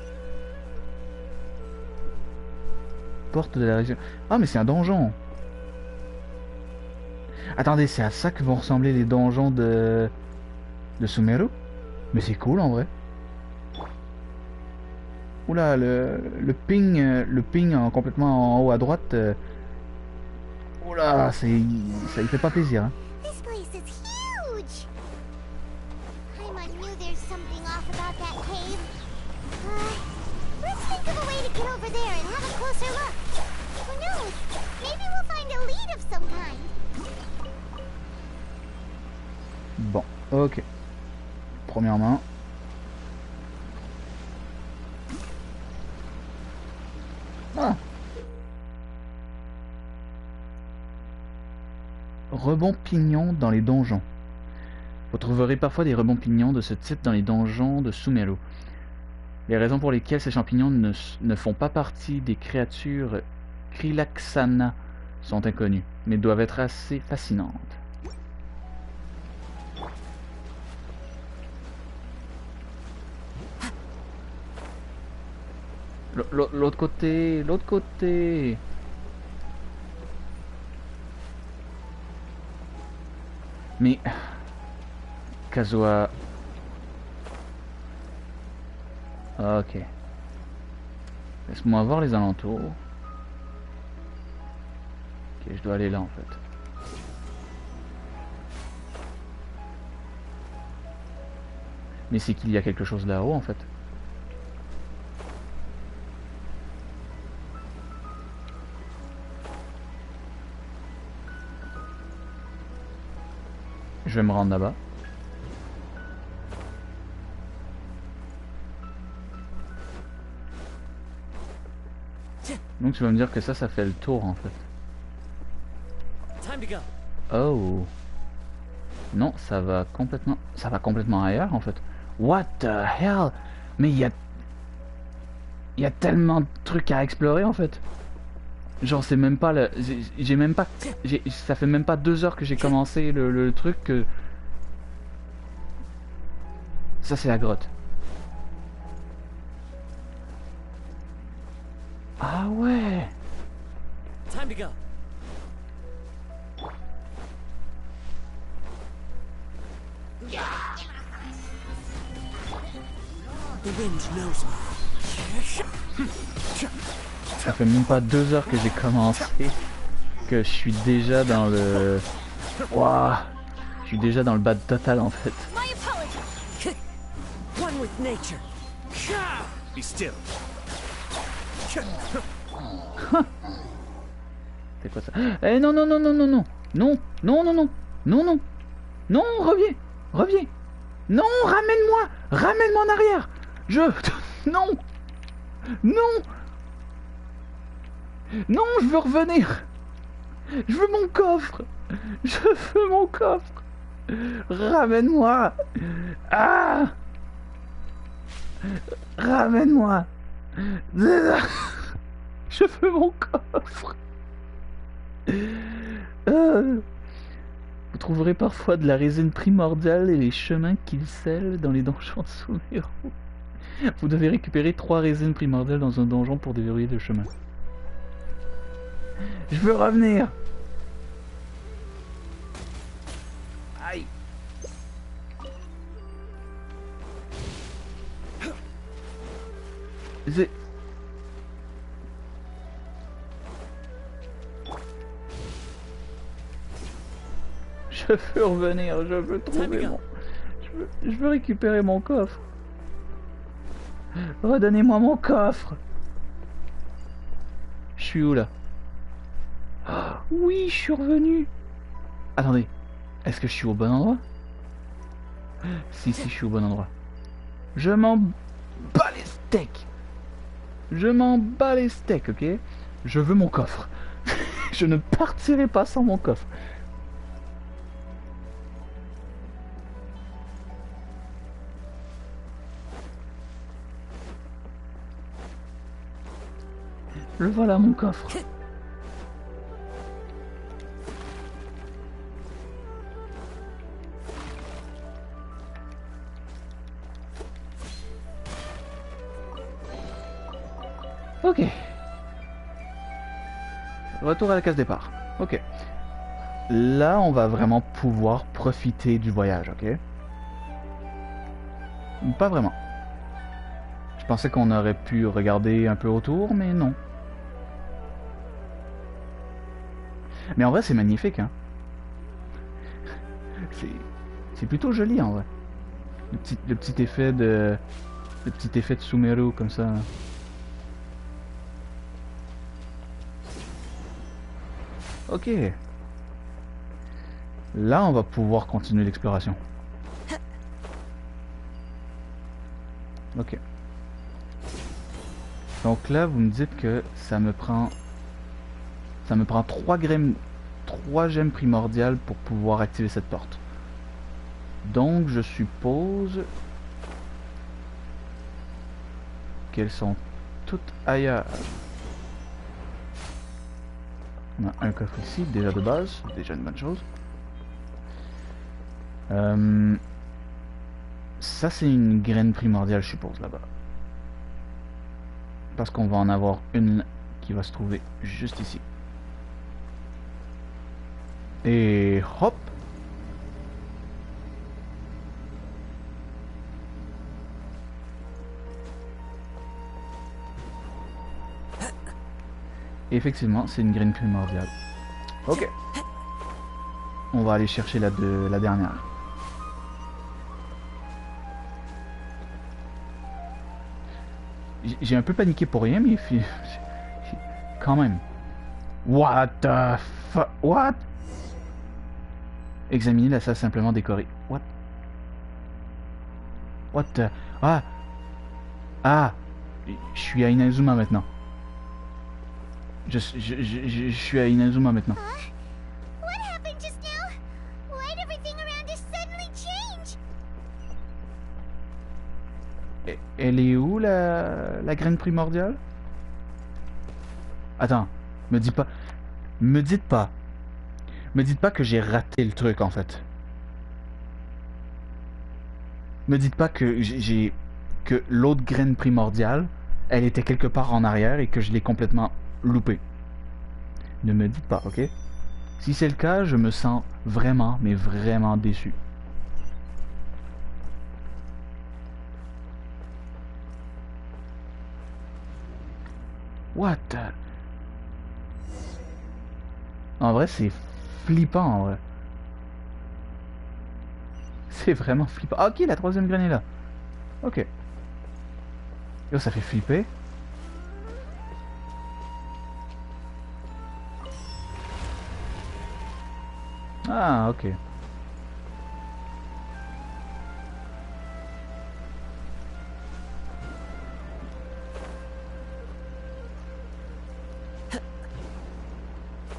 Porte de la région. Ah, mais c'est un donjon. Attendez, c'est à ça que vont ressembler les donjons de SUMERU? Mais c'est cool en vrai. Oula, le ping complètement en haut à droite. Oula, ça y fait pas plaisir. Hein. This place is huge. Paimon knew there's something off about that cave. Let's think of a way to get over there and have a closer look. Who knows? Maybe we'll find a lead of some kind. Bon, ok. Premièrement. Ah. Rebond pignon dans les donjons. Vous trouverez parfois des rebonds pignons de ce type dans les donjons de SUMERU. Les raisons pour lesquelles ces champignons ne font pas partie des créatures Krilaxana sont inconnues, mais doivent être assez fascinantes. L'autre côté, l'autre côté. Mais Kazuha. Ok. Laisse-moi voir les alentours. Ok, je dois aller là en fait. Mais c'est qu'il y a quelque chose là-haut en fait. Je vais me rendre là-bas. Donc tu vas me dire que ça fait le tour en fait. Oh. Non, ça va complètement ailleurs en fait. What the hell? Mais il y a tellement de trucs à explorer en fait. Genre c'est même pas le... J'ai même pas... Ça fait même pas 2 heures que j'ai commencé le truc que... Ça c'est la grotte. Ah ouais. Time to go. The wind knows me. Ça fait même pas 2 heures que j'ai commencé que je suis déjà dans le... Waouh. Je suis déjà dans le bad total en fait. One with nature. Be still. C'est quoi ça? Eh non non non non non non non non non non non non non reviens reviens non ramène-moi ramène-moi en arrière non non non je veux revenir je veux mon coffre je veux mon coffre ramène-moi ah ramène-moi je veux mon coffre. Vous trouverez parfois de la résine primordiale et les chemins qu'ils scellent dans les donjons de SUMERU. Vous devez récupérer 3 résines primordiales dans un donjon pour déverrouiller le chemin. Je veux revenir. Aïe. C'est... Je veux revenir, je veux trouver mon... Je veux récupérer mon coffre. Redonnez-moi mon coffre. Je suis où là? Oh, oui, je suis revenu. Attendez, est-ce que je suis au bon endroit? Si, je suis au bon endroit. Je m'en steaks. Je m'en bats les steaks, ok? Je veux mon coffre. Je ne partirai pas sans mon coffre. Le voilà mon coffre. Ok. Retour à la case départ. Ok. Là, on va vraiment pouvoir profiter du voyage, ok? Pas vraiment. Je pensais qu'on aurait pu regarder un peu autour, mais non. Mais en vrai, c'est magnifique, hein? C'est plutôt joli, en vrai. Le petit effet de... Le petit effet de SUMERU, comme ça. Ok. Là, on va pouvoir continuer l'exploration. Ok. Donc là, vous me dites que ça me prend 3 gemmes primordiales pour pouvoir activer cette porte. Donc, je suppose qu'elles sont toutes ailleurs. On a un coffre ici, déjà de base, déjà une bonne chose. Ça, c'est une graine primordiale, je suppose, là-bas. Parce qu'on va en avoir une qui va se trouver juste ici. Et hop! Et effectivement, c'est une graine primordiale. Ok. On va aller chercher la dernière. J'ai un peu paniqué pour rien, mais quand même. What the fuck? What? Examiner la salle simplement décorée. What? What the... Ah! Ah! Je suis à Inazuma maintenant. Je suis à Inazuma maintenant. What happened just now? Why'd everything around us suddenly change? Elle est où la graine primordiale? Attends, me dites pas que j'ai raté le truc en fait. Me dites pas que que l'autre graine primordiale, elle était quelque part en arrière et que je l'ai complètement loupé. Ne me dites pas, ok? Si c'est le cas, je me sens vraiment, mais vraiment déçu. What the... En vrai, c'est flippant, en vrai. C'est vraiment flippant. Ah, ok, la troisième graine est là. Ok. Yo, ça fait flipper. Ah, ok.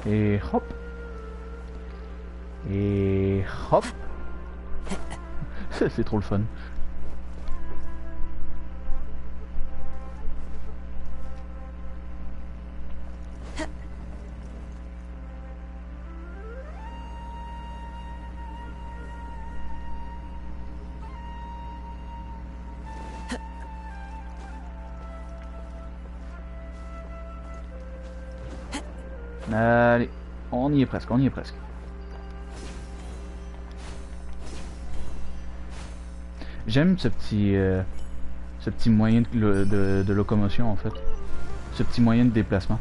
Et hop. Et hop. C'est trop le fun. Allez, on y est presque, on y est presque. J'aime ce petit moyen de locomotion en fait. Ce petit moyen de déplacement.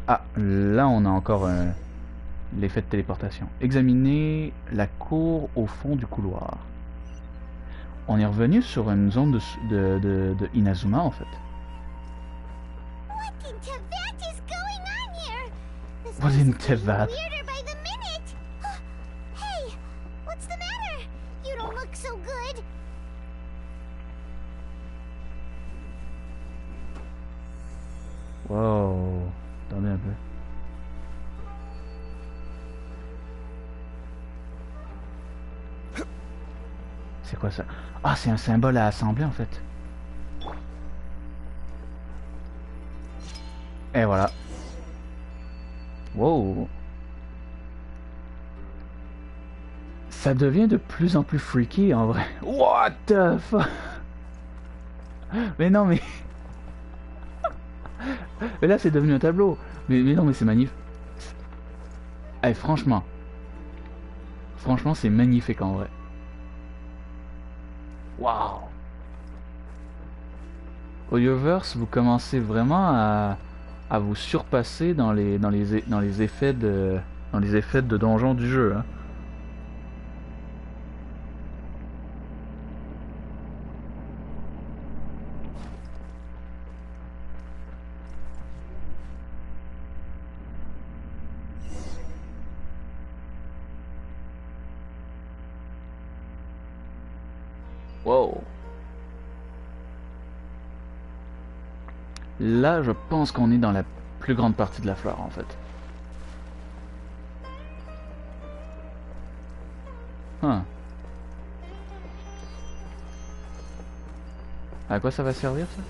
Ah, là on a encore l'effet de téléportation. Examiner la cour au fond du couloir. On est revenu sur une zone de Inazuma en fait. What in Tevat is going on here? This What place in is getting Tevat? weirder by the minute. Hey, what's the matter? Wow. Attendez un peu. C'est quoi ça? Ah, c'est un symbole à assembler en fait. Et voilà. Wow. Ça devient de plus en plus freaky en vrai. What the fuck? Mais non, mais... mais là, c'est devenu un tableau. Mais non, mais c'est magnifique. Eh, franchement. Franchement, c'est magnifique en vrai. Waouh. Audioverse, vous commencez vraiment à vous surpasser dans les effets de donjon du jeu. Hein. Wow. Là, je pense qu'on est dans la plus grande partie de la flore, en fait. Hein. À quoi ça va servir, ça?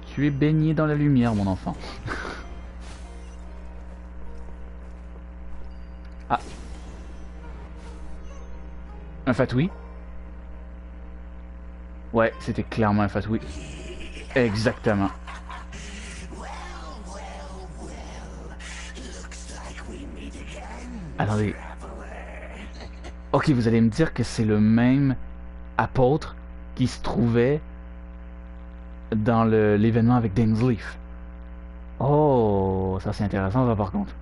Tu es baigné dans la lumière, mon enfant. Ah. Un fatoui? Ouais, c'était clairement un fatoui. Exactement. Attendez. Ok, vous allez me dire que c'est le même apôtre qui se trouvait dans l'événement avec Dainsleif. Oh, ça c'est intéressant ça par contre.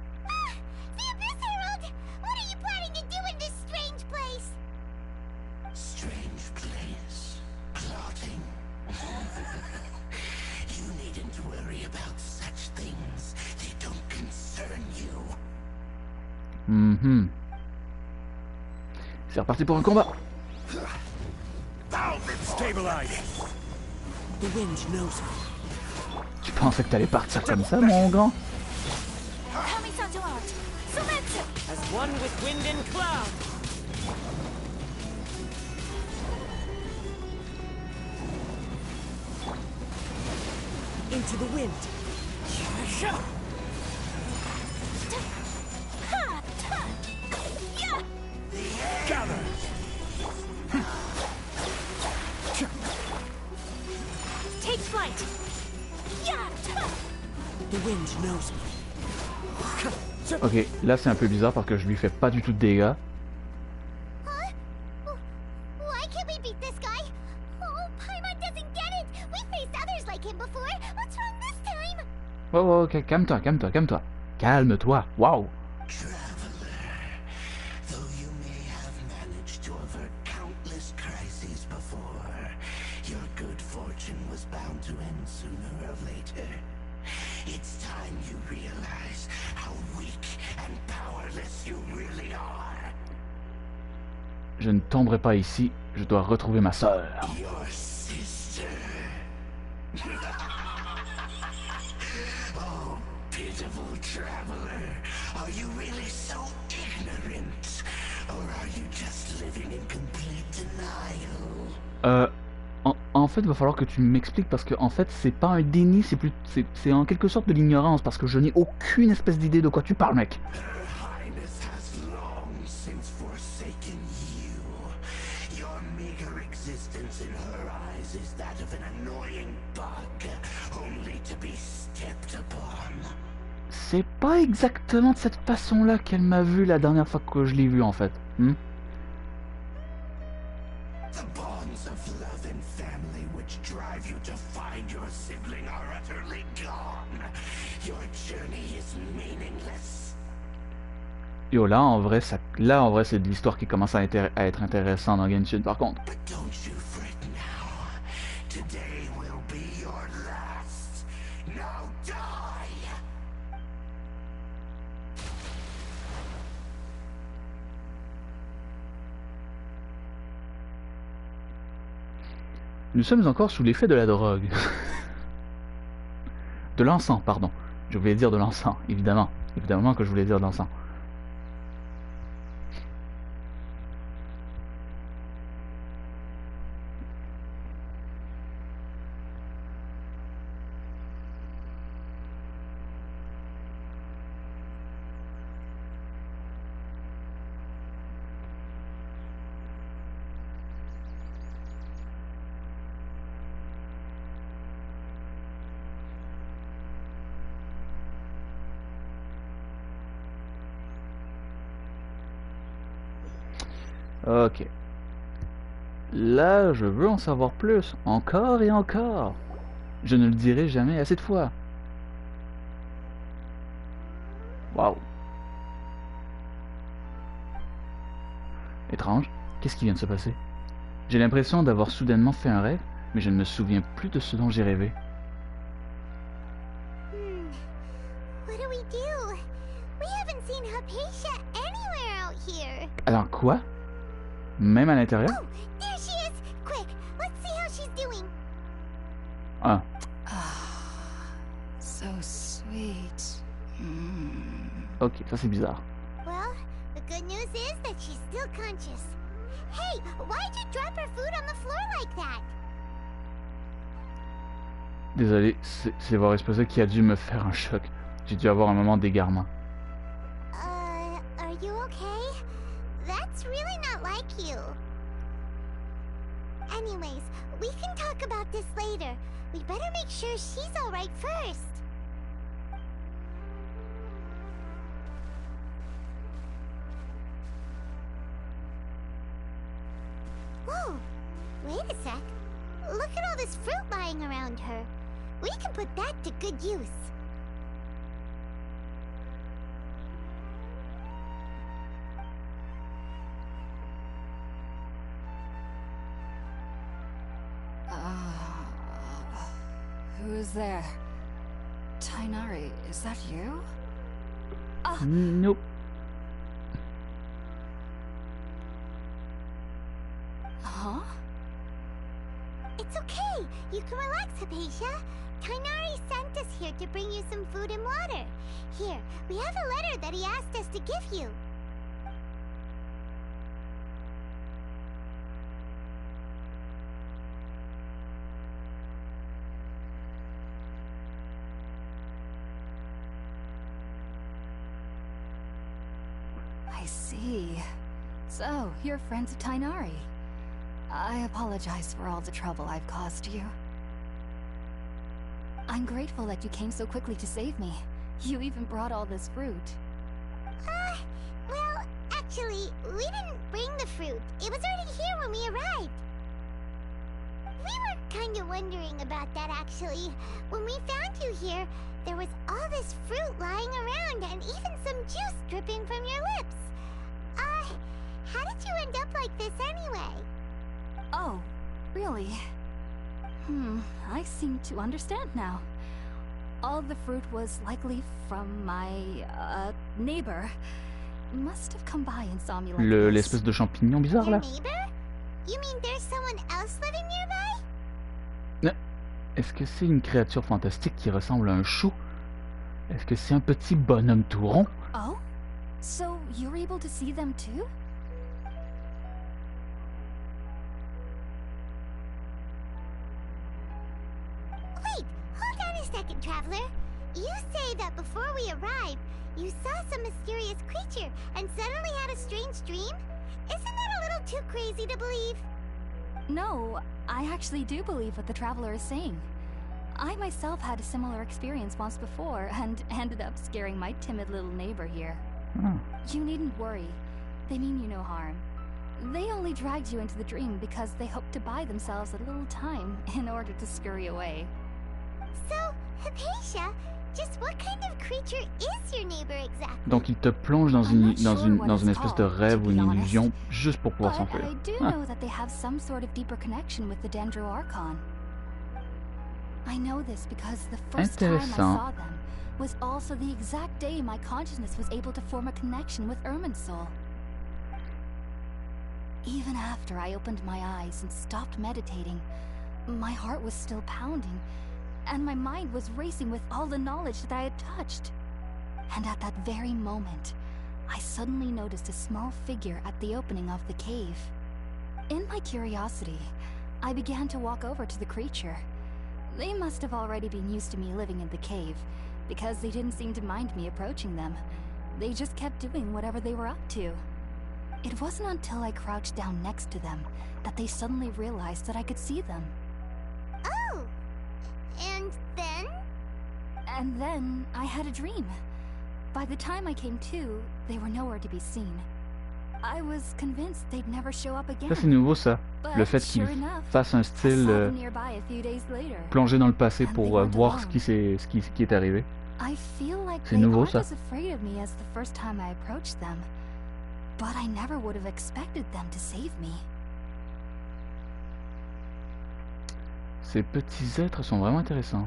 C'est reparti pour un combat. Tu pensais que t'allais partir comme ça, mon grand? Into the wind. Gather. Take flight. The wind knows me. Ok, là c'est un peu bizarre parce que je lui fais pas du tout de dégâts. Why can't we beat this guy? Oh, Paimon doesn't get it. We faced others like him before. What's wrong this time? Oh, ok, calme-toi, calme-toi, calme-toi. Calme-toi, waouh. Je ne tomberai pas ici, je dois retrouver ma sœur. En fait, il va falloir que tu m'expliques parce que en fait, c'est pas un déni, c'est en quelque sorte de l'ignorance parce que je n'ai aucune espèce d'idée de quoi tu parles, mec. C'est pas exactement de cette façon-là qu'elle m'a vu la dernière fois que je l'ai vue en fait. Yo, là en vrai, c'est de l'histoire qui commence à être intéressante dans Genshin par contre. Nous sommes encore sous l'effet de la drogue. De l'encens, pardon. Je voulais dire de l'encens, évidemment. Évidemment que je voulais dire de l'encens. Ok. Là, je veux en savoir plus. Encore et encore. Je ne le dirai jamais assez de fois. Waouh. Étrange. Qu'est-ce qui vient de se passer? J'ai l'impression d'avoir soudainement fait un rêve, mais je ne me souviens plus de ce dont j'ai rêvé. What do we do? We haven't seen Hypatia anywhere out here. Alors quoi? Même à l'intérieur? Oh, there she is! Quick, let's see how she's doing. Ah. So sweet. Ok, ça c'est bizarre. Well, the good news is that she's still conscious. Hey, why'd you drop her food on the floor like that? Désolé, c'est voir espèce qui a dû me faire un choc. J'ai dû avoir un moment d'égarement. Are you okay? That's really not like you. Anyways, we can talk about this later. We better make sure she's alright first. Whoa, wait a sec. Look at all this fruit lying around her. We can put that to good use. Who's there? Tainari, is that you? Nope. Huh? It's okay. You can relax, Hypatia. Tainari sent us here to bring you some food and water. Here, we have a letter that he asked us to give you. I see. So, you're friends of Tainari. I apologize for all the trouble I've caused you. I'm grateful that you came so quickly to save me. You even brought all this fruit. Well, actually, we didn't bring the fruit. It was already here when we arrived. We were kind of wondering about that, actually. When we found you here, there was all this fruit lying around and even some juice dripping from your lips. How did you end up like this anyway? Oh, really? I seem to understand now. All the fruit was likely from my, neighbor. Must have come by and saw me like this. L'espèce de champignon bizarre Your là. neighbor? You mean there's someone else living nearby? Est-ce que c'est une créature fantastique qui ressemble à un chou? Est-ce que c'est un petit bonhomme tout rond? Oh? So, you're able to see them too? Wait, hold on a second, traveler. You say that before we arrived, you saw some mysterious creature and suddenly had a strange dream? Isn't that a little too crazy to believe? No, I actually do believe what the traveler is saying. I myself had a similar experience once before and ended up scaring my timid little neighbor here. You needn't worry. They mean you no harm. They only dragged you into the dream because they hoped to buy themselves a little time in order to scurry away. So, Hypatia, just what kind of creature is your neighbor exactly? Donc il te plonge dans une espèce de rêve ou une illusion juste pour pouvoir But s'enfuir. I do know that they have some sort of deeper connection with the Dendro Archon. I know this because the first time I saw them was also the exact day my consciousness was able to form a connection with Irmin's soul. Even after I opened my eyes and stopped meditating, My heart was still pounding, and my mind was racing with all the knowledge that I had touched. And at that very moment, I suddenly noticed a small figure at the opening of the cave. In my curiosity, I began to walk over to the creature. They must have already been used to me living in the cave, because they didn't seem to mind me approaching them. They just kept doing whatever they were up to. It wasn't until I crouched down next to them that they suddenly realized that I could see them. Oh! And then? And then I had a dream. By the time I came to, they were nowhere to be seen. I was convinced they'd never show up again. Ça c'est nouveau ça, le But fait qu'il sure enough, fasse un I style saw them nearby a few days later. plongé dans le passé And pour they weren't voir alone. ce qui est arrivé. I feel like C'est they nouveau, aren't ça. as afraid of me as the first time I approached them. But I never would have expected them to save me. Ces petits êtres sont vraiment intéressants.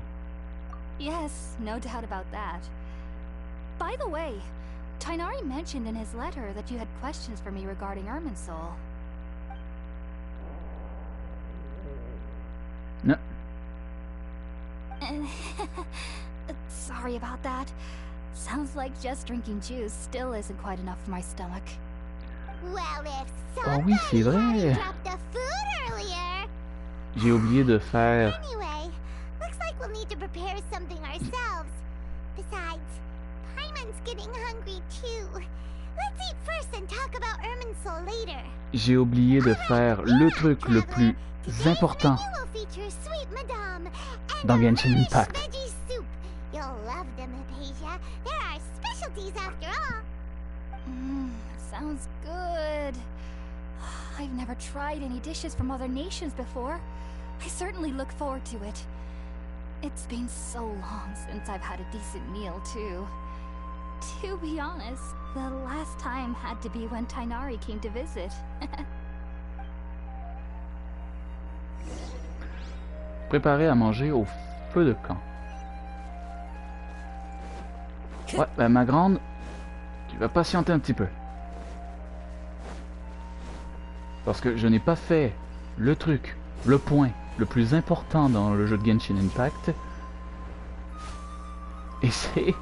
Yes, no doubt about that. By the way, Tainari mentioned in his letter that you had questions for me regarding Irminsul. Non. Sorry about that. Sounds like just drinking juice still isn't quite enough for my stomach. Well, if Oh oui, c'est somebody vrai. hadn't dropped the food earlier. J'ai oublié de faire... Anyway, looks like we'll need to prepare something ourselves. Besides, Paimon's getting hungry too. Let's eat first and talk about Irminsul later. J'ai oublié de faire le truc le plus important dans Genshin Impact. You'll love them, Hypatia. They're our specialties after all. Sounds good. I've never tried any dishes from other nations before. I certainly look forward to it. It's been so long since I've had a decent meal, too. To be honest, the last time had to be when Tainari came to visit. Préparer à manger au feu de camp. Ouais, ben ma grande, tu vas patienter un petit peu. Parce que je n'ai pas fait le truc, le point le plus important dans le jeu de Genshin Impact. Et c'est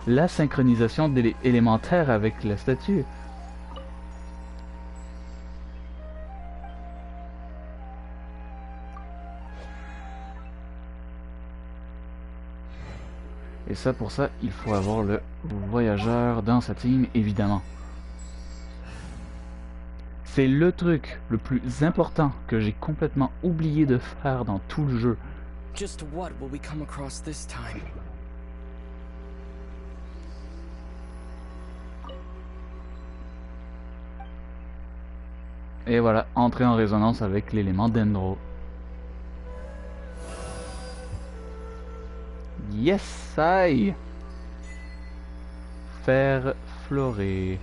la synchronisation élémentaire avec la statue. Et ça, pour ça, il faut avoir le voyageur dans sa team, évidemment. C'est le truc le plus important que j'ai complètement oublié de faire dans tout le jeu. Just what will we come across this time? Et voilà, entrer en résonance avec l'élément dendro. Yes, aïe! Faire florer.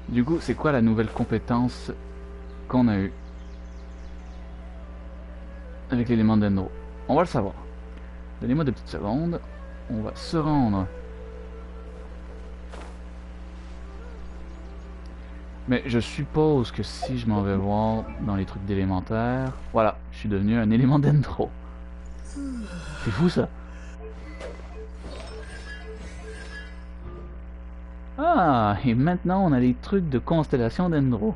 Du coup, c'est quoi la nouvelle compétence qu'on a eue avec l'élément dendro? On va le savoir. Donnez-moi 2 petites secondes. On va se rendre. Mais je suppose que si je m'en vais voir dans les trucs d'élémentaire... Voilà, je suis devenu un élément dendro. C'est fou ça. Ah, et maintenant on a les trucs de constellation dendro.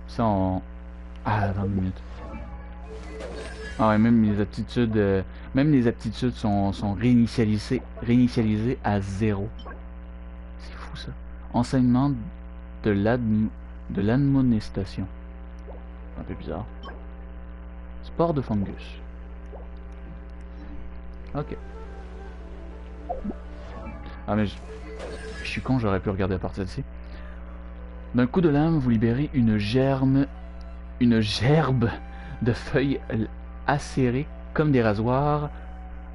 Ça on... Ah, attends une minute. Ah ouais, même les aptitudes sont réinitialisées à 0. C'est fou ça. Enseignement de l'admonestation. Un peu bizarre. Sport de fungus. Ok. Ah mais je suis con, j'aurais pu regarder à partir d'ici. D'un coup de lame, vous libérez une gerbe de feuilles acérées comme des rasoirs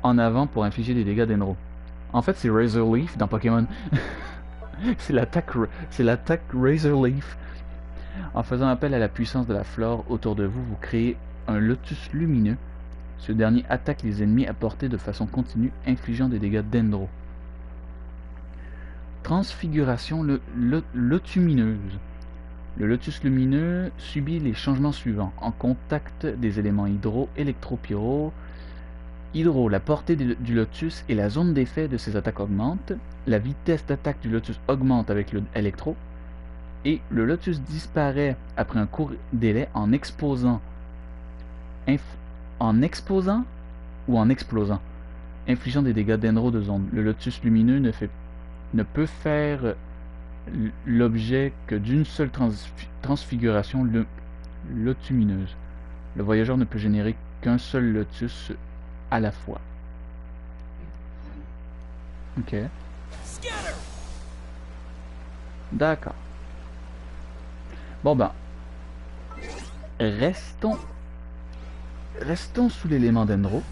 en avant pour infliger des dégâts dendro. En fait, c'est Razor Leaf dans Pokémon. c'est l'attaque Razor Leaf. En faisant appel à la puissance de la flore autour de vous, vous créez un lotus lumineux. Ce dernier attaque les ennemis à portée de façon continue, infligeant des dégâts dendro. Transfiguration lotumineuse. Le lotus lumineux subit les changements suivants. En contact des éléments hydro, électro, pyro. Hydro, la portée du lotus et la zone d'effet de ses attaques augmentent. La vitesse d'attaque du lotus augmente avec le électro. Et le lotus disparaît après un court délai en exposant. En exposant ou en explosant, infligeant des dégâts d'Enro de zone. Le lotus lumineux ne peut faire l'objet que d'une seule transfiguration lotumineuse. Le voyageur ne peut générer qu'un seul lotus à la fois. Ok. D'accord. Bon ben, restons sous l'élément d'Enro.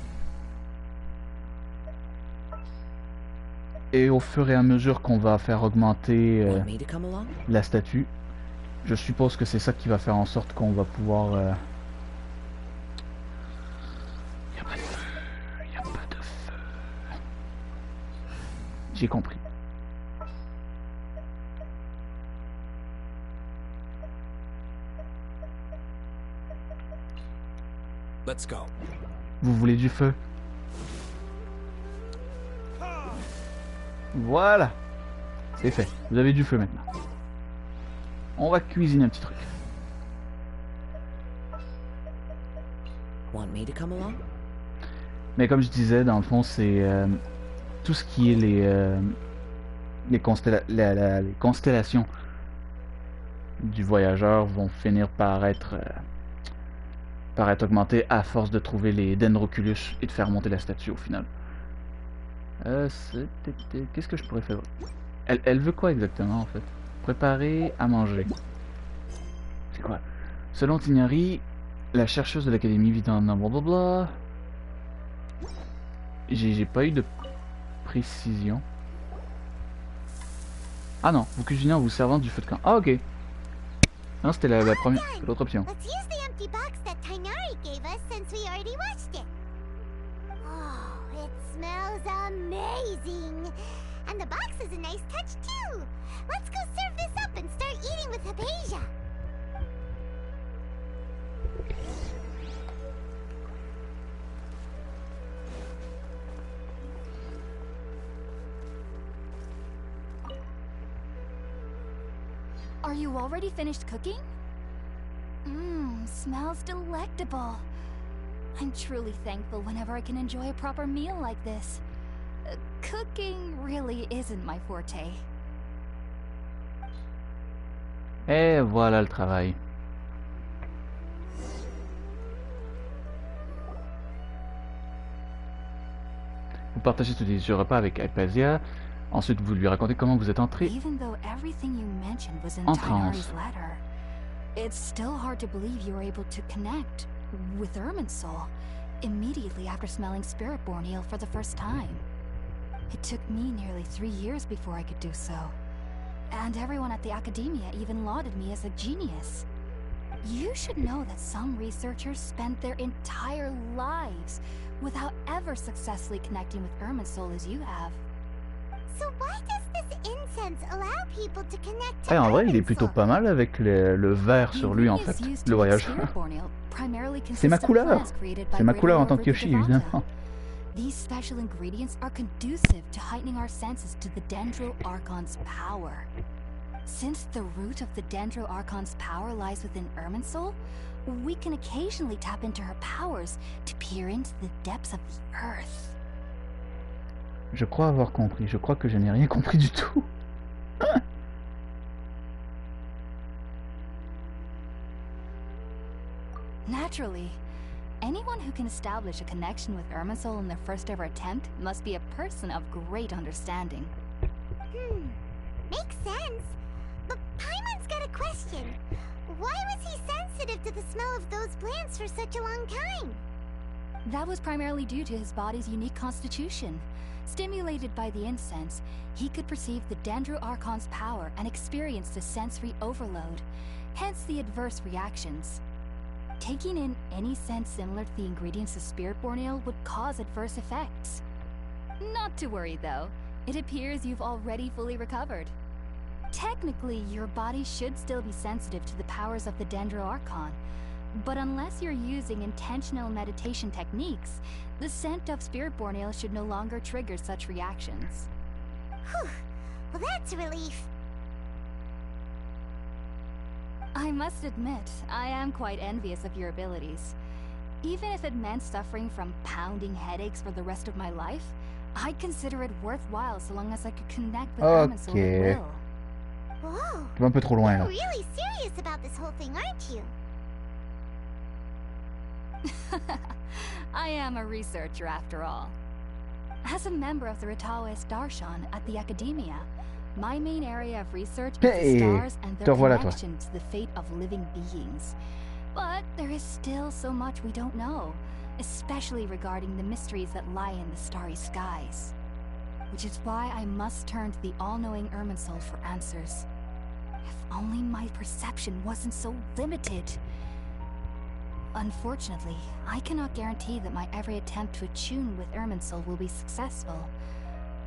Et au fur et à mesure qu'on va faire augmenter la statue, je suppose que c'est ça qui va faire en sorte qu'on va pouvoir... Y a pas de feu, y a pas de feu. J'ai compris. Let's go. Vous voulez du feu? Voilà. C'est fait. Vous avez du feu maintenant. On va cuisiner un petit truc. Want me to come along? Mais comme je disais, dans le fond, c'est tout ce qui est les constellations du voyageur vont finir par être augmentées à force de trouver les Dendroculus et de faire monter la statue au final. Qu'est-ce que je pourrais faire? Elle veut quoi exactement en fait? Préparer à manger. C'est quoi? Selon Tignari, la chercheuse de l'académie vit en blablabla. J'ai pas eu de précision. Ah non, vous cuisinez en vous servant du feu de camp. Ah ok. Non, c'était la première, l'autre option. Let's use the empty box that Tainari gave us since we already watched it. Oh, it smells amazing. And the box is a nice touch too. Let's go serve this up and start eating with Hypatia. Are you already finished cooking? Mmm, smells delectable. I'm truly thankful whenever I can enjoy a proper meal like this. Cooking really isn't my forte. Et voilà le travail. Vous partagez tous les repas avec Hypatia. Ensuite, vous lui racontez comment vous êtes entré Even though everything you mentioned was in en Tainari's transe. letter, it's still hard to believe you were able to connect with Irminsul immediately after smelling Spiritborn eel for the first time. It took me nearly 3 years before I could do so. And everyone at the academia even lauded me as a genius. You should know that some researchers spent their entire lives without ever successfully connecting with Irminsul as you have. So why does this incense allow people to connect to En vrai, il est plutôt Irminsul? pas mal avec le vert sur lui en fait, le voyageur. C'est ma couleur. C'est ma couleur en tant que Yoshi, évidemment. These special ingredients are conducive to heightening our senses to the Dendro Archon's power. Since the root of the Dendro Archon's power lies within Irminsul, we can occasionally tap into her powers to peer into the depths of the earth. Je crois avoir compris. Je crois que je n'ai rien compris du tout. Naturally, anyone who can establish a connection with Irminsul in their first ever attempt must be a person of great understanding. Makes sense. But Paimon's got a question. Why was he sensitive to the smell of those plants for such a long time? That was primarily due to his body's unique constitution. Stimulated by the incense, he could perceive the Dendro Archon's power and experience the sensory overload, hence the adverse reactions. Taking in any scent similar to the ingredients of Spiritborn ale would cause adverse effects. Not to worry though, it appears you've already fully recovered. Technically, your body should still be sensitive to the powers of the Dendroarchon, but unless you're using intentional meditation techniques, the scent of spirit-born ale should no longer trigger such reactions. Whew. Well, that's a relief. I must admit, I am quite envious of your abilities. Even if it meant suffering from pounding headaches for the rest of my life, I'd consider it worthwhile so long as I could connect with Irminsul at will. Whoa. Tu vas un peu trop loin là. You're really serious about this whole thing, aren't you? I am a researcher after all. As a member of the Ritaoist Darshan at the Academia, my main area of research is the stars and their connection to the fate of living beings. But there is still so much we don't know, especially regarding the mysteries that lie in the starry skies. Which is why I must turn to the all-knowing Irminsul for answers. If only my perception wasn't so limited. Unfortunately, I cannot guarantee that my every attempt to attune with Irminsul will be successful,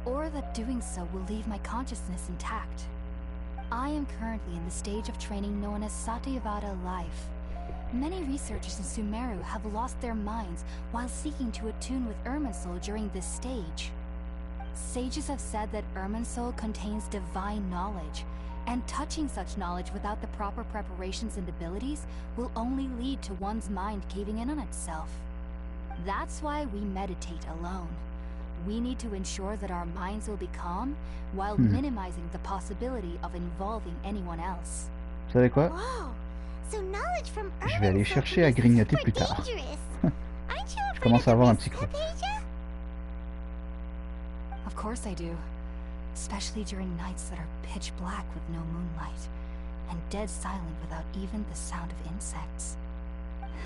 or that doing so will leave my consciousness intact. I am currently in the stage of training known as Satyavada life. Many researchers in Sumeru have lost their minds while seeking to attune with Irminsul during this stage. Sages have said that Irminsul contains divine knowledge, and touching such knowledge without the proper preparations and abilities will only lead to one's mind caving in on itself. That's why we meditate alone. We need to ensure that our minds will be calm while minimizing the possibility of involving anyone else. Vous savez quoi? Whoa. So knowledge from Je vais aller chercher à grignoter plus tard. Je commence à avoir un petit creux. Of course I do. Especially during nights that are pitch black with no moonlight, and dead silent without even the sound of insects.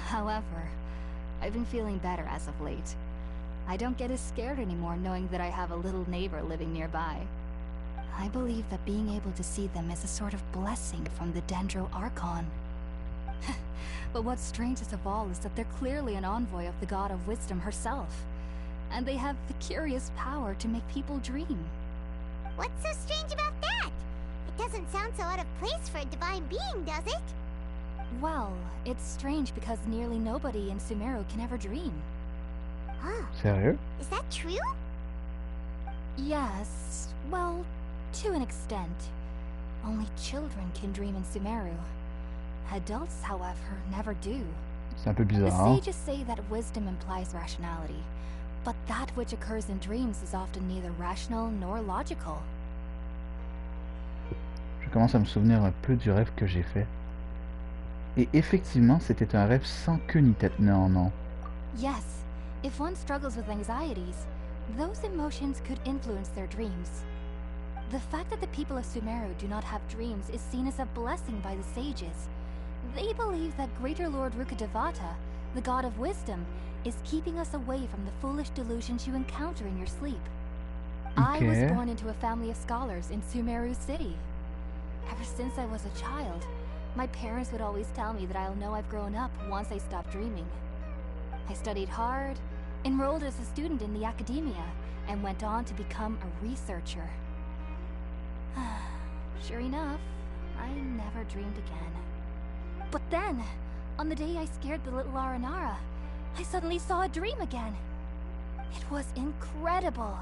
However, I've been feeling better as of late. I don't get as scared anymore knowing that I have a little neighbor living nearby. I believe that being able to see them is a sort of blessing from the Dendroarchon. But what's strangest of all is that they're clearly an envoy of the God of Wisdom herself, and they have the curious power to make people dream. What's so strange about that? It doesn't sound so out of place for a divine being, does it? Well, it's strange because nearly nobody in Sumeru can ever dream. Huh. Sérieux? Is that true? Yes, well, to an extent. Only children can dream in Sumeru. Adults, however, never do. C'est un peu bizarre. The sages say that wisdom implies rationality, but that which occurs in dreams is often neither rational nor logical. Je commence à me souvenir un peu du rêve que j'ai fait. Et effectivement, c'était un rêve sans queue ni tête. Non. Yes, if one struggles with anxieties, those emotions could influence their dreams. The fact that the people of Sumeru do not have dreams is seen as a blessing by the sages. They believe that Greater Lord Rukkhadevata, the god of wisdom, is keeping us away from the foolish delusions you encounter in your sleep. I was born into a family of scholars in Sumeru City. Ever since I was a child, my parents would always tell me that I'll know I've grown up once I stop dreaming. I studied hard, enrolled as a student in the academia, and went on to become a researcher. Sure enough, I never dreamed again. But then, on the day I scared the little Aranara, I suddenly saw a dream again. It was incredible.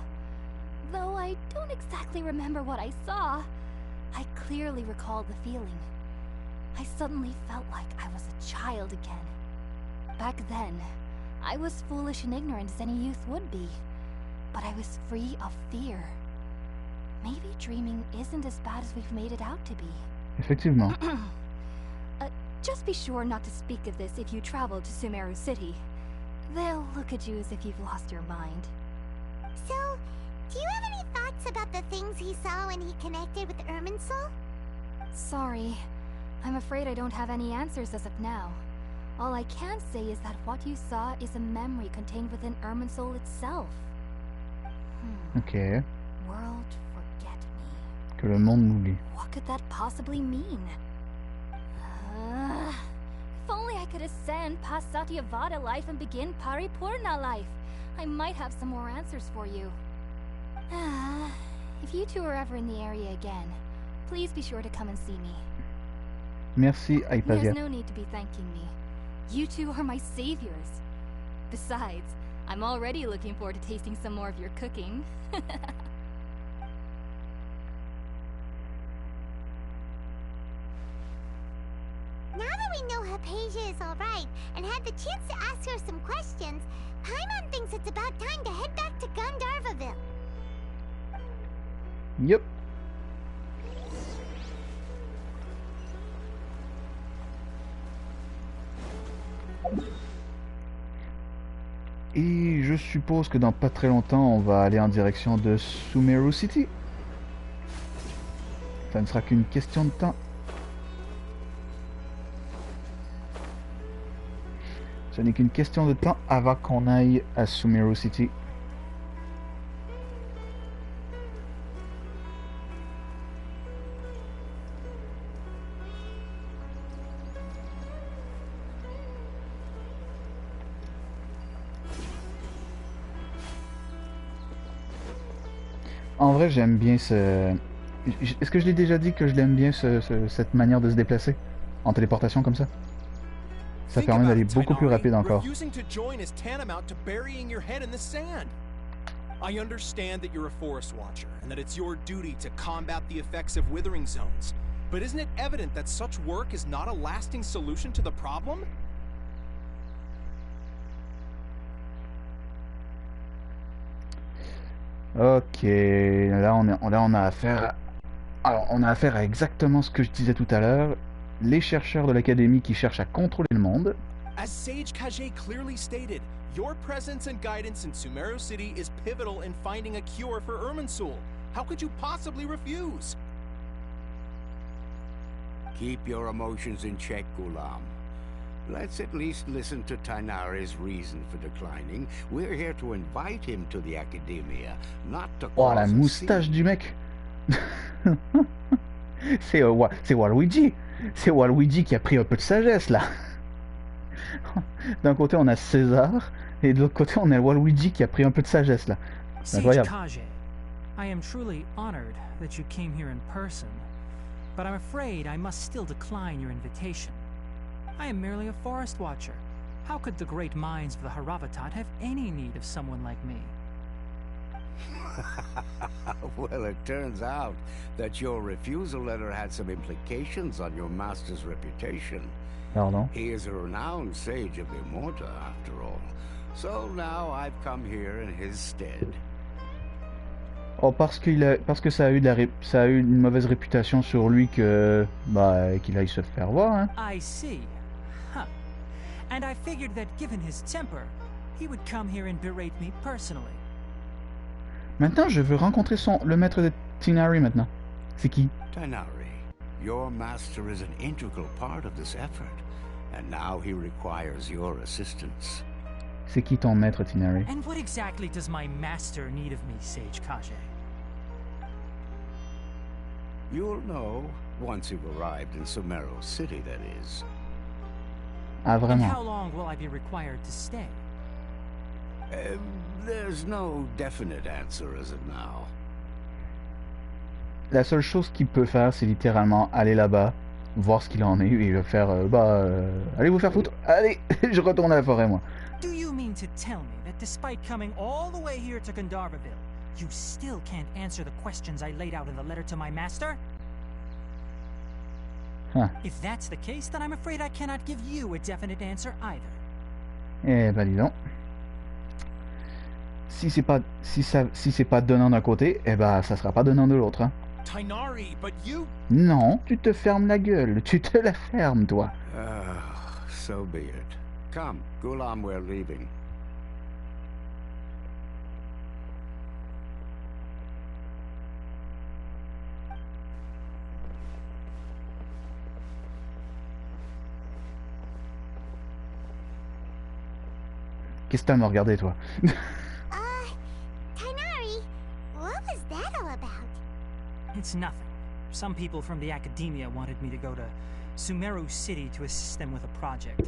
Though I don't exactly remember what I saw, I clearly recall the feeling. I suddenly felt like I was a child again. Back then, I was foolish and ignorant as any youth would be, but I was free of fear. Maybe dreaming isn't as bad as we've made it out to be. Effectivement. Just be sure not to speak of this if you travel to Sumeru City. They'll look at you as if you've lost your mind. So, do you have any thoughts about the things he saw when he connected with Irminsul? Sorry. I'm afraid I don't have any answers as of now. All I can say is that what you saw is a memory contained within Irminsul itself. Ok. World forget me. Que le monde m'oublie. What could that possibly mean? If only I could ascend past Satyavada life and begin Paripurna life, I might have some more answers for you. If you two are ever in the area again, Please be sure to come and see me. Merci, Hypatia. There's no need to be thanking me. You two are my saviors. Besides, I'm already looking forward to tasting some more of your cooking. Now that we know Hypatia is alright and had the chance to ask her some questions, Paimon thinks it's about time to head back to Gandharvaville. Yep. Et je suppose que dans pas très longtemps, on va aller en direction de SUMERU City. Ça ne sera qu'une question de temps. Ce n'est qu'une question de temps avant qu'on aille à SUMERU City. En vrai, j'aime bien ce... Est-ce que je l'ai déjà dit que je l'aime bien cette manière de se déplacer en téléportation comme ça? Ça permet d'aller beaucoup plus rapide encore. I understand that you're a forest watcher and that it's your duty to combat the effects of withering zones. But isn't it evident that such work is not a lasting solution to the problem? Ok, là on a affaire à... Alors, on a affaire à exactement ce que je disais tout à l'heure. Les chercheurs de l'académie qui cherchent à contrôler le monde. As Sage Kage clearly stated, your presence and guidance in Sumeru City is pivotal in finding a cure for Irminsul. How could you possibly refuse? Keep your emotions in check, Ghulam. Let's at least listen to Tainari's reason for declining. We're here to invite him to the academia, not to Oh, la moustache du mec. C'est Waluigi. C'est Waluigi qui a pris un peu de sagesse, là. D'un côté, on a César, et de l'autre côté, on a Waluigi qui a pris un peu de sagesse, là. C'est incroyable. Kage, I am truly honored that you came here in person, but I'm afraid I must still decline your invitation. I am merely a forest watcher. How could the great minds of the Haravatat have any need of someone like me? Well, it turns out that your refusal letter had some implications on your master's reputation. Pardon? He is a renowned sage of Immorta, after all. So now I've come here in his stead. Oh, parce que ça a eu une mauvaise réputation sur lui que qu'il aille se faire voir, hein. I see. Huh. And I figured that given his temper, he would come here and berate me personally. Maintenant, je veux rencontrer le maître de Tinari maintenant. C'est qui? Tainari, your master is an integral part of this effort, and now he requires your assistance. C'est qui ton maître, Tinari? And what exactly does my master need of me, Sage Kage? You'll know once you've arrived in Sumeru City, that is. Ah, And vraiment? how long will I be required to stay? There's no definite answer as of now. La seule chose qu'il peut faire, c'est littéralement aller là-bas, voir ce qu'il en est, et faire allez vous faire foutre, allez, je retourne à la forêt, moi. Do you mean to tell me that despite coming all the way here to Gandharvaville, you still can't answer the questions I laid out in the letter to my master? Huh. If that's the case, then I'm afraid I cannot give you a definite answer either. Eh ben dis donc. Si c'est pas donnant d'un côté, eh ben ça sera pas donnant de l'autre, hein. Tainari, but you... Non, tu te fermes la gueule, tu te la fermes, toi. So be it. Come, Ghulam, we're leaving. Qu'est-ce que t'as à me regarder, toi? Tainari, what was that all about? It's nothing. Some people from the academia wanted me to go to Sumeru City to assist them with a project,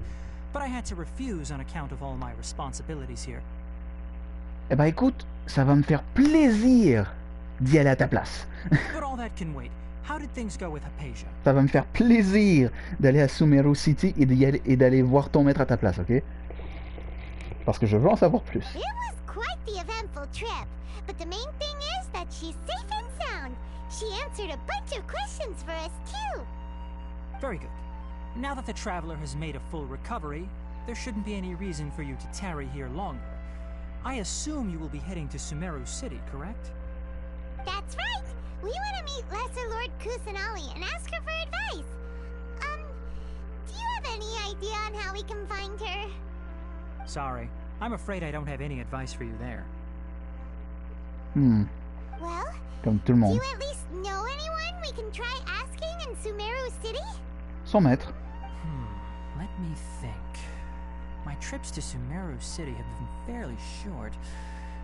but I had to refuse on account of all my responsibilities here. Eh ben écoute, ça va me faire plaisir d'y aller à ta place. But all that can wait. how did things go with Hypatia? Ça va me faire plaisir d'aller à Sumeru City et d'aller voir ton maître à ta place, ok? Parce que je veux en savoir plus. It was quite the eventful trip, but the main thing is that she's safe and sound. She answered a bunch of questions for us too. Very good. Now that the traveler has made a full recovery, there shouldn't be any reason for you to tarry here longer. I assume you will be heading to Sumeru City, correct? That's right. We want to meet Lesser Lord Kusanali and ask her for advice. Do you have any idea on how we can find her? Sorry, I'm afraid I don't have any advice for you there. Well, comme tout le do monde. you at least know anyone we can try asking in Sumeru City? Son maître. Let me think. My trips to Sumeru City have been fairly short,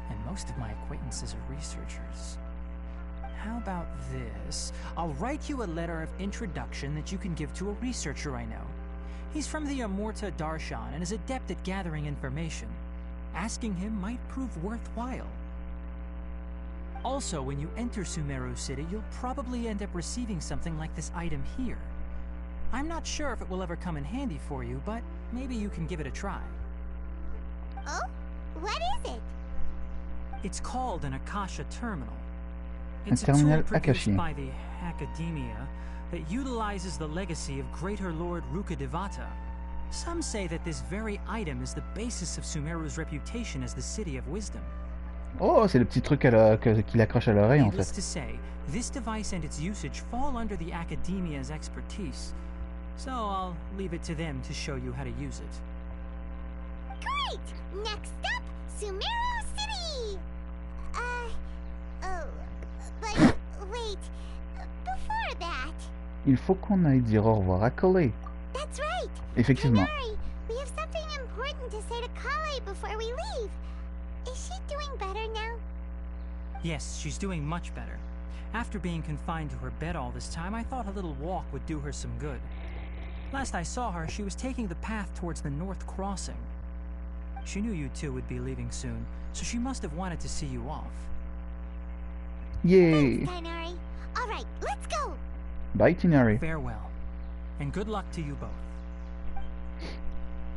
and most of my acquaintances are researchers. How about this? I'll write you a letter of introduction that you can give to a researcher I know. He's from the Amurta Darshan and is adept at gathering information. Asking him might prove worthwhile. Also, when you enter Sumeru City, you'll probably end up receiving something like this item here. I'm not sure if it will ever come in handy for you, but maybe you can give it a try. Oh? What is it? It's called an Akasha Terminal. It's a terminal tool produced Akashi. by the Academia that utilizes the legacy of Greater Lord Rukkhadevata. Some say that this very item is the basis of Sumeru's reputation as the City of Wisdom. Oh, c'est le petit truc qu'il accroche à l'oreille en Needless fait. to say, this device and its usage fall under the Academia's expertise. So I'll leave it to them to show you how to use it. Great! Next up, Sumeru City! Oh, but wait, before that... Il faut qu'on aille dire au revoir à Kale. That's right! Effectivement. Kanari, we have something important to say to Kale before we leave. Is she doing better now? Yes, she's doing much better. After being confined to her bed all this time, I thought a little walk would do her some good. Last I saw her, she was taking the path towards the North Crossing. She knew you two would be leaving soon, so she must have wanted to see you off. Yay! Thanks, Kanari. All right, let's go! Bye Tinari. Farewell, and good luck to you both.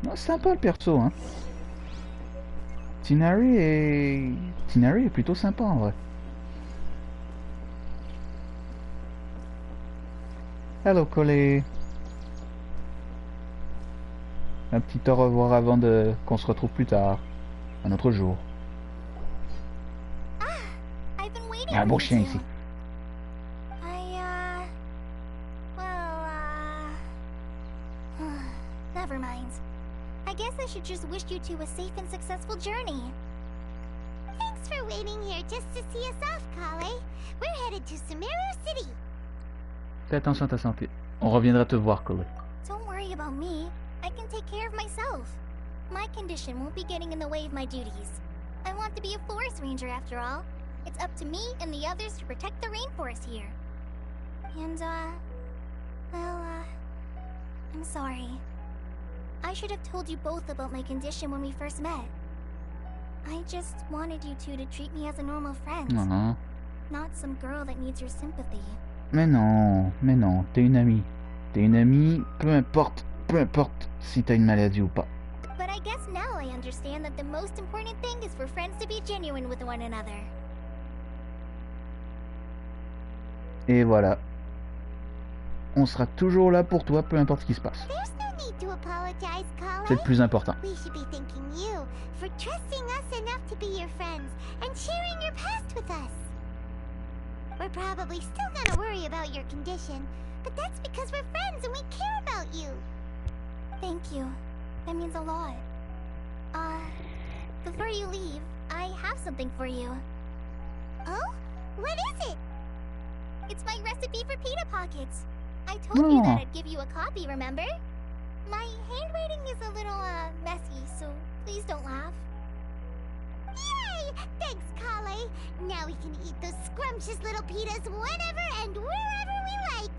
Non, c'est sympa le perso, hein. Tinari est plutôt sympa en vrai. Hello Kale. Un petit au revoir avant qu'on se retrouve plus tard. Un autre jour. I've been waiting Il y a un for beau you chien two. ici. Never mind. I guess I should just wish you two a safe and successful journey. Thanks for waiting here just to see us off, Kale. We're headed to Sumeru City. Fais attention à ta santé. On reviendra te voir, Kale. Don't worry about me. I can take care of myself. My condition won't be getting in the way of my duties. I want to be a forest ranger after all. It's up to me and the others to protect the rainforest here. And, I'm sorry. I should have told you both about my condition when we first met. I just wanted you two to treat me as a normal friend. Not some girl that needs your sympathy. Mais non, t'es une amie. T'es une amie, peu importe si t'as une maladie ou pas. But I guess now I understand that the most important thing is for friends to be genuine with one another. Et voilà. On sera toujours là pour toi, peu importe ce qui se passe. There's no need to apologize, Kale. C'est le plus important. We should be thanking you for trusting us enough to be your friends and sharing your past with us. We're probably still gonna worry about your condition, but that's because we're friends and we care about you. Thank you. That means a lot. Before you leave, I have something for you. Oh? What is it? It's my recipe for pita pockets. I told you that I'd give you a copy, remember? My handwriting is a little, messy, so please don't laugh. Yay! Thanks, Kale. Now we can eat those scrumptious little pitas whenever and wherever we like.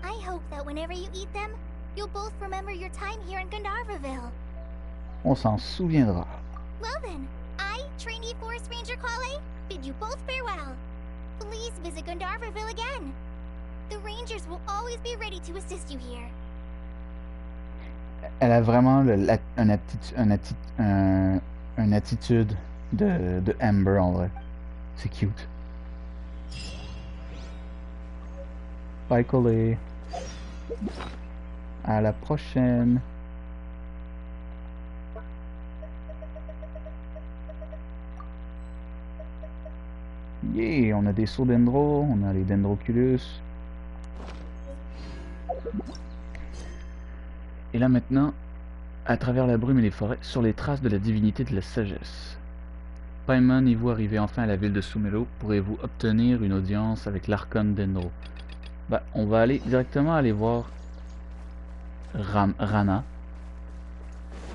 I hope that whenever you eat them, you'll both remember your time here in Gandharvaville. On s'en souviendra. Well then, I, trainee Forest Ranger Kale, bid you both farewell. Please visit Gandharvaville again. The Rangers will always be ready to assist you here. Elle a vraiment une attitude de Amber en vrai. C'est cute. Bye Coley. À la prochaine. Yeah, on a des sauts dendro, on a les dendroculus. Et là maintenant, à travers la brume et les forêts, sur les traces de la divinité de la sagesse. Paimon y vous arrivez enfin à la ville de Sumeru. Pourrez-vous obtenir une audience avec l'archonte Dendro? Bah, on va directement aller voir Rana.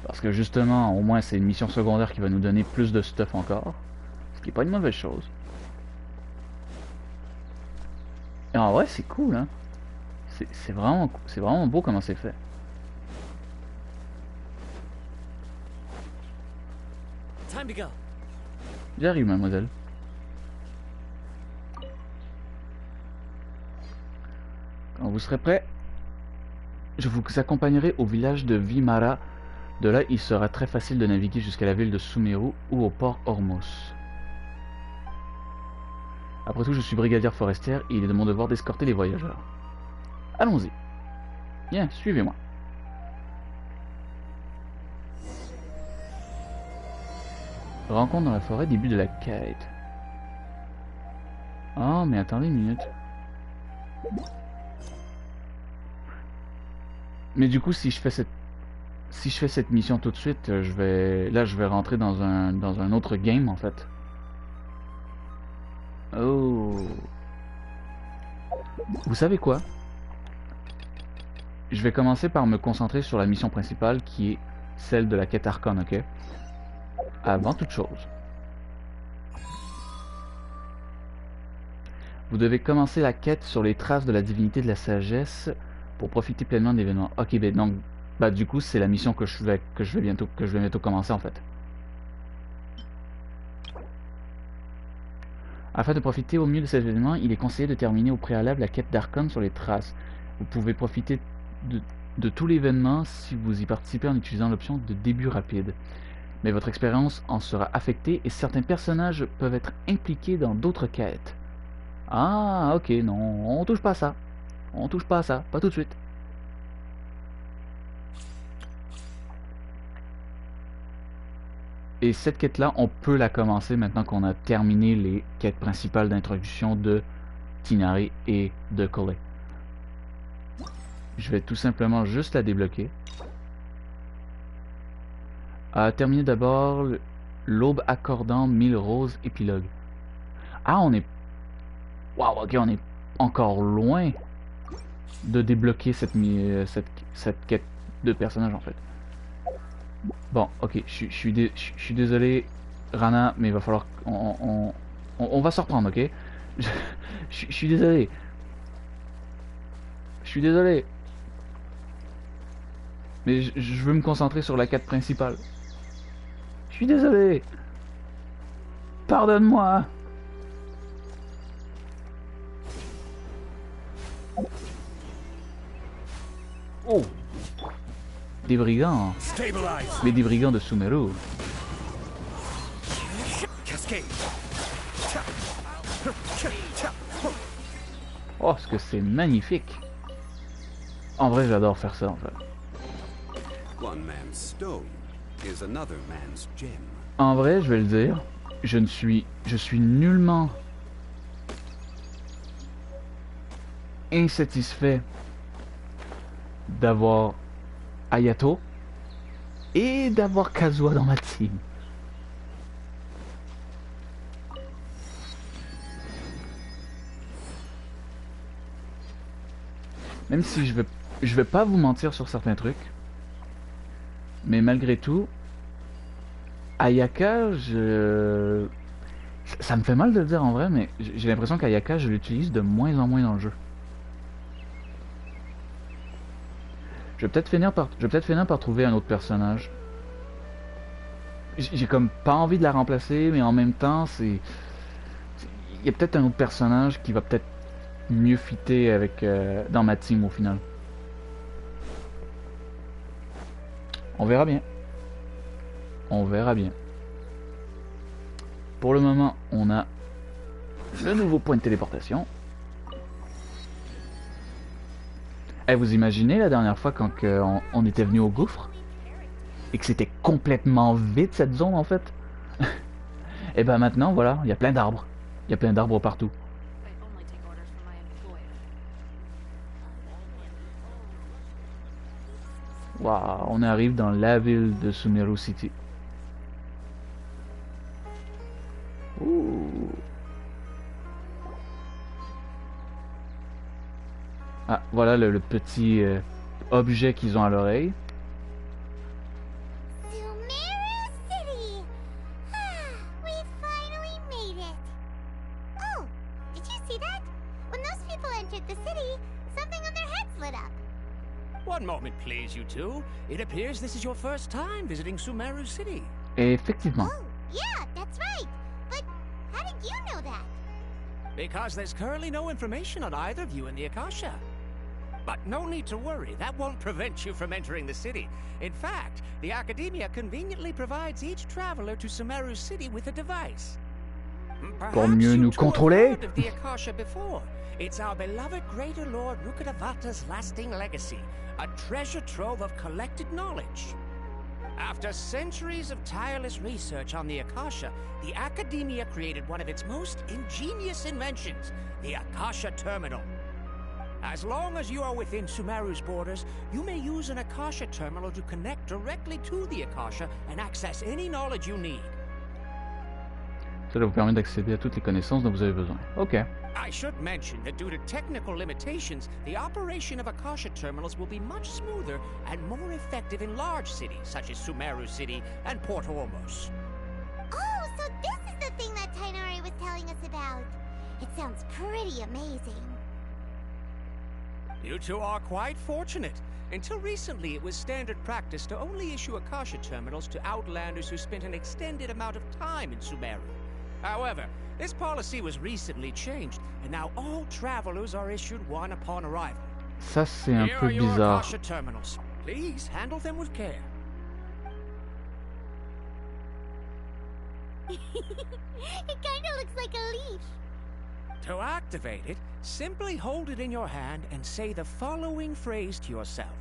Parce que justement, au moins c'est une mission secondaire qui va nous donner plus de stuff encore. Ce qui n'est pas une mauvaise chose. Et en vrai, c'est cool, hein. C'est vraiment beau comment c'est fait. Time to go. J'arrive, mademoiselle. Quand vous serez prêt, je vous accompagnerai au village de Vimara. De là, il sera très facile de naviguer jusqu'à la ville de Sumeru ou au port Hormuz. Après tout, je suis brigadière forestière et il est de mon devoir d'escorter les voyageurs. Allons-y. Bien, suivez-moi. Rencontre dans la forêt, début de la quête. Oh, mais attendez une minute. Mais du coup, si je fais cette mission tout de suite, je vais rentrer dans un autre game en fait. Oh. Vous savez quoi? Je vais commencer par me concentrer sur la mission principale qui est celle de la quête Archon, ok? Avant toute chose. Vous devez commencer la quête sur les traces de la divinité de la sagesse pour profiter pleinement de l'événement. Ok, ben donc, bah du coup c'est la mission que je vais bientôt commencer en fait. Afin de profiter au mieux de cet événement, il est conseillé de terminer au préalable la quête d'Archon sur les traces. Vous pouvez profiter de tout l'événement si vous y participez en utilisant l'option de début rapide. Mais votre expérience en sera affectée et certains personnages peuvent être impliqués dans d'autres quêtes. Ah, ok, non, on touche pas à ça. On touche pas à ça, pas tout de suite. Et cette quête-là, on peut la commencer maintenant qu'on a terminé les quêtes principales d'introduction de Tighnari et de Coley. Je vais tout simplement juste la débloquer. Terminer d'abord l'aube accordant 1000 roses épilogue. Ah, on est... Waouh, ok, on est encore loin de débloquer cette quête de personnage en fait. Bon, ok, je suis désolé, Rana, mais il va falloir... On va se reprendre, ok? Je suis désolé. Je suis désolé. Mais je veux me concentrer sur la quête principale. Je suis désolé. Pardonne-moi. Oh. Des brigands. Mais des brigands de Sumeru. Oh, ce que c'est magnifique. En vrai, j'adore faire ça, en fait. En vrai, je vais le dire, je suis nullement insatisfait d'avoir Ayato et d'avoir Kazuha dans ma team. Même si je vais pas vous mentir sur certains trucs, mais malgré tout, Ayaka, ça me fait mal de le dire en vrai, mais j'ai l'impression qu'Ayaka, je l'utilise de moins en moins dans le jeu. Je vais peut-être finir par trouver un autre personnage. J'ai comme pas envie de la remplacer, mais en même temps, il y a peut-être un autre personnage qui va peut-être mieux fitter avec dans ma team au final. On verra bien. On verra bien. Pour le moment, on a le nouveau point de téléportation. Et vous imaginez la dernière fois quand on était venu au gouffre et que c'était complètement vide cette zone en fait. Et ben maintenant voilà, il y a plein d'arbres. Il y a plein d'arbres partout. Waouh, on arrive dans la ville de SUMERU City. Ouh. Ah, voilà le petit objet qu'ils ont à l'oreille. Sumeru City! We finally made it! Oh, did you see that? When those people entered the city, something on their heads lit up. One moment, please, you two. It appears this is your first time visiting Sumeru City. Effectivement. Oh, yeah, that's right. But how did you know that? Because there's currently no information on either of you in the Akasha. But no need to worry, that won't prevent you from entering the city. In fact, the Academia conveniently provides each traveler to Sumeru City with a device. Pour mieux nous contrôler. Of the Akasha before. It's our beloved Greater Lord Rukkhadevata's lasting legacy, a treasure trove of collected knowledge. After centuries of tireless research on the Akasha, the Academia created one of its most ingenious inventions, the Akasha Terminal. As long as you are within Sumeru's borders, you may use an Akasha terminal to connect directly to the Akasha and access any knowledge you need. Cela vous permet d'accéder à toutes les connaissances dont vous avez besoin. Ok. I should mention that due to technical limitations, the operation of Akasha terminals will be much smoother and more effective in large cities such as Sumeru City and Port Ormos. Oh, so this is the thing that Tainari was telling us about. It sounds pretty amazing. You two are quite fortunate. Until recently, it was standard practice to only issue Akasha terminals to outlanders who spent an extended amount of time in Sumeru. However, this policy was recently changed, and now all travelers are issued one upon arrival. Ça c'est un Here peu are your bizarre. Akasha terminals. Please handle them with care. It kinda looks like a leash. To activate it, simply hold it in your hand and say the following phrase to yourself.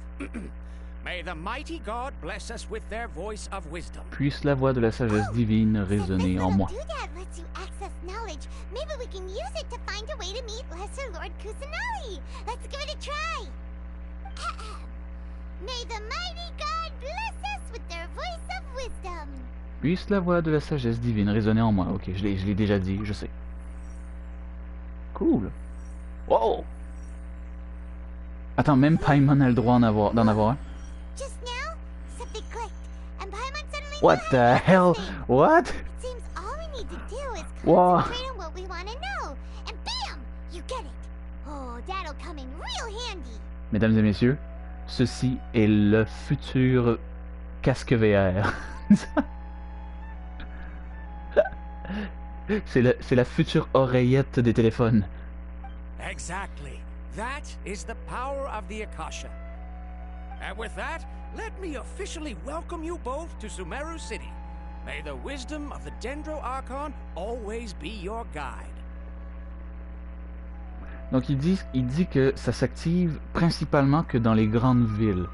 May the mighty God bless us with their voice of wisdom. Puisse la voix de la sagesse divine résonner en moi. Doodad lets you access knowledge. Maybe we can use it to find a way to meet Lesser Lord Kusanagi. Let's give it a try. May the mighty God bless us with their voice of wisdom. Puisse la voix de la sagesse divine résonner en moi. Ok, je l'ai déjà dit, je sais. Cool. Wow. Attends, même Paimon a le droit d'en avoir un. Just now, something clicked, and Paimon suddenly. What the hell? What? It seems all we need to do is Wow. concentrate on what we want to know, and bam, you get it. Oh, that'll come in real handy. Mesdames et messieurs, ceci est le futur casque VR. C'est la future oreillette des téléphones. Exactly. That is the power of the Akasha. And with that, let me officially welcome you both to Sumeru City. May the wisdom of the Dendro Archon always be your guide. Donc il dit que ça s'active principalement que dans les grandes villes.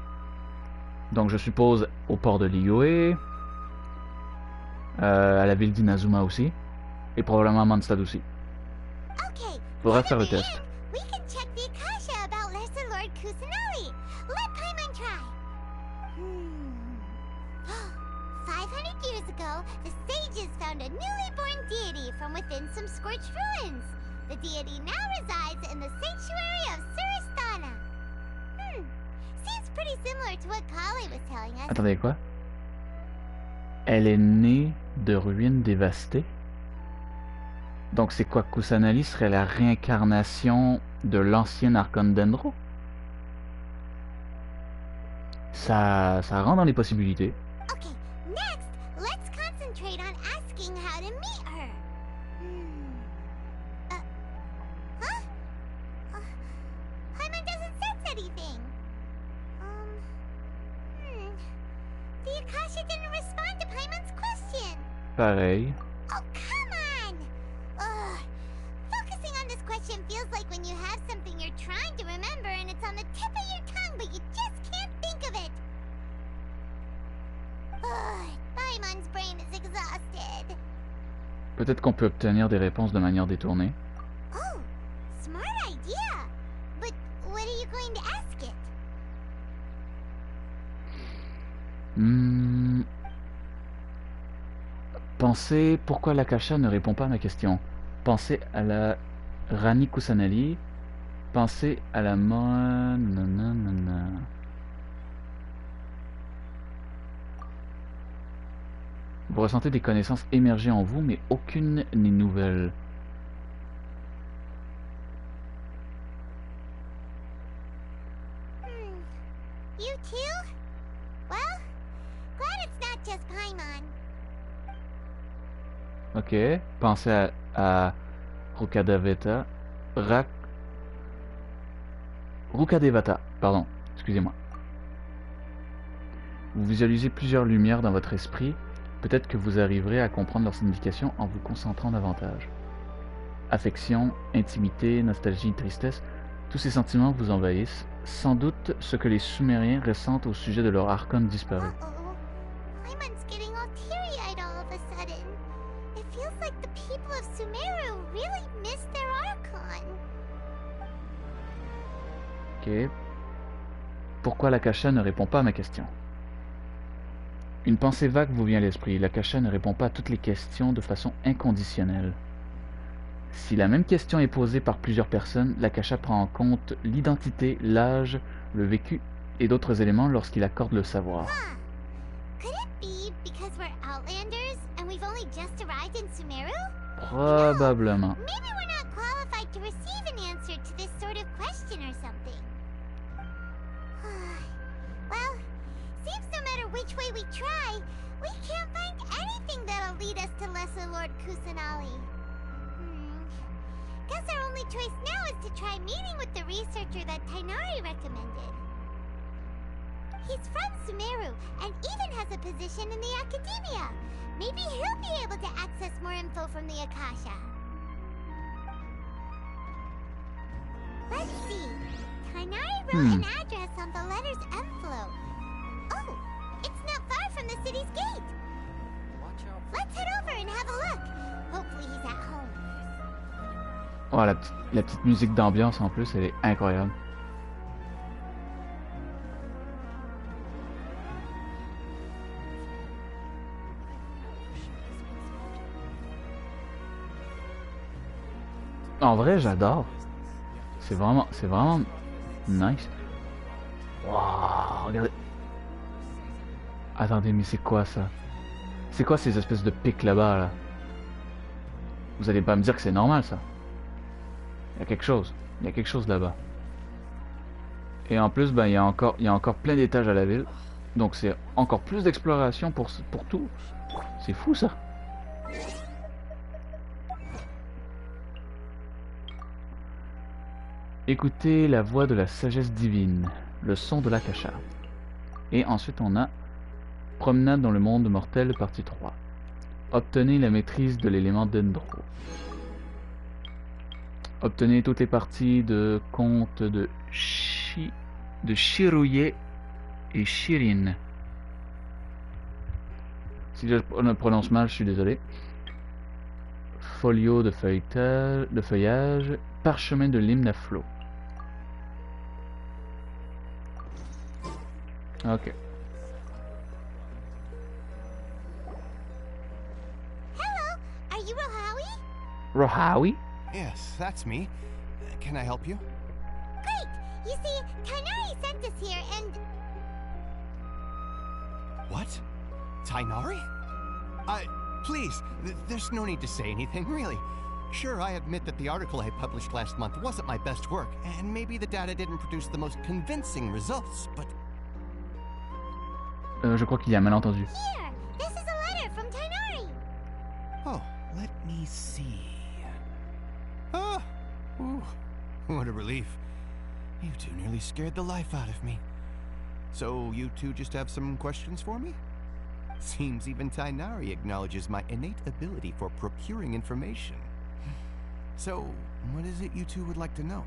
Donc je suppose au port de Liyue, à la ville d'Inazuma aussi, et probablement à Mondstadt aussi. Okay. Faudra faire le test. We can check the Akasha about Lesser Lord Kusanagi. Let Paimon try. 500 years ago, the sages found a newly born deity from within some scorched ruins. The deity now resides in the sanctuary of Suristana. Seems pretty similar to what Kali was telling us. Attendez, quoi? Elle est née de ruines dévastées? Donc c'est quoi? Kusanagi serait la réincarnation de l'ancien Archon Dendro? Ça rentre dans les possibilités. Okay, next, let's concentrate on asking how to meet her. Huh? Akasha didn't respond to Paimon's question. Pareil. Oh, come on! Ugh. Focusing on this question feels like when you have something you're trying to remember and it's on the tip of your tongue, but you just can't think of it. Ugh. Paimon's brain is exhausted. Peut-être qu'on peut obtenir des réponses de manière détournée. Oh, smart idea. But what are you going to ask it? Pensez pourquoi l'Akasha ne répond pas à ma question. Pensez à la Rani Kusanali. Pensez à la nanana. Vous ressentez des connaissances émerger en vous, mais aucune n'est nouvelle. You too? Well, glad it's not just Paimon. Ok, pensez à Rukadevata. Rukadevata, pardon, excusez-moi. Vous visualisez plusieurs lumières dans votre esprit. Peut-être que vous arriverez à comprendre leur signification en vous concentrant davantage. Affection, intimité, nostalgie, tristesse, tous ces sentiments vous envahissent. Sans doute ce que les Sumériens ressentent au sujet de leur archon disparu. Uh-oh. Paimon's getting all teary-eyed all of a sudden. It feels like the people of Sumeru really miss their archon. Ok. Pourquoi l'Akasha ne répond pas à ma question? Une pensée vague vous vient à l'esprit. L'Akasha ne répond pas à toutes les questions de façon inconditionnelle. Si la même question est posée par plusieurs personnes, l'Akasha prend en compte l'identité, l'âge, le vécu et d'autres éléments lorsqu'il accorde le savoir. Could it be because we're Outlanders and we've only just arrived in Sumeru? Probablement. Maybe we're not qualified to receive an answer to this sort of question or something. Well, seems no matter which way we try, we can't find anything that'll lead us to Lesser Lord Kusanali. Guess our only choice now is to try meeting with the researcher that Tainari recommended. He's from Sumeru and even has a position in the academia. Maybe he'll be able to access more info from the Akasha. Let's see. Tainari wrote an address on the letter's envelope. Oh, it's not far from the city's gate. Let's head over and have a look. Hopefully he's at home. Oh, la petite musique d'ambiance en plus, elle est incroyable. En vrai, j'adore. C'est vraiment nice. Wow, regardez. Attendez, mais c'est quoi ça? C'est quoi ces espèces de pics là-bas, là? Vous allez pas me dire que c'est normal, ça? Il y a quelque chose. Il y a quelque chose là-bas. Et en plus, ben, il y a encore plein d'étages à la ville. Donc c'est encore plus d'exploration pour tout. C'est fou, ça. Écoutez la voix de la sagesse divine, le son de l'Akasha. Et ensuite on a Promenade dans le monde mortel, partie 3. Obtenez la maîtrise de l'élément Dendro. Obtenez toutes les parties de conte de Shiruye et Shirin. Si je le prononce mal, je suis désolé. Folio de feuillage, parchemin de l'hymne à flot. Ok. Hello, are you Rohawi? Rohawi? Yes, that's me. Can I help you? Great! You see, Tainari sent us here and... What? Tainari? Please, there's no need to say anything, really. Sure, I admit that the article I published last month wasn't my best work, and maybe the data didn't produce the most convincing results, but... Je crois qu'il y a un malentendu. Here, this is a letter from Tainari. Oh, let me see. Ah! Ooh, what a relief. You two nearly scared the life out of me. So, you two just have some questions for me? Seems even Tainari acknowledges my innate ability for procuring information. So, what is it you two would like to know?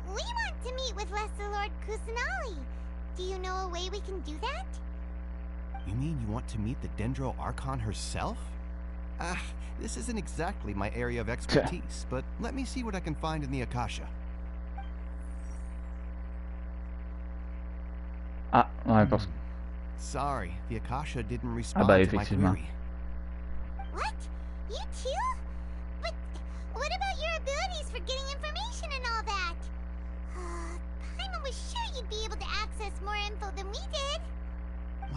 We want to meet with Lesser Lord Kusanali. Do you know a way we can do that? You mean you want to meet the Dendro Archon herself? This isn't exactly my area of expertise, but let me see what I can find in the Akasha. Ah, ouais, parce que... Sorry, the Akasha didn't respond bah, to my effectivement. query. What? You too? But what about your abilities for getting information and all that? Paimon was sure you'd be able to access more info than we did.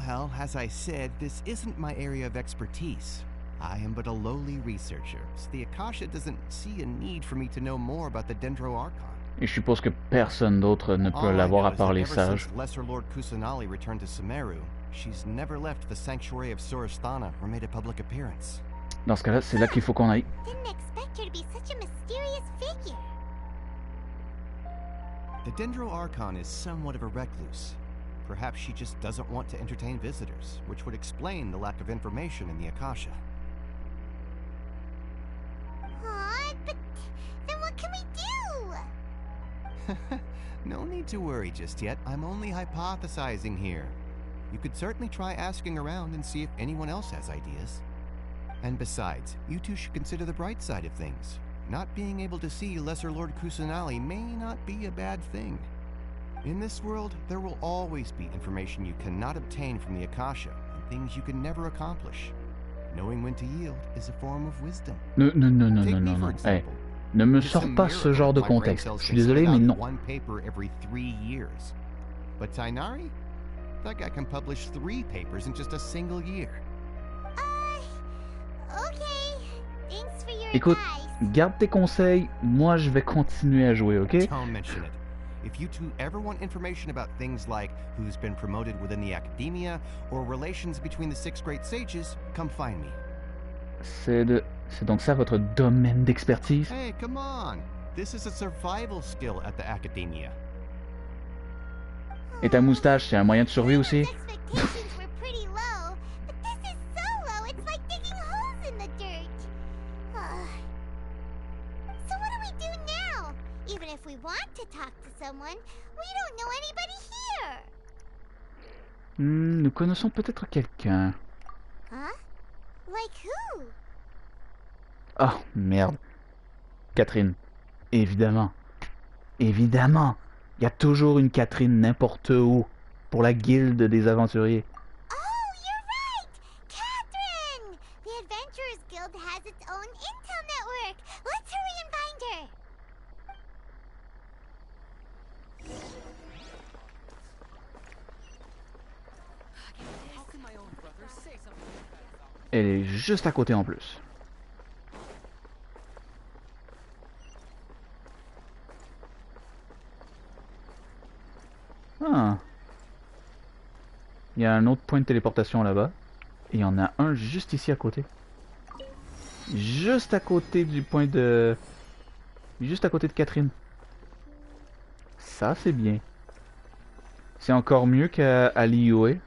Well, as I said, this isn't my area of expertise. I am but a lowly researcher, so the Akasha doesn't see a need for me to know more about the Dendro Archon. Et je suppose que personne d'autre ne peut l'avoir à part les sages. Lesser Lord Kusanali returned to Sumeru, she's never left the sanctuary of Surasthana or made a public appearance. Dans ce cas-là, c'est là qu'il faut qu'on aille. Didn't expect her to be such a mysterious figure. The Dendro Archon is somewhat of a recluse. Perhaps she just doesn't want to entertain visitors, which would explain the lack of information in the Akasha. But then what can we do? No need to worry just yet. I'm only hypothesizing here. You could certainly try asking around and see if anyone else has ideas. And besides, you two should consider the bright side of things. Not being able to see Lesser Lord Kusanali may not be a bad thing. In this world, there will always be information you cannot obtain from the Akasha, and things you can never accomplish. Knowing when to yield is a form of wisdom. Non. Hey, ne me sors pas ce genre de contexte. Je suis désolé, mais non. One paper every 3 years. But Tainari? That guy can publish 3 papers in just a single year. Okay. Thanks for your Écoute, advice. garde tes conseils, moi je vais continuer à jouer, ok? Don't mention it. If you two ever want information about things like who's been promoted within the academia or relations between the 6 great sages, come find me. C'est donc ça votre domaine d'expertise? Hey, come on! This is a survival skill at the academia. Et ta moustache, c'est un moyen de survie aussi? Expectations were pretty low, but this is so low, it's like digging holes in the dirt. So what do we do now? Even if we want to talk to someone, we don't know anybody here. Nous connaissons peut-être quelqu'un. Huh? Like who? Oh, merde. Catherine. Évidemment. Évidemment. Il y a toujours une Catherine n'importe où. Pour la guilde des aventuriers. Oh, you're right! Catherine! The Adventurers Guild has its own intel network. Let's hurry and find her. Elle est juste à côté en plus. Ah. Il y a un autre point de téléportation là-bas. Et il y en a un juste ici à côté. Juste à côté du point de... Juste à côté de Catherine. Ça, c'est bien. C'est encore mieux qu'à l'IOE.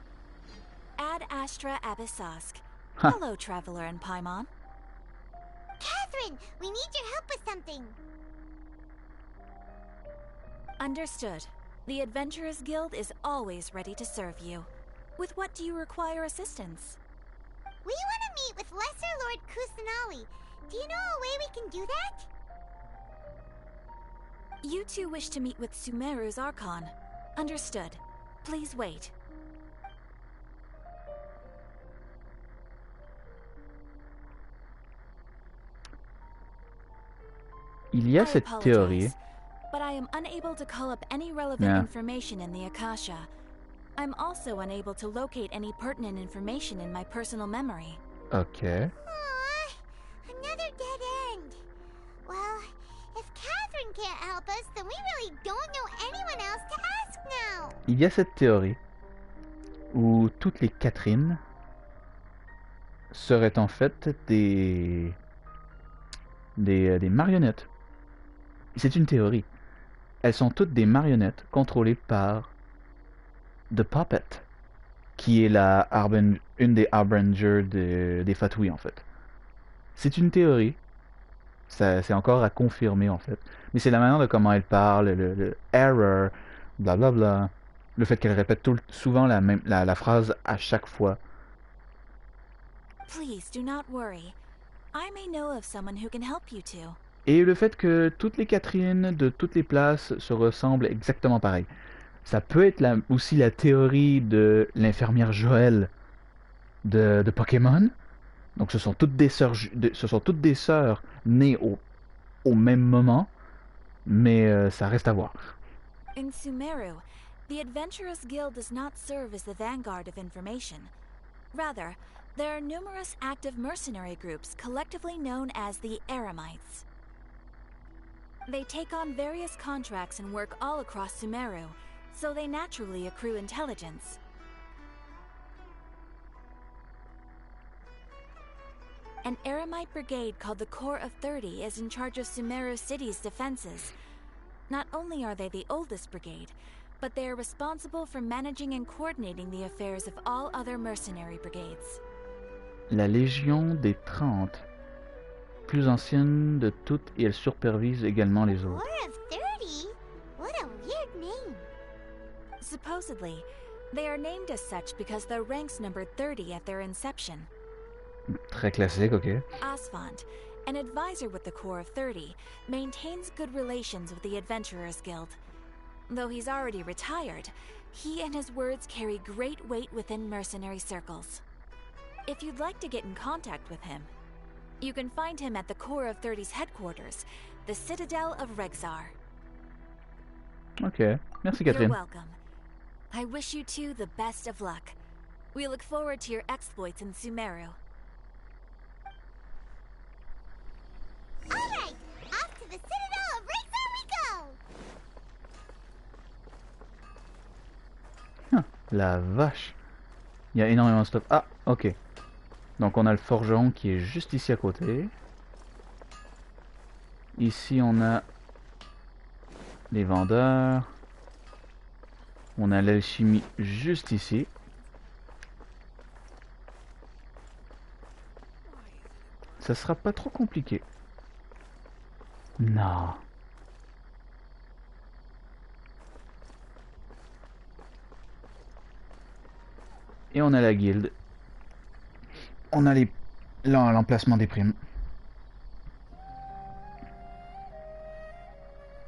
Ad Astra Abyssosk. Huh. Hello, Traveler and Paimon. Catherine, we need your help with something. Understood. The Adventurers Guild is always ready to serve you. With what do you require assistance? We want to meet with Lesser Lord Kusanali. Do you know a way we can do that? You two wish to meet with Sumeru's Archon. Understood. Please wait. Il y a cette théorie. But I am unable to call up any relevant information in the Akasha. I'm also unable to locate any pertinent information in my personal memory. Okay. Aww, another dead end. Well, if Catherine can't help us, then we really don't know anyone else to ask now. Il y a cette théorie où toutes les Catherine seraient en fait des marionnettes. C'est une théorie. Elles sont toutes des marionnettes contrôlées par The Puppet. qui est une des Harbingers des Fatui, en fait. C'est une théorie. C'est encore à confirmer, en fait. Mais c'est la manière de comment elle parle, le error, blablabla. Le fait qu'elle répète souvent la phrase à chaque fois. Please do not worry. I may know of someone who can help you two. Et le fait que toutes les Catherine de toutes les places se ressemblent exactement pareil. Ça peut être aussi la théorie de l'infirmière Joël de Pokémon. Donc ce sont toutes des sœurs nées au même moment, mais ça reste à voir. In Sumeru, the Adventurers Guild does not serve as the vanguard of information. Rather, there are numerous active mercenary groups collectively known as the Eremites. They take on various contracts and work all across Sumeru, so they naturally accrue intelligence. An Eremite brigade called the Corps of 30 is in charge of Sumeru City's defenses. Not only are they the oldest brigade, but they are responsible for managing and coordinating the affairs of all other mercenary brigades. La Légion des 30, plus ancienne de toutes, et elle supervise également les autres. Corps of 30? What a weird name. Supposedly, they are named as such because their ranks numbered 30 at their inception. Très classique, ok. Asphalt, an advisor with the Corps of 30, maintains good relations with the Adventurers Guild. Though he's already retired, he and his words carry great weight within mercenary circles. If you'd like to get in contact with him, you can find him at the Corps of 30's headquarters, the Citadel of Rexar. Ok, merci Catherine. You're welcome. I wish you two the best of luck. We look forward to your exploits in Sumeru. Alright, off to the Citadel of Rexar we go! La vache. Il y a énormément de stuff. Ah, ok. Donc on a le forgeron qui est juste ici à côté. Ici on a les vendeurs. On a l'alchimie juste ici. Ça sera pas trop compliqué. Non. Et on a la guilde. On a l'emplacement des primes.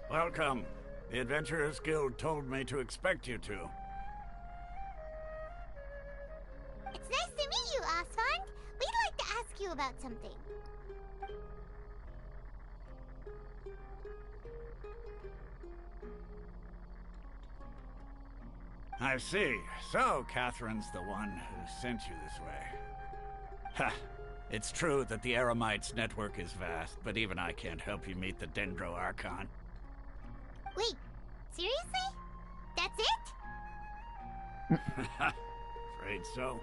Welcome. The Adventurers Guild told me to expect you two. It's nice to meet you, Asfand. We'd like to ask you about something. I see. So, Catherine's the one who sent you this way. Ha! It's true that the Eremites' network is vast, but even I can't help you meet the Dendro Archon. Wait, seriously? That's it? Afraid so.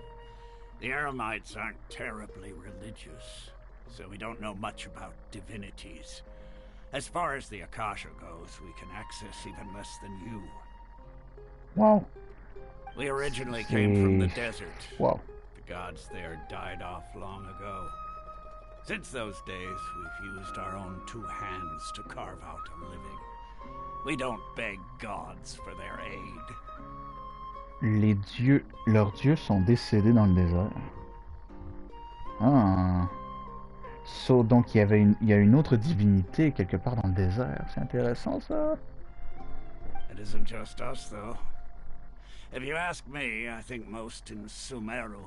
The Eremites aren't terribly religious, so we don't know much about divinities. As far as the Akasha goes, we can access even less than you. Wow. We originally came from the desert. Wow. The gods there died off long ago. Since those days, we've used our own two hands to carve out a living. We don't beg gods for their aid. Leurs dieux sont décédés dans le désert. Ah. So, donc il y a une autre divinité quelque part dans le désert. C'est intéressant ça. It isn't just us, though. If you ask me, I think most in Sumeru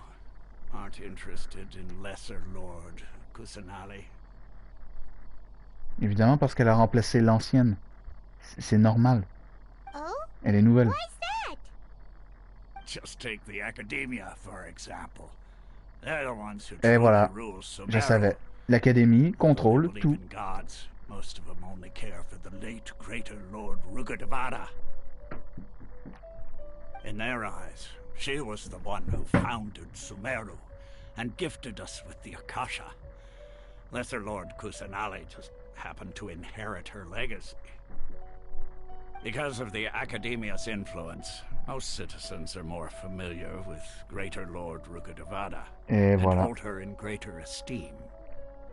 aren't interested in Lesser Lord Kusanali. Évidemment parce qu'elle a remplacé l'ancienne. C'est normal. Oh? Elle est nouvelle. Why's that? Just take the Academia, for example. They're the ones who Et voilà. rule Sumeru. Je savais. L'Académie contrôle tout. Gods. Most of them only care for the late greater Lord Rugadavara. In their eyes, she was the one who founded Sumeru and gifted us with the Akasha. Lesser Lord Kusanali just happened to inherit her legacy. Because of the Academia's influence, most citizens are more familiar with Greater Lord Rukkhadevata and voilà. hold her in greater esteem.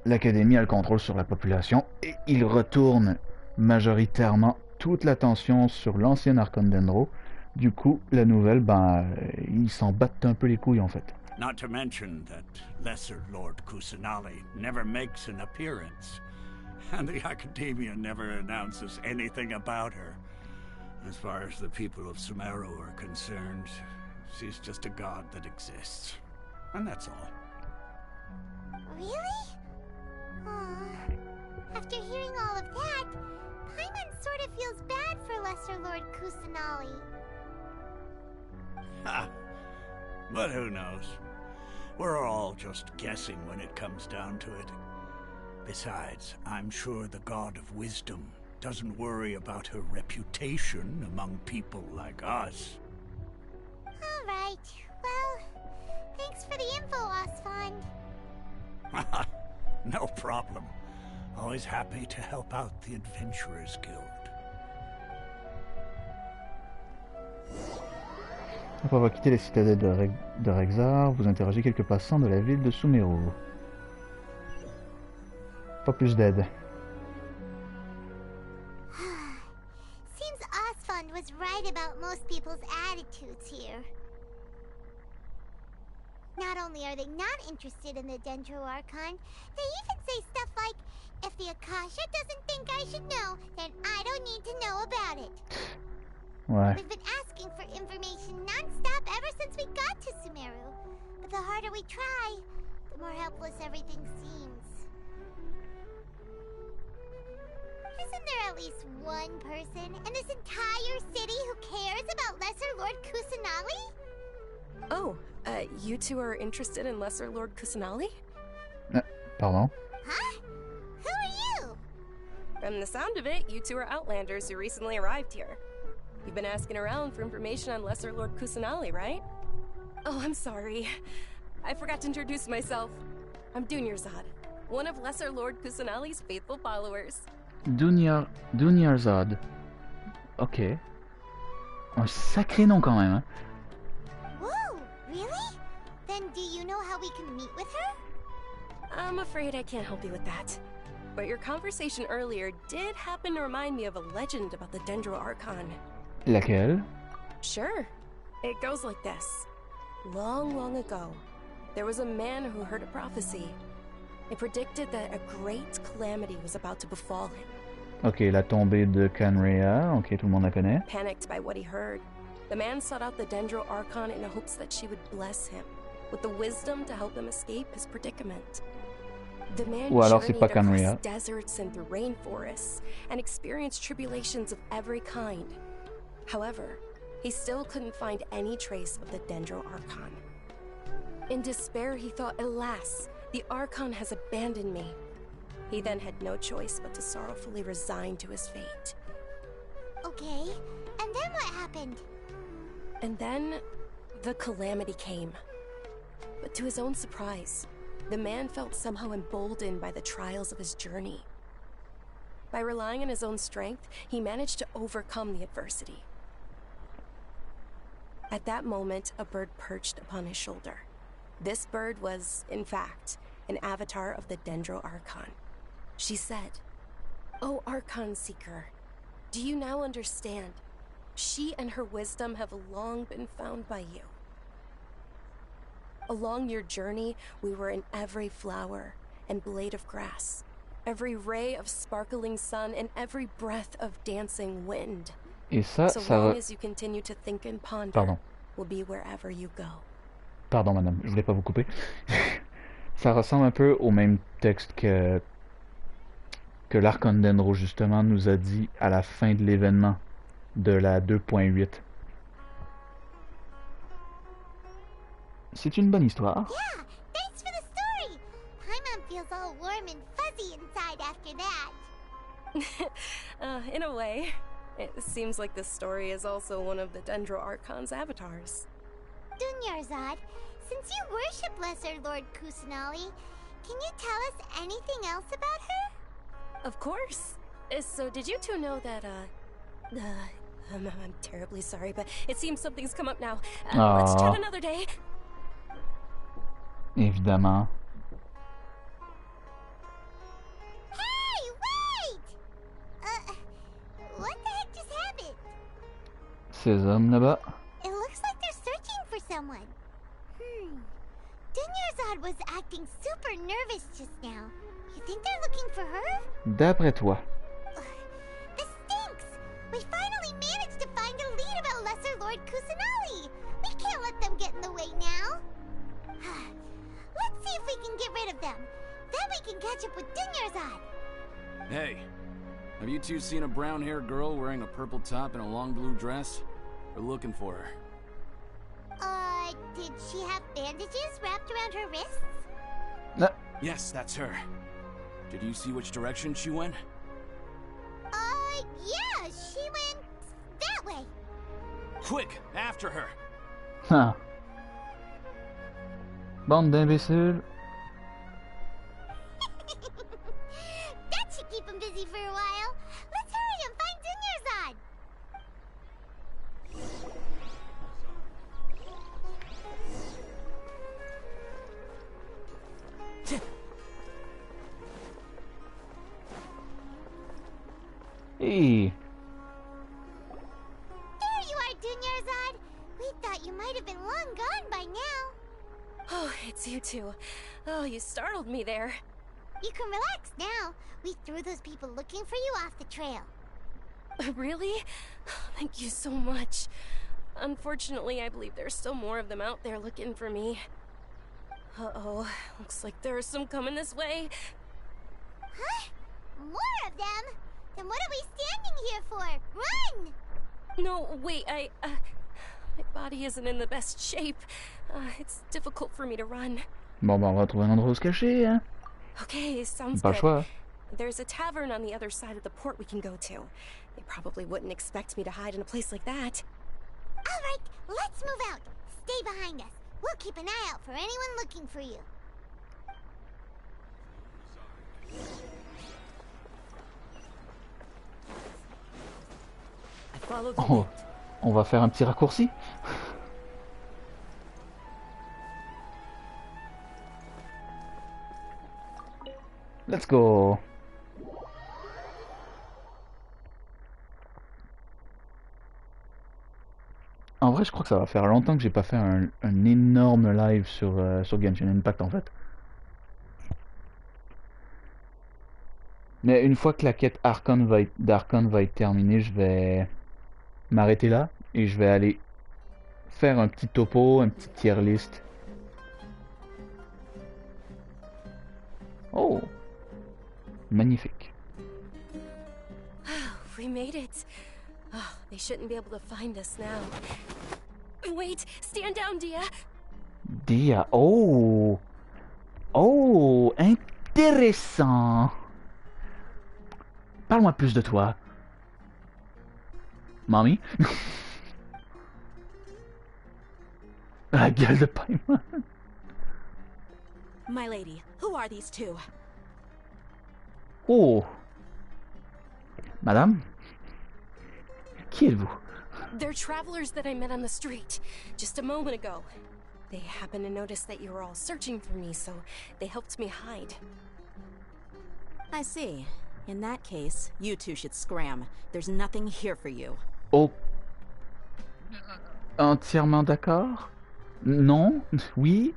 L'Académie a le contrôle sur la population et il retourne majoritairement toute l'attention sur l'ancien Archon Dendro. Du coup, la nouvelle, ils s'en battent un peu les couilles en fait. Not to mention that Lesser Lord Kusanali never makes an appearance, and the Academia never announces anything about her. As far as the people of Sumeru are concerned, she's just a god that exists. And that's all. Really? After hearing all of that, Paimon sort of feels bad for Lesser Lord Kusanali. Ha! But who knows? We're all just guessing when it comes down to it. Besides, I'm sure the God of Wisdom doesn't worry about her reputation among people like us. Alright, well, thanks for the info, Osfond. No problem. Always happy to help out the Adventurers Guild. On va quitter les citadelles de Rexar, vous interrogez quelques passants de la ville de Sumeru. Pas plus d'aide. Seems Osfond was right about most people's attitudes here. Not only are they not interested in the Dendro Archon, they even say stuff like, if the Akasha doesn't think I should know, then I don't need to know about it. Ouais. We've been asking for information non-stop ever since we got to Sumeru. But the harder we try, the more helpless everything seems. Isn't there at least one person in this entire city who cares about Lesser Lord Kusanali? Oh, you two are interested in Lesser Lord Kusanali? Pardon? Huh? Who are you? From the sound of it, you two are Outlanders who recently arrived here. You've been asking around for information on Lesser Lord Kusanali, right? Oh, I'm sorry. I forgot to introduce myself. I'm Dunyarzad, one of Lesser Lord Kusanali's faithful followers. Dunyarzad. Ok. Un sacré nom quand même, hein? Whoa, really? Then do you know how we can meet with her? I'm afraid I can't help you with that. But your conversation earlier did happen to remind me of a legend about the Dendro Archon. Laquelle? Sure. It goes like this. Long, long ago, there was a man who heard a prophecy. It predicted that a great calamity was about to befall him. Ok, la tombée de Canrea. Ok, tout le monde la connaît. Panicked by what he heard, the man sought out the Dendro Archon in hopes that she would bless him with the wisdom to help him escape his predicament. The man journeyed across deserts and through rainforests and experienced tribulations of every kind. However, he still couldn't find any trace of the Dendro Archon. In despair, he thought, alas, the Archon has abandoned me. He then had no choice but to sorrowfully resign to his fate. Okay, and then what happened? And then, the calamity came. But to his own surprise, the man felt somehow emboldened by the trials of his journey. By relying on his own strength, he managed to overcome the adversity. At that moment, a bird perched upon his shoulder. This bird was, in fact, an avatar of the Dendro Archon. She said, "O Archon Seeker, do you now understand? She and her wisdom have long been found by you. Along your journey, we were in every flower and blade of grass, every ray of sparkling sun, and every breath of dancing wind. Et ça, so long as you continue to think and ponder, we'll be wherever you go." Pardon, madame, je voulais pas vous couper. Ça ressemble un peu au même texte que l'Archon Dendro, justement, nous a dit à la fin de l'événement de la 2.8. C'est une bonne histoire. Yeah, thanks for the story. Paimon feels all warm and fuzzy inside after that. In a way. It seems like this story is also one of the Dendro Archon's avatars. Dunyarzad, since you worship Lesser Lord Kusanali, can you tell us anything else about her? Of course. So did you two know that, I'm terribly sorry, but it seems something's come up now. Let's chat another day. Évidemment. Hey, wait! What the heck just happened? Ces hommes là-bas. It looks like they're searching for someone. Dunyarzad was acting super nervous just now. You think they're looking for her? D'après toi. This stinks! We finally managed to find a lead about Lesser Lord Kusanali! We can't let them get in the way now! Let's see if we can get rid of them. Then we can catch up with Dunyarzad! Hey, have you two seen a brown-haired girl wearing a purple top and a long blue dress? We're looking for her. Did she have bandages wrapped around her wrists? No. Yes, that's her. Did you see which direction she went? Yeah, she went that way. Quick, after her. Huh. Bande d'imbéciles. That should keep him busy for a while. Let's hurry and find Dunyarzad. Hey. There you are, Dunyarzad. We thought you might have been long gone by now. Oh, it's you two. Oh, you startled me there. You can relax now. We threw those people looking for you off the trail. Really? Thank you so much. Unfortunately, I believe there's still more of them out there looking for me. Uh-oh, looks like there's some coming this way. Huh? More of them? Then what are we standing here for? Run! No, wait, my body isn't in the best shape. It's difficult for me to run. Bon, bah, on va trouver un endroit où se cacher, hein. Okay, sounds Pas le good. choix. There's a tavern on the other side of the port we can go to. They probably wouldn't expect me to hide in a place like that. All right, let's move out. Stay behind us. We'll keep an eye out for anyone looking for you. Oh, on va faire un petit raccourci. Let's go. En vrai, je crois que ça va faire longtemps que j'ai pas fait un énorme live sur Genshin Impact en fait. Mais une fois que la quête d'Archon va être terminée, je vais m'arrêter là et je vais aller faire un petit topo, un petit tier list. Oh, magnifique. We made it. Oh, they shouldn't be able to find us now. Wait, stand down, Dia. Dia, oh, oh, intéressant. Parle-moi plus de toi. Mommy? La gueule de Paimon. My lady, who are these two? Oh. Madame? Qui êtes-vous? They're travelers that I met on the street just a moment ago. They happened to notice that you were all searching for me, so they helped me hide. I see. In that case, you two should scram. There's nothing here for you. Oh. Entièrement d'accord? Non? Oui?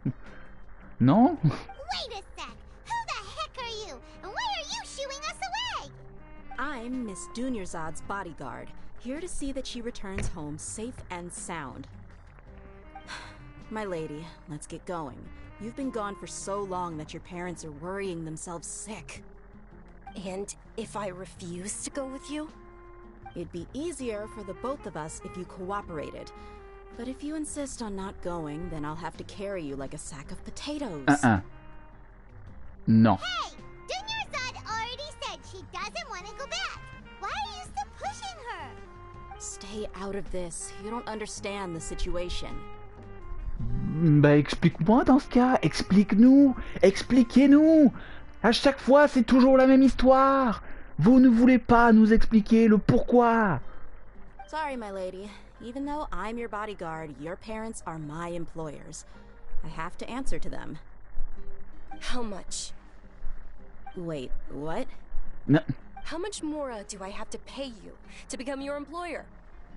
Non? Wait a sec! Who the heck are you? And why are you shooing us away? I'm Miss Dunyarzad's bodyguard, here to see that she returns home safe and sound. My lady, let's get going. You've been gone for so long that your parents are worrying themselves sick. And if I refuse to go with you? It'd be easier for the both of us if you cooperated. But if you insist on not going, then I'll have to carry you like a sack of potatoes. Non. Hey! Dunyarzad already said she doesn't want to go back. Why are you still pushing her? Stay out of this. You don't understand the situation. Bah explique-moi dans ce cas. Explique-nous. Expliquez-nous. À chaque fois, c'est toujours la même histoire. Vous ne voulez pas nous expliquer le pourquoi. Sorry, my lady. Even though I'm your bodyguard, your parents are my employers. I have to answer to them. How much? Wait, what? No. How much more do I have to pay you to become your employer?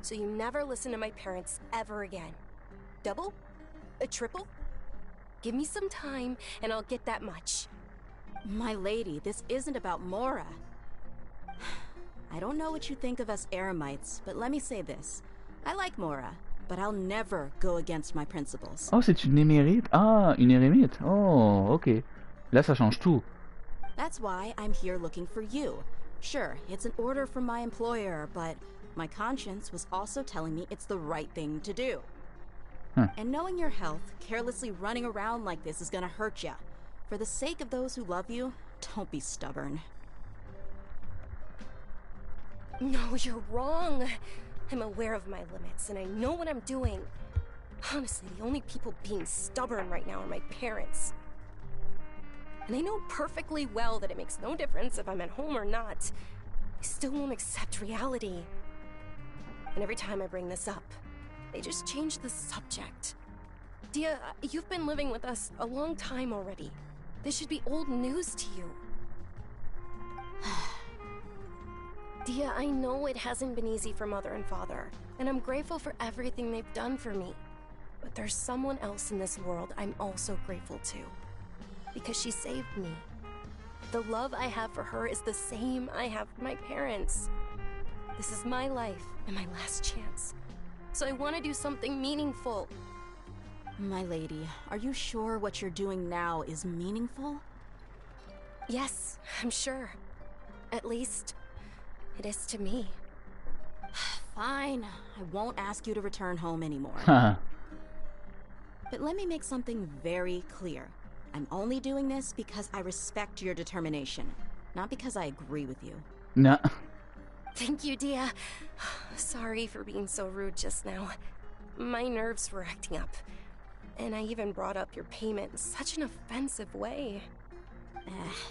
So you never listen to my parents ever again. Double? A triple? Give me some time and I'll get that much. My lady, this isn't about Mora. I don't know what you think of us Eremites, but let me say this. I like Mora, but I'll never go against my principles. Oh, c'est une émérite? Ah, une érémite. Oh, ok. Là, ça change tout. That's why I'm here looking for you. Sure, it's an order from my employer, but my conscience was also telling me it's the right thing to do. And knowing your health, carelessly running around like this is gonna hurt ya. For the sake of those who love you, don't be stubborn. No, you're wrong. I'm aware of my limits, and I know what I'm doing. Honestly, the only people being stubborn right now are my parents. And I know perfectly well that it makes no difference if I'm at home or not. They still won't accept reality. And every time I bring this up, they just change the subject. Dia, you've been living with us a long time already. This should be old news to you. Dia, I know it hasn't been easy for Mother and Father, and I'm grateful for everything they've done for me. But there's someone else in this world I'm also grateful to. Because she saved me. The love I have for her is the same I have for my parents. This is my life and my last chance. So I want to do something meaningful. My lady, are you sure what you're doing now is meaningful? Yes, I'm sure. At least, it is to me. Fine. I won't ask you to return home anymore. But let me make something very clear. I'm only doing this because I respect your determination, not because I agree with you. No. Thank you, Dia. Sorry for being so rude just now. My nerves were acting up. And I even brought up your payment in such an offensive way.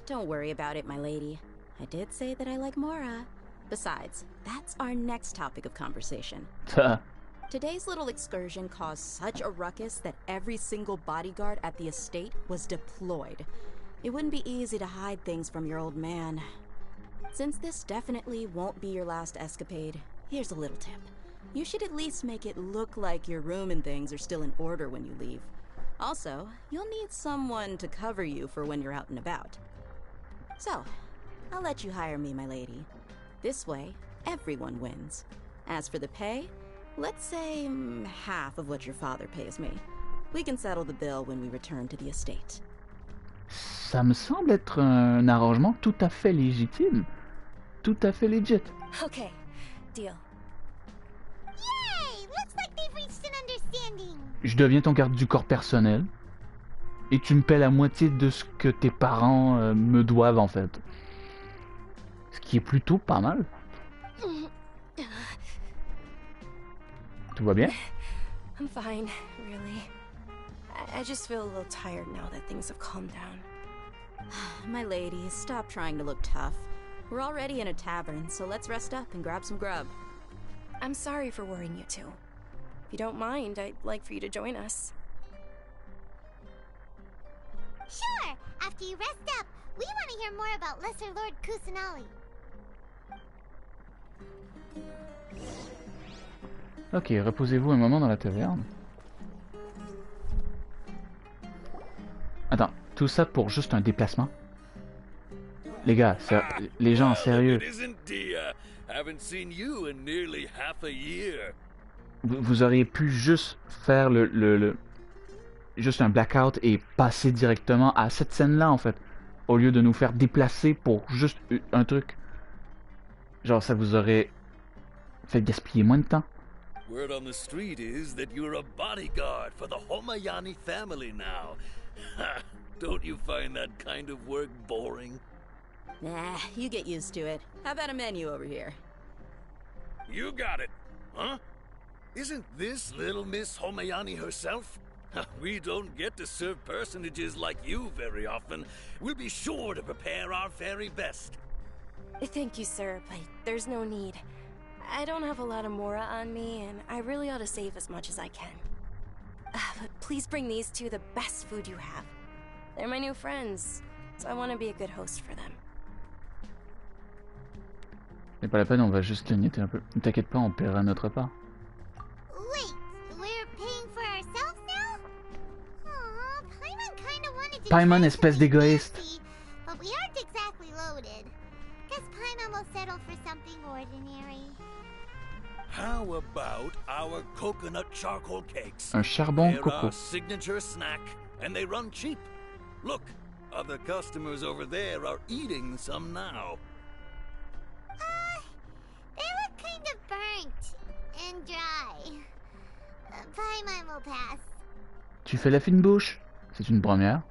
Don't worry about it, my lady. I did say that I like Mora. Besides, that's our next topic of conversation. Today's little excursion caused such a ruckus that every single bodyguard at the estate was deployed. It wouldn't be easy to hide things from your old man. Since this definitely won't be your last escapade, here's a little tip. You should at least make it look like your room and things are still in order when you leave. Also, you'll need someone to cover you for when you're out and about. So, I'll let you hire me, my lady. This way, everyone wins. As for the pay, let's say half of what your father pays me. We can settle the bill when we return to the estate. Ça me semble être un arrangement tout à fait légitime. Tout à fait legit. Okay, deal. Yay! Looks like they've reached an understanding. Je deviens ton garde du corps personnel. Et tu me paies la moitié de ce que tes parents me doivent en fait. Ce qui est plutôt pas mal. Tout va bien? I'm fine, really. I just feel a little tired now that things have calmed down. My lady, stop trying to look tough. We're already in a tavern, so let's rest up and grab some grub. I'm sorry for worrying you two. If you don't mind, I'd like for you to join us. Sure! After you rest up, we want to hear more about Lesser Lord Kusanali. Ok, reposez-vous un moment dans la taverne. Attends, tout ça pour juste un déplacement? Les gars, les gens, sérieux. Vous auriez pu juste faire juste un blackout et passer directement à cette scène-là, en fait. Au lieu de nous faire déplacer pour juste un truc. Genre, ça vous aurait fait gaspiller moins de temps. Word on the street is that you're a bodyguard for the Homayani family now. Don't you find that kind of work boring? Nah, you get used to it. How about a menu over here? You got it, huh? Isn't this little Miss Homayani herself? We don't get to serve personages like you very often. We'll be sure to prepare our very best. Thank you, sir, but there's no need. I don't have a lot of Mora on me, and I really ought to save as much as I can. But please bring these two the best food you have. They're my new friends, so I want to be a good host for them. C'est pas la peine, on va juste clignoter un peu. Ne t'inquiète pas, on paiera notre part. Wait, we're paying for ourselves now? Aw, Paimon kinda wanted to Paimon, espèce d'égoïste. But we aren't exactly loaded. Guess Paimon will settle for something ordinary. How about our coconut charcoal cakes? Un charbon They're coco. our signature snack, and they run cheap. Look, other customers over there are eating some now. They look kind of burnt and dry. Paimon will pass. Tu fais la fine bouche. C'est une première.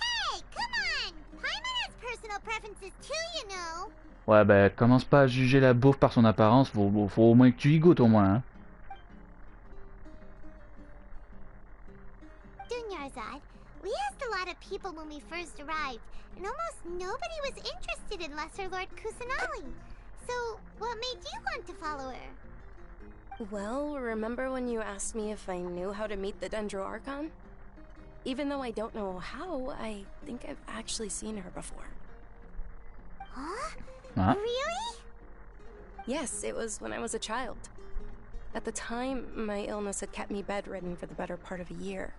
Hey, come on! Paimon has personal preferences too, you know. Ouais, bah commence pas à juger la bouffe par son apparence, faut au moins que tu y goûtes au moins, hein. Dunyarzad, we asked a lot of people when we first arrived, and almost nobody was interested in Lesser Lord Kusanali. So, what made you want to follow her? Well, remember when you asked me if I knew how to meet the Dendro Archon? Even though I don't know how, I think I've actually seen her before. Huh? Huh? Really? Yes, it was when I was a child. At the time, my illness had kept me bedridden for the better part of a year.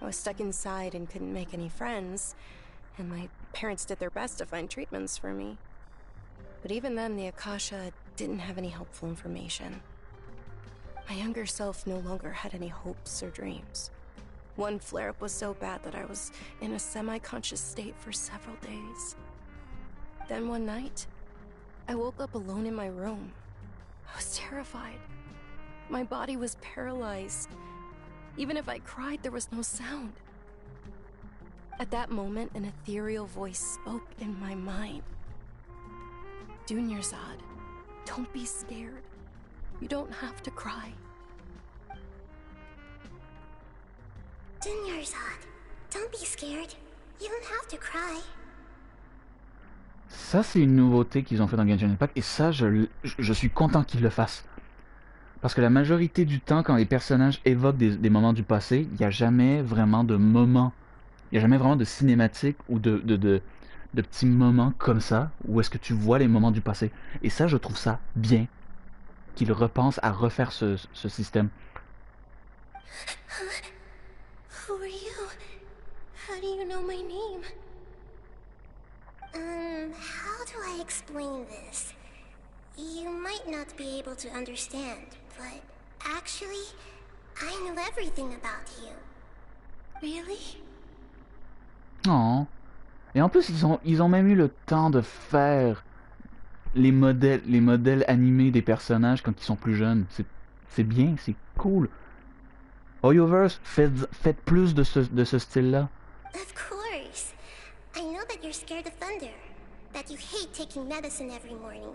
I was stuck inside and couldn't make any friends, and my parents did their best to find treatments for me. But even then, the Akasha didn't have any helpful information. My younger self no longer had any hopes or dreams. One flare-up was so bad that I was in a semi-conscious state for several days. Then one night, I woke up alone in my room. I was terrified. My body was paralyzed. Even if I cried, there was no sound. At that moment, an ethereal voice spoke in my mind. Dunyarzad, don't be scared. You don't have to cry. Dunyarzad, don't be scared. You don't have to cry. Ça, c'est une nouveauté qu'ils ont fait dans Genshin Impact, et ça, je suis content qu'ils le fassent. Parce que la majorité du temps, quand les personnages évoquent des moments du passé, il n'y a jamais vraiment de moments, il n'y a jamais vraiment de cinématique ou de petits moments comme ça, où est-ce que tu vois les moments du passé. Et ça, je trouve ça bien, qu'ils repensent à refaire ce système. Who are you? How do you know my name? How do I explain this? You might not be able to understand, but actually, I know everything about you. Really? Oh. Et en plus, ils ont même eu le temps de faire les modèles animés des personnages quand ils sont plus jeunes. C'est bien, c'est cool. Oyoverse, faites plus de ce style-là. Of course. I know that you're scared of thunder, that you hate taking medicine every morning,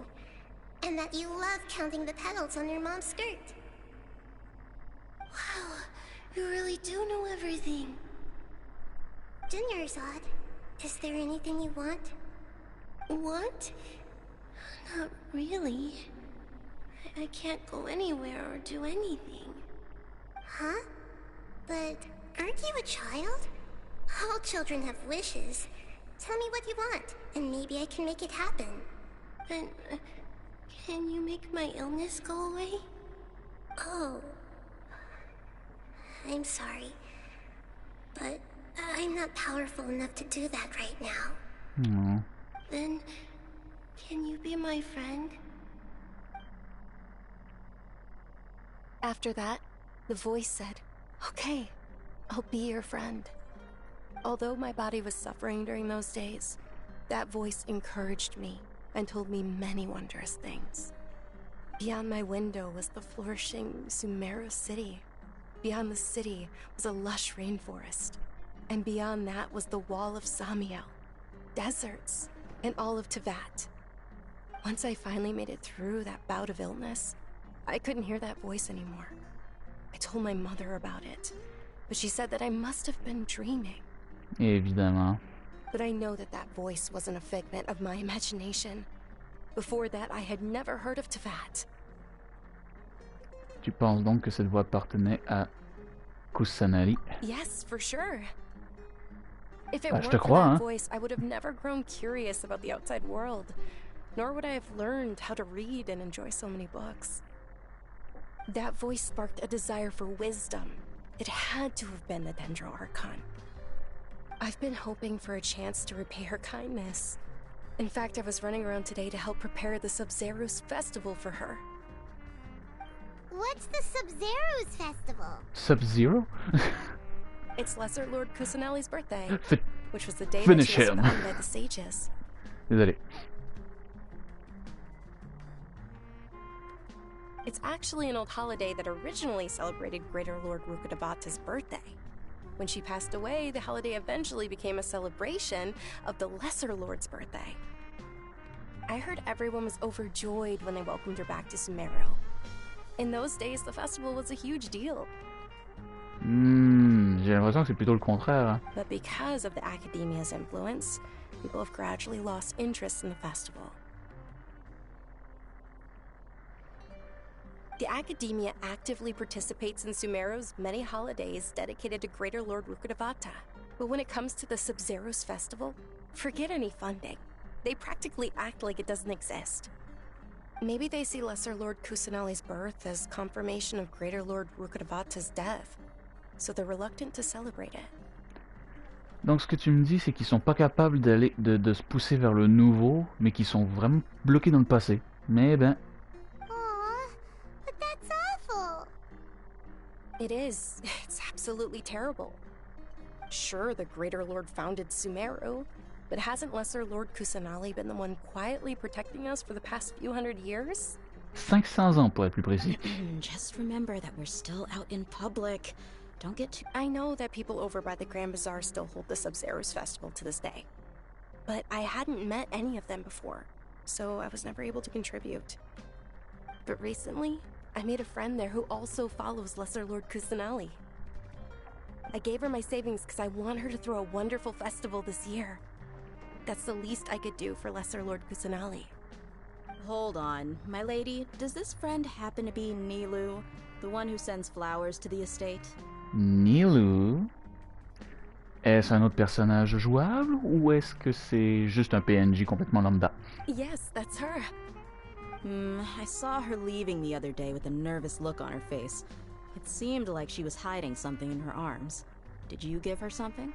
and that you love counting the petals on your mom's skirt. Wow, you really do know everything. Dunyarzad, is there anything you want? Want? Not really. I can't go anywhere or do anything. Huh? But aren't you a child? All children have wishes. Tell me what you want, and maybe I can make it happen. But can you make my illness go away? Oh. I'm sorry. But I'm not powerful enough to do that right now. No. Then, can you be my friend? After that, the voice said, "Okay, I'll be your friend." Although my body was suffering during those days, that voice encouraged me and told me many wondrous things. Beyond my window was the flourishing SUMERU city. Beyond the city was a lush rainforest. And beyond that was the wall of Samiel, deserts, and all of Tevat. Once I finally made it through that bout of illness, I couldn't hear that voice anymore. I told my mother about it, but she said that I must have been dreaming. Évidemment. But I know that that voice wasn't a figment of my imagination. Before that, I had never heard of Teyvat. Tu penses donc que cette voix appartenait à Kusanali? Yes, for sure. If it Bah, je te weren't for crois, that hein. voice, I would have never grown curious about the outside world, nor would I have learned how to read and enjoy so many books. That voice sparked a desire for wisdom. It had to have been the Dendro Archon. I've been hoping for a chance to repay her kindness. In fact, I was running around today to help prepare the Sub-Zero's festival for her. What's the Sub-Zero's festival? Sub-Zero? It's Lesser Lord Kusanali's birthday, which was the day that Finish she was him. found by the sages. Désolé. It's actually an old holiday that originally celebrated Greater Lord Rukkhadevata's birthday. When she passed away, the holiday eventually became a celebration of the Lesser Lord's birthday. I heard everyone was overjoyed when they welcomed her back to Sumeru. In those days, the festival was a huge deal. J'ai l'impression que c'est plutôt le contraire. Hein. But because of the Academia's influence, people have gradually lost interest in the festival. The Academia actively participates in Sumeru's many holidays dedicated to Greater Lord Rukkhadevata. But when it comes to the Sub-Zero's festival, forget any funding. They practically act like it doesn't exist. Maybe they see Lesser Lord Kusanali's birth as confirmation of Greater Lord Rukkhadevata's death, so they're reluctant to celebrate it. Donc ce que tu me dis, c'est qu'ils sont pas capables d'aller de se pousser vers le nouveau, mais qu'ils sont vraiment bloqués dans le passé. Mais ben... But that's awful. It is. It's absolutely terrible. Sure, the Greater Lord founded Sumeru, but hasn't Lesser Lord Kusanali been the one quietly protecting us for the past few hundred years? 500 ans pour être plus précis. Just remember that we're still out in public. Don't get too... I know that people over by the Grand Bazaar still hold the Sub-Zero's festival to this day. But I hadn't met any of them before, so I was never able to contribute. But recently, I made a friend there who also follows Lesser Lord Kusanali. I gave her my savings because I want her to throw a wonderful festival this year. That's the least I could do for Lesser Lord Kusanali. Hold on, my lady, does this friend happen to be Nilou, the one who sends flowers to the estate? Nilou? Est-ce un autre personnage jouable ou est-ce que c'est juste un PNJ complètement lambda? Yes, that's her. I saw her leaving the other day with a nervous look on her face. It seemed like she was hiding something in her arms. Did you give her something?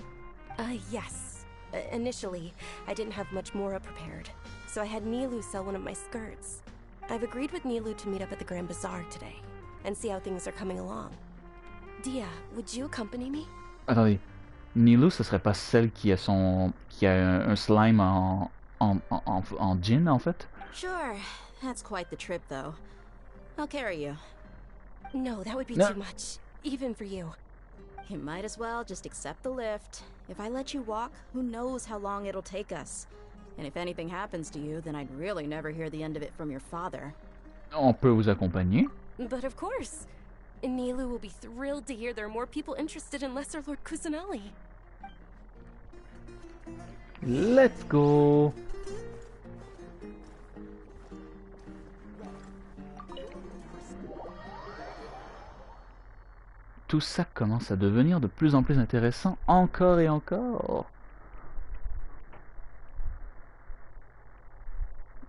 Yes. Initially, I didn't have much more prepared, so I had Nilou sell one of my skirts. I've agreed with Nilou to meet up at the Grand Bazaar today, and see how things are coming along. Dia, would you accompany me? Attendez, Nilou, ce serait pas celle qui a un slime en gin, en fait? Sure, that's quite the trip, though. I'll carry you. No, that would be too much, even for you. You might as well just accept the lift. If I let you walk, who knows how long it'll take us. And if anything happens to you, then I'd really never hear the end of it from your father. On peut vous accompagner? But of course. Nilou will be thrilled to hear there are more people interested in Lesser Lord Kusanali. Let's go! Tout ça commence à devenir de plus en plus intéressant, encore et encore.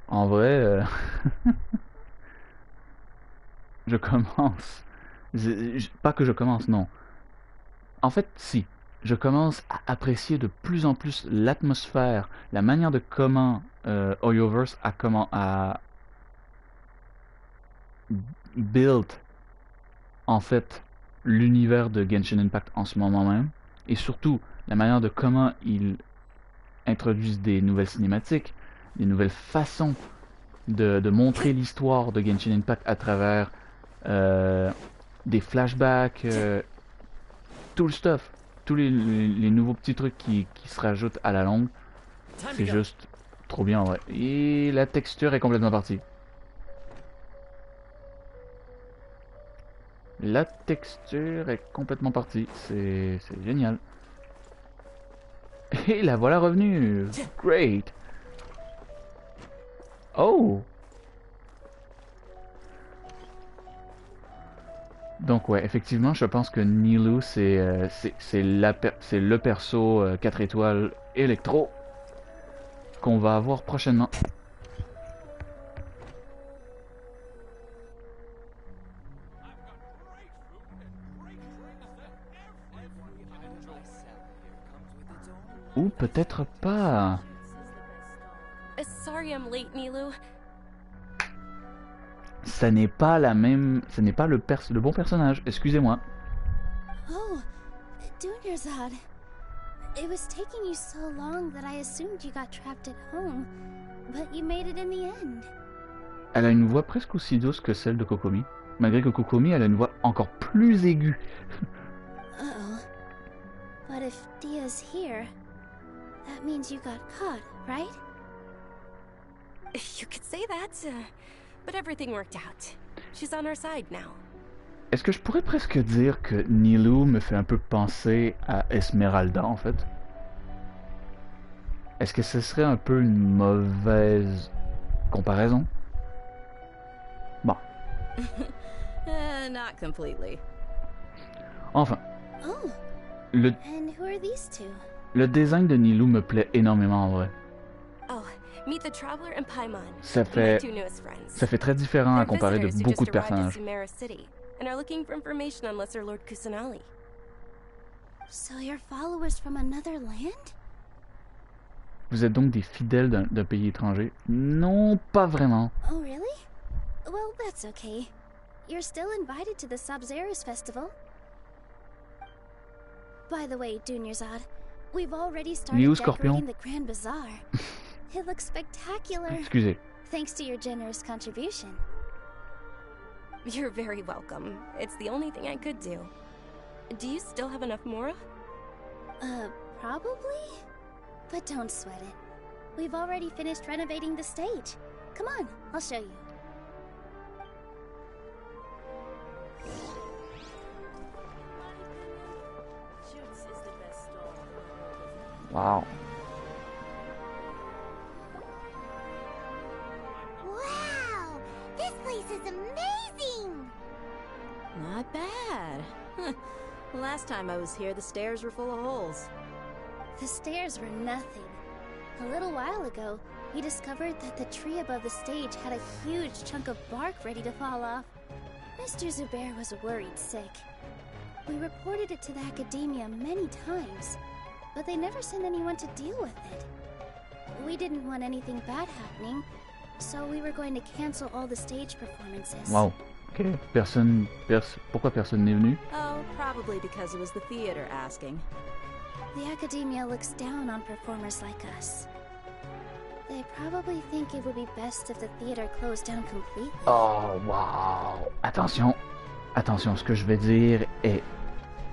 En vrai, je commence. Pas que je commence, non. En fait, si. Je commence à apprécier de plus en plus l'atmosphère, la manière de comment Hoyoverse a build, en fait, l'univers de Genshin Impact en ce moment même, et surtout la manière de comment ils introduisent des nouvelles cinématiques, des nouvelles façons de montrer l'histoire de Genshin Impact à travers des flashbacks, tout le stuff, tous les nouveaux petits trucs qui se rajoutent à la longue. C'est juste trop bien en vrai. Et la texture est complètement partie. La texture est complètement partie. C'est génial. Et la voilà revenue. Great. Oh! Donc ouais, effectivement, je pense que Nilou, c'est le perso 4 étoiles électro qu'on va avoir prochainement. Ou peut-être pas. Sorry I'm late, Nilou. Ça n'est pas la même... Ce n'est pas le bon personnage, excusez-moi. Oh, Dunyarzad. It was taking you so long that I assumed you got trapped at home, but you made it in the end. Elle a une voix presque aussi douce que celle de Kokomi, malgré que Kokomi elle a une voix encore plus aiguë. Uh-oh. But if Dia's here, that means you got caught, right? You could say that, but everything worked out. She's on our side now. Est-ce que je pourrais presque dire que Nilou me fait un peu penser à Esmeralda en fait? Est-ce que ce serait un peu une mauvaise comparaison? Bon. Not completely. Enfin. Oh. Le... And who are these two? Le design de Nilou me plaît énormément en vrai. Oh, meet the Traveler and Paimon, Ça fait très différent à comparer de beaucoup de personnages. And are looking for information on Lesser Lord Kusanali. So you're followers from another land? Vous êtes donc des fidèles d'un pays étranger? Non, pas vraiment. Oh really? Well, that's okay. You're still invited to the Sabzerus festival. By the way, Dunyarzad, we've already started decorating the Grand Bazaar. It looks spectacular. Excusez. Thanks to your generous contribution. You're very welcome. It's the only thing I could do. Do you still have enough Mora? Probably? But don't sweat it. We've already finished renovating the stage. Come on, I'll show you. Wow. Wow! This place is amazing! Not bad. Last time I was here, the stairs were full of holes. The stairs were nothing. A little while ago, we discovered that the tree above the stage had a huge chunk of bark ready to fall off. Mr. Zubair was worried sick. We reported it to the academia many times, but they never sent anyone to deal with it. We didn't want anything bad happening, so we were going to cancel all the stage performances. Wow. Okay. Pourquoi personne n'est venu? Oh, probably because it was the theater asking. The academia looks down on performers like us. They probably think it would be best if the theater closed down completely. Oh, wow. Attention. Attention, ce que je vais dire est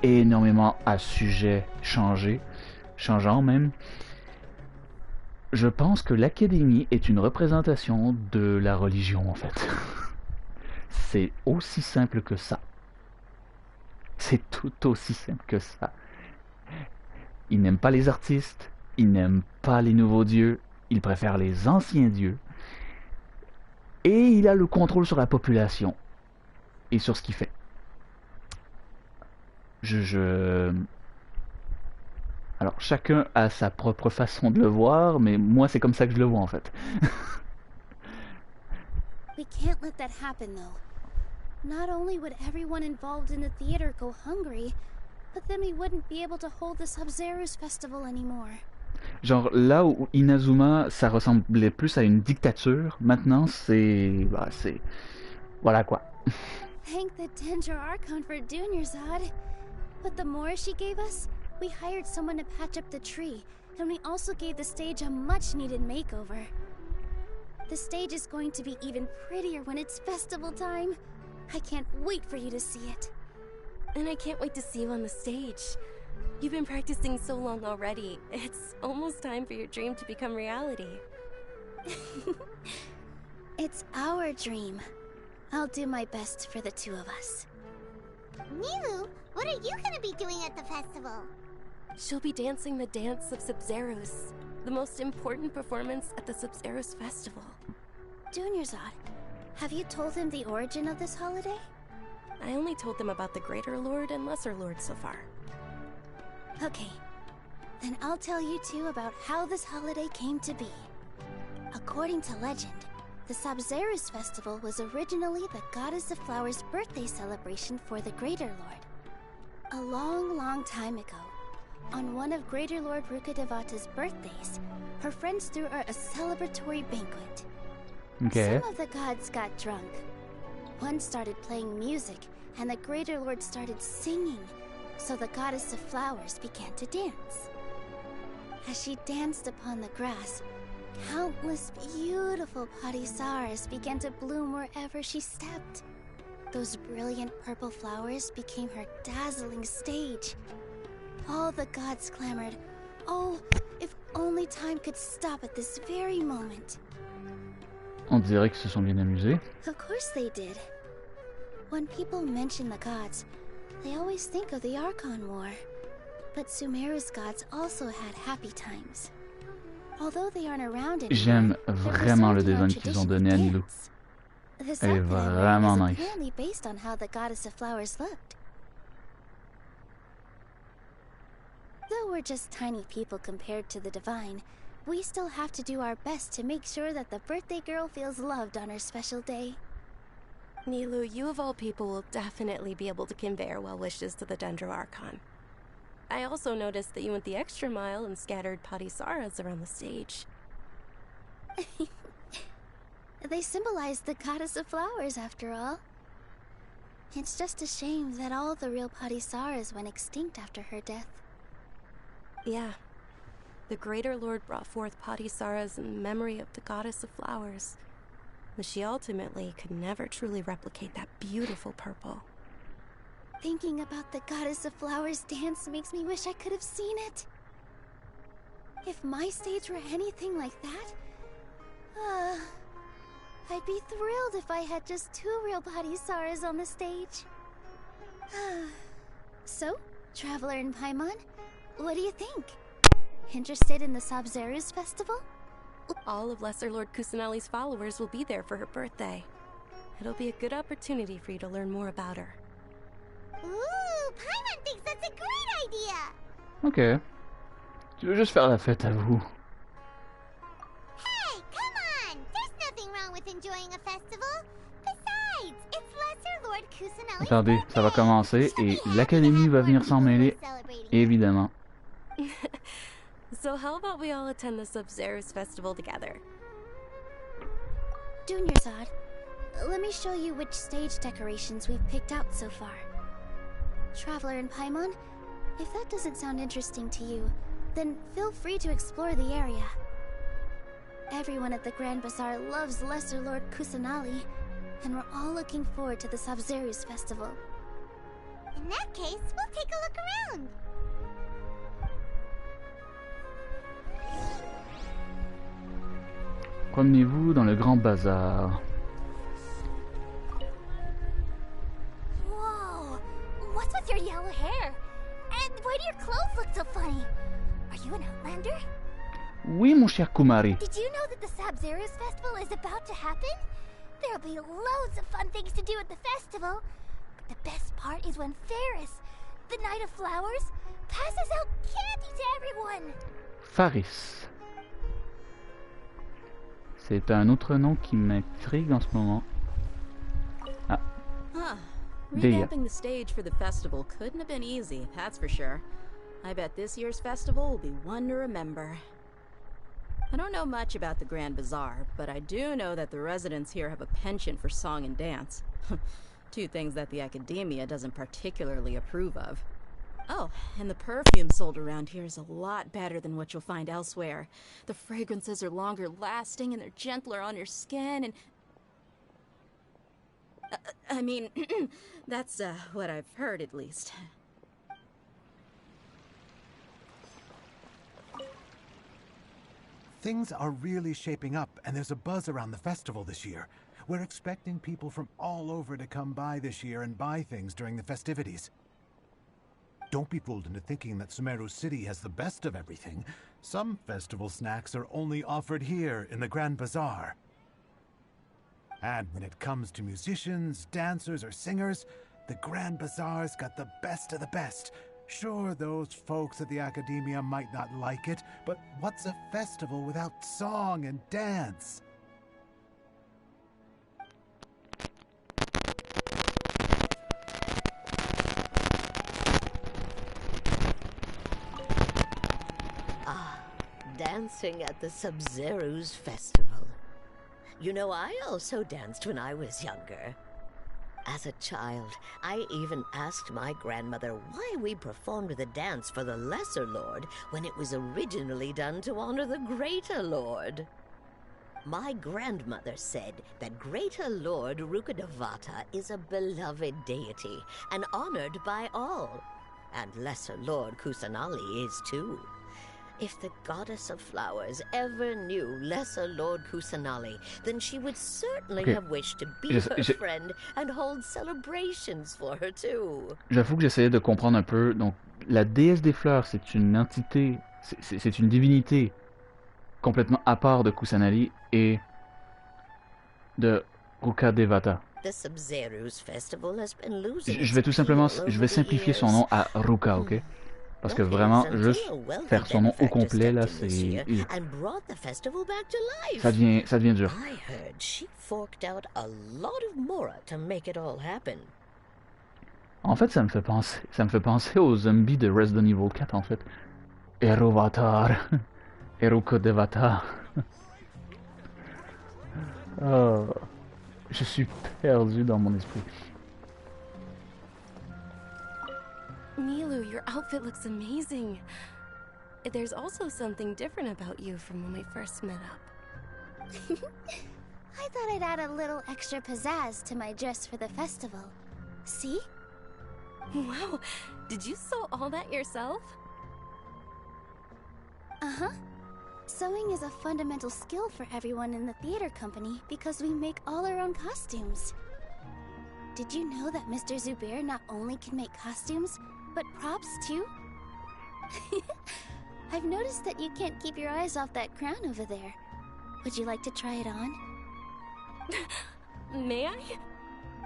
énormément à sujet changeant même. Je pense que l'académie est une représentation de la religion, en fait. C'est aussi simple que ça. C'est tout aussi simple que ça. Il n'aime pas les artistes, il n'aime pas les nouveaux dieux, il préfère les anciens dieux. Et il a le contrôle sur la population et sur ce qu'il fait. Alors, chacun a sa propre façon de le voir, mais moi, c'est comme ça que je le vois, en fait. We can't let that happen, though. Not only would everyone involved in the theater go hungry, but then we wouldn't be able to hold the Sabzerus festival anymore. Genre, là où Inazuma, ça ressemblait plus à une dictature, maintenant, c'est... Bah, c'est... Voilà, quoi. Thank the Dendro Archon for Dunyarzad. But the more she gave us, we hired someone to patch up the tree, and we also gave the stage a much-needed makeover. The stage is going to be even prettier when it's festival time. I can't wait for you to see it. And I can't wait to see you on the stage. You've been practicing so long already. It's almost time for your dream to become reality. It's our dream. I'll do my best for the two of us. Nilou, what are you gonna be doing at the festival? She'll be dancing the dance of Sabzerus, the most important performance at the Sabzerus festival. Dunyarzad, have you told him the origin of this holiday? I only told them about the Greater Lord and Lesser Lord so far. Okay. Then I'll tell you two about how this holiday came to be. According to legend, the Sabzeruz festival was originally the Goddess of Flowers' birthday celebration for the Greater Lord. A long, long time ago, on one of Greater Lord Rukkhadevata's birthdays, her friends threw her a celebratory banquet. Okay. Some of the gods got drunk. One started playing music, and the Greater Lord started singing, so the Goddess of Flowers began to dance. As she danced upon the grass, countless beautiful Padisaras began to bloom wherever she stepped. Those brilliant purple flowers became her dazzling stage. All the gods clamored, "Oh, if only time could stop at this very moment." On dirait qu'ils se sont bien amusés. Of course they did. When people mention the gods, they always think of the Archon War. But Sumeru's gods also had happy times. Although they aren't around anymore, J'aime vraiment le design qu'ils ont donné à Nilou. Elle est vraiment nice. Apparently based on how the Goddess of Flowers looked. Though we're just tiny people compared to the divine, we still have to do our best to make sure that the birthday girl feels loved on her special day. Nilou, you of all people will definitely be able to convey our well wishes to the Dendro Archon. I also noticed that you went the extra mile and scattered Padisaras around the stage. They symbolize the Goddess of Flowers, after all. It's just a shame that all the real Padisaras went extinct after her death. Yeah. The Greater Lord brought forth Padisaras in memory of the Goddess of Flowers, but she ultimately could never truly replicate that beautiful purple. Thinking about the Goddess of Flowers dance makes me wish I could have seen it. If my stage were anything like that, I'd be thrilled if I had just 2 real Padisaras on the stage. So, Traveler in Paimon, what do you think? Interested in the Sabzeruz festival? All of Lesser Lord Kusanali's followers will be there for her birthday. It'll be a good opportunity for you to learn more about her. Ooh, Paimon thinks that's a great idea! Ok. Tu veux juste faire la fête à vous. Hey, come on! There's nothing wrong with enjoying a festival. Besides, it's Lesser Lord Kusanali's Attendez, ça va commencer et l'académie va venir s'en mêler, évidemment. So how about we all attend the Sabzeruz festival together? Dunyarzad, let me show you which stage decorations we've picked out so far. Traveler in Paimon, if that doesn't sound interesting to you, then feel free to explore the area. Everyone at the Grand Bazaar loves Lesser Lord Kusanali, and we're all looking forward to the Sabzeruz festival. In that case, we'll take a look around. Promenez-vous dans le grand bazar. Whoa! What's with your yellow hair? And why do your clothes look so funny? Are you an outlander? Oui, mon cher Kumari. Did you know that the Sabzeruz festival is about to happen? There'll be loads of fun things to do at the festival. But the best part is when Faris, the Knight of Flowers, passes out candy to everyone. Faris. C'est un autre nom qui m'intrigue en ce moment. Ah. Huh. Dia. Revamping the stage for the festival couldn't have been easy, that's for sure. I bet this year's festival will be one to remember. I don't know much about the Grand Bazaar, but I do know that the residents here have a penchant for song and dance. 2 things that the academia doesn't particularly approve of. Oh, and the perfume sold around here is a lot better than what you'll find elsewhere. The fragrances are longer lasting and they're gentler on your skin and... I mean, that's what I've heard at least. Things are really shaping up, and there's a buzz around the festival this year. We're expecting people from all over to come by this year and buy things during the festivities. Don't be fooled into thinking that Sumeru City has the best of everything. Some festival snacks are only offered here in the Grand Bazaar. And when it comes to musicians, dancers, or singers, the Grand Bazaar's got the best of the best. Sure, those folks at the Academia might not like it, but what's a festival without song and dance? Dancing at the SUMERU's festival. You know, I also danced when I was younger. As a child, I even asked my grandmother why we performed the dance for the Lesser Lord when it was originally done to honor the Greater Lord. My grandmother said that Greater Lord Rukkhadevata is a beloved deity and honored by all, and Lesser Lord Kusanali is too. If the goddess of flowers ever knew Lesser Lord Kusanali, then she would certainly have wished to be her friend and hold celebrations for her too. J'avoue que j'essayais de comprendre un peu. Donc, la déesse des fleurs, c'est une entité, c'est une divinité complètement à part de Kusanali et de Rukkhadevata. Je vais tout simplement, je vais simplifier son nom à Ruka, ok? Parce que vraiment, juste faire son nom au complet, là, c'est... Ça devient dur. En fait, ça me fait penser aux zombies de Resident Evil 4, en fait. Erovatar. Rukkhadevata. Oh, je suis perdu dans mon esprit. Milu, your outfit looks amazing. There's also something different about you from when we first met up. I thought I'd add a little extra pizzazz to my dress for the festival. See? Wow, did you sew all that yourself? Uh-huh. Sewing is a fundamental skill for everyone in the theater company because we make all our own costumes. Did you know that Mr. Zubair not only can make costumes, but props too? I've noticed that you can't keep your eyes off that crown over there. Would you like to try it on? May I?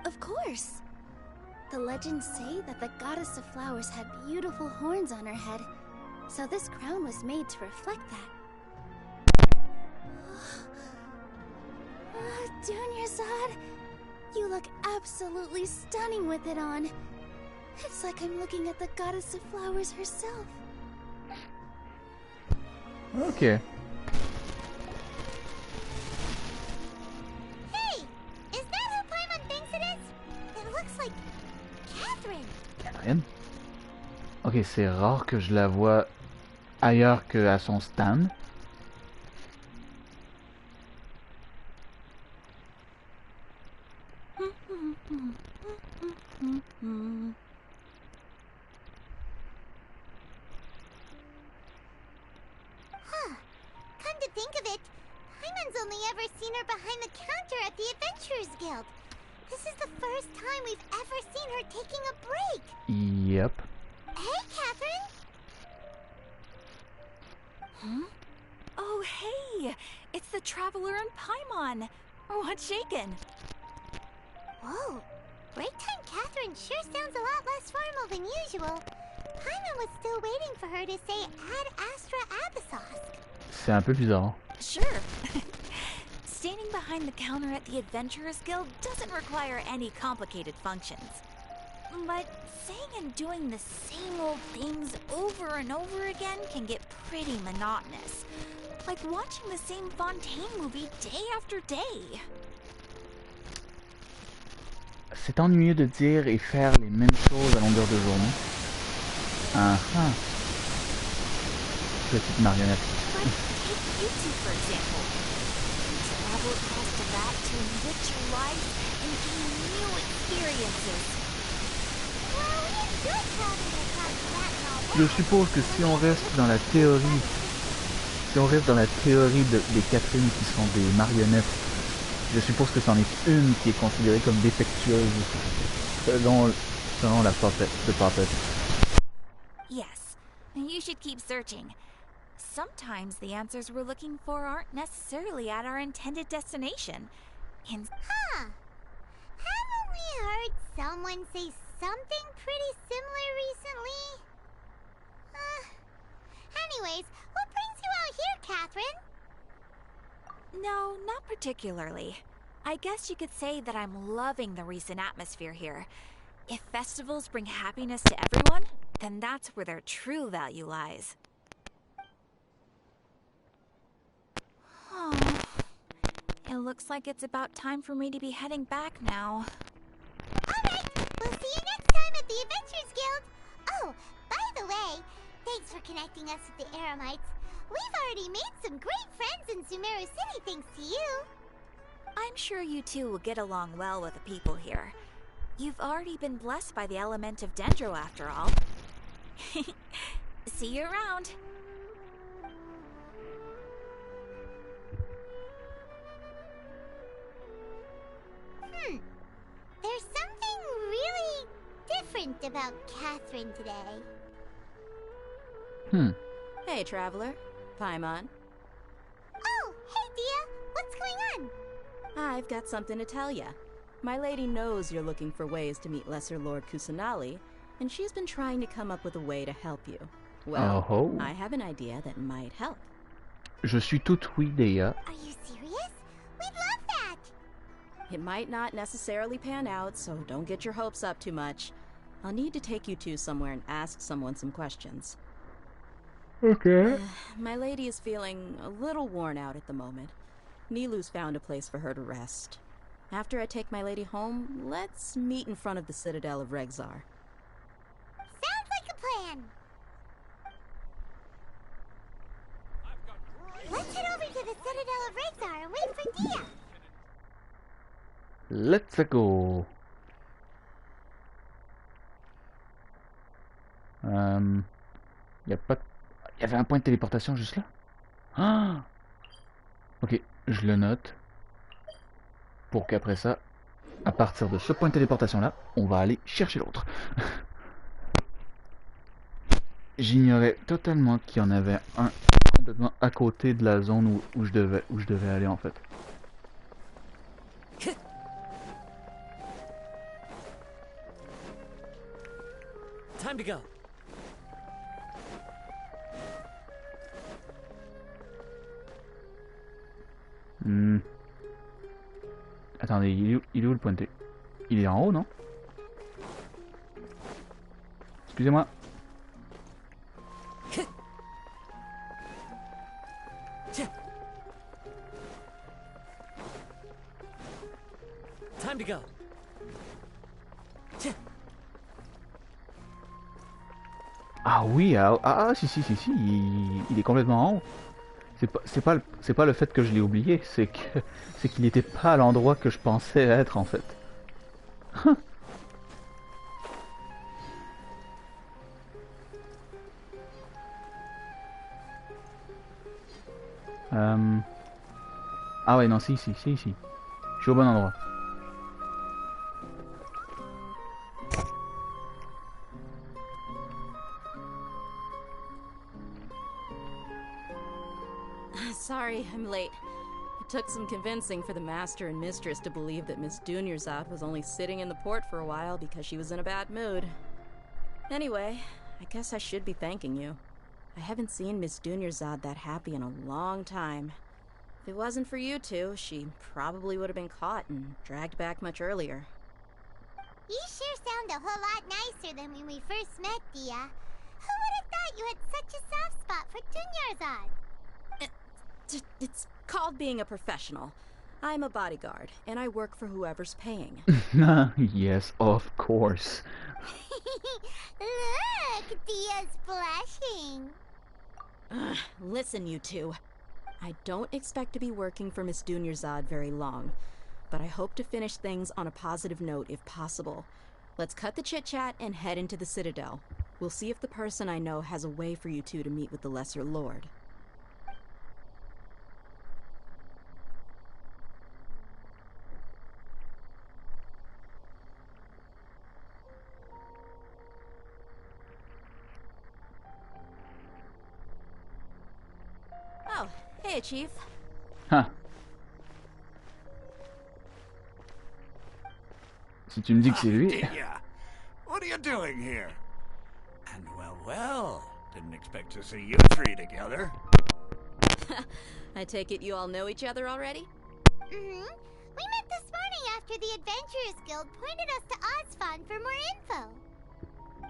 Of course. The legends say that the goddess of flowers had beautiful horns on her head, so this crown was made to reflect that. Dunyarzad, you look absolutely stunning with it on. It's like I'm looking at the goddess of flowers herself. Okay. Hey! Is that who Paimon thinks it is? It looks like Catherine. Catherine? Ok, c'est rare que je la vois ailleurs qu'à son stand. Come to think of it, Paimon's only ever seen her behind the counter at the Adventurers Guild. This is the first time we've ever seen her taking a break. Yep. Hey, Catherine. Huh? Oh, hey! It's the Traveler and Paimon. What's shaken? Whoa. Break time Catherine sure sounds a lot less formal than usual. Paimon was still waiting for her to say Ad Astra Abyssosque. C'est un peu bizarre. Sure. Standing behind the counter at the Adventurers Guild doesn't require any complicated functions. But saying and doing the same old things over and over again can get pretty monotonous. Like watching the same Fontaine movie day after day. C'est ennuyeux de dire et faire les mêmes choses à longueur de journée. Petite marionnette. You two, for example. Travel across to that to enrich your life and gain new experiences. Je suppose que si on reste dans la théorie, des Catherine qui sont des marionnettes, je suppose que c'en est une qui est considérée comme défectueuse selon la puppet. Yes, you should keep searching. Sometimes the answers we're looking for aren't necessarily at our intended destination. Huh. Haven't we heard someone say something pretty similar recently? Anyways, what brings you out here, Catherine? No, not particularly. I guess you could say that I'm loving the recent atmosphere here. If festivals bring happiness to everyone, then that's where their true value lies. Oh, it looks like it's about time for me to be heading back now. Alright, we'll see you next time at the Adventurers Guild. Oh, by the way, thanks for connecting us with the Eremites. We've already made some great friends in Sumeru City thanks to you. I'm sure you two will get along well with the people here. You've already been blessed by the element of Dendro after all. See you around. There's something really different about Catherine today. Hey, traveler. Paimon. Oh, hey, Dia. What's going on? I've got something to tell ya. My lady knows you're looking for ways to meet Lesser Lord Kusanali, and she's been trying to come up with a way to help you. Well, I have an idea that might help. Je suis tout oui, Dia. Are you serious? We'd love that! It might not necessarily pan out, so don't get your hopes up too much. I'll need to take you two somewhere and ask someone some questions. Okay. My lady is feeling a little worn out at the moment. Nilu's found a place for her to rest. After I take my lady home, let's meet in front of the Citadel of Regzar. Sounds like a plan! Let's head over to the Citadel of Regzar and wait for Dia! Let's go. Y a pas de... Il y avait un point de téléportation juste là. Ah, ok, je le note. Pour qu'après ça, à partir de ce point de téléportation là, on va aller chercher l'autre. J'ignorais totalement qu'il y en avait un complètement à côté de la zone où je devais aller en fait. Time to go. Attendez, il est où le pointé? Il est en haut, non? Excusez-moi. Time to go. Ah oui, si, il est complètement en haut. C'est pas le fait que je l'ai oublié, c'est qu'il était pas à l'endroit que je pensais être en fait. Ah ouais, non, si. Je suis au bon endroit. Sorry, I'm late. It took some convincing for the master and mistress to believe that Miss Dunyarzad was only sitting in the port for a while because she was in a bad mood. Anyway, I guess I should be thanking you. I haven't seen Miss Dunyarzad that happy in a long time. If it wasn't for you two, she probably would have been caught and dragged back much earlier. You sure sound a whole lot nicer than when we first met, Dia. Who would have thought you had such a soft spot for Dunyarzad? It's called being a professional. I'm a bodyguard, and I work for whoever's paying. Yes, of course. Look, Dia's blushing. Listen, you two. I don't expect to be working for Miss Dunyarzad very long, but I hope to finish things on a positive note if possible. Let's cut the chit-chat and head into the Citadel. We'll see if the person I know has a way for you two to meet with the Lesser Lord. Oh, hey, Chief. Huh. Si tu me dis que c'est lui. What are you doing here? And well, didn't expect to see you three together. I take it you all know each other already? Mm-hmm. We met this morning after the Adventurers Guild pointed us to Osfond for more info.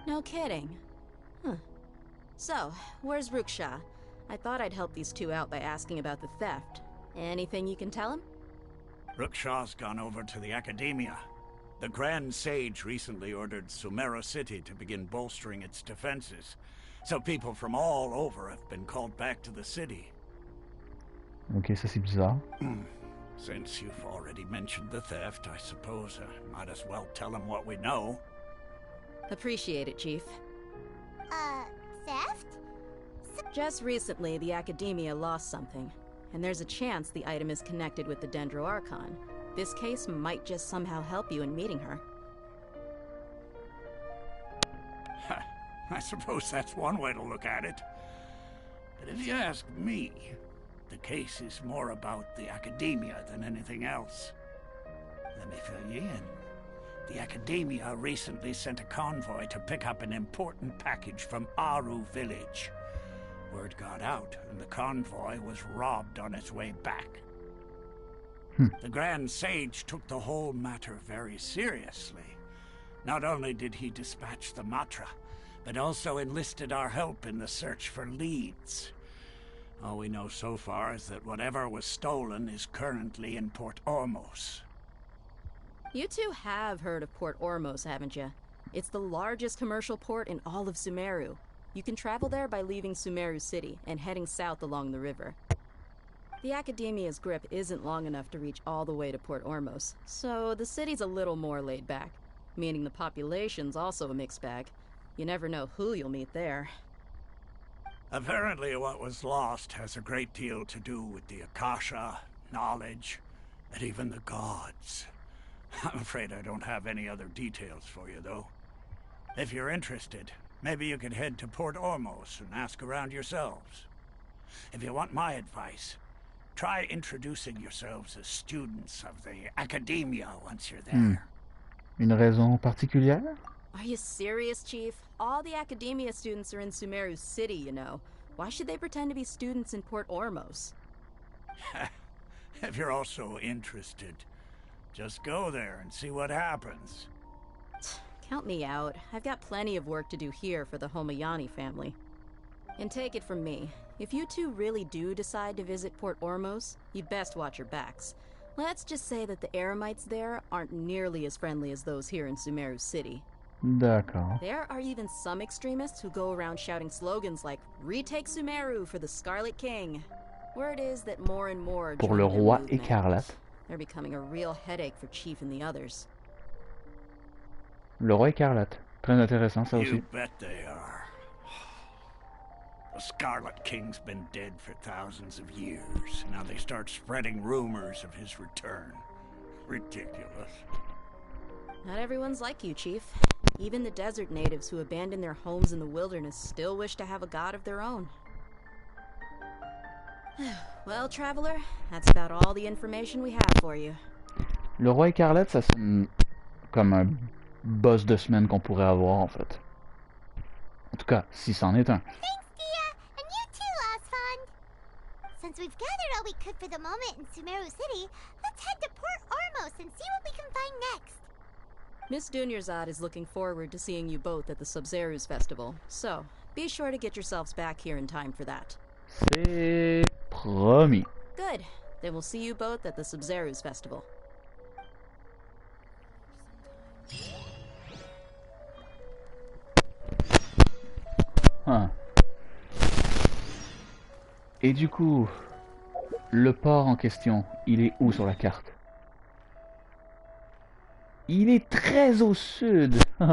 No kidding. Huh. So, where's Ruksha? I thought I'd help these two out by asking about the theft. Anything you can tell him? Ruksha's gone over to the Academia. The Grand Sage recently ordered SUMERU City to begin bolstering its defenses. So people from all over have been called back to the city. Ok, ça c'est bizarre. Since you've already mentioned the theft, I suppose I might as well tell him what we know. Appreciate it, Chief. Theft? Just recently, the Academia lost something, and there's a chance the item is connected with the Dendro Archon. This case might just somehow help you in meeting her. I suppose that's one way to look at it. But if you ask me, the case is more about the Academia than anything else. Let me fill you in. The Academia recently sent a convoy to pick up an important package from Aru village. Word got out, and the convoy was robbed on its way back. The Grand Sage took the whole matter very seriously. Not only did he dispatch the Matra, but also enlisted our help in the search for leads. All we know so far is that whatever was stolen is currently in Port Ormos. You two have heard of Port Ormos, haven't you? It's the largest commercial port in all of Sumeru. You can travel there by leaving Sumeru City and heading south along the river. The Academia's grip isn't long enough to reach all the way to Port Ormos, so the city's a little more laid back, meaning the population's also a mixed bag. You never know who you'll meet there. Apparently what was lost has a great deal to do with the Akasha, knowledge, and even the gods. I'm afraid I don't have any other details for you, though. If you're interested, maybe you could head to Port Ormos and ask around yourselves. If you want my advice, try introducing yourselves as students of the Academia once you're there. Une raison particulière? Are you serious, Chief? All the Academia students are in Sumeru City, you know. Why should they pretend to be students in Port Ormos? If you're also interested, just go there and see what happens. Count me out. I've got plenty of work to do here for the Homayani family. And take it from me, if you two really do decide to visit Port Ormos, you'd best watch your backs. Let's just say that the Eremites there aren't nearly as friendly as those here in Sumeru City. D'accord. There are even some extremists who go around shouting slogans like "Retake Sumeru for the Scarlet King." Word is that more and more Pour le roi écarlate. They're becoming a real headache for Chief and the others. Le roi écarlate. Très intéressant ça aussi. You bet they are. The Scarlet King's been dead for thousands of years. Now they start spreading rumors of his return. Ridiculous. Not everyone's like you, Chief. Even the desert natives who abandoned their homes in the wilderness still wish to have a god of their own. Well, Traveler, that's about all the information we have for you. Le roi écarlate, ça sonne comme un boss de semaine qu'on pourrait avoir, en fait. En tout cas, si c'en est un. Thanks, Dia! And you too, Osfond! Since we've gathered all we could for the moment in Sumeru City, let's head to Port Ormos and see what we can find next. Miss Dunyarzad is looking forward to seeing you both at the SUMERU's festival, so be sure to get yourselves back here in time for that. C'est promis. Good. Then we'll see you both at the SUMERU's festival. Et du coup, le port en question, il est où sur la carte? Il est très au sud. Et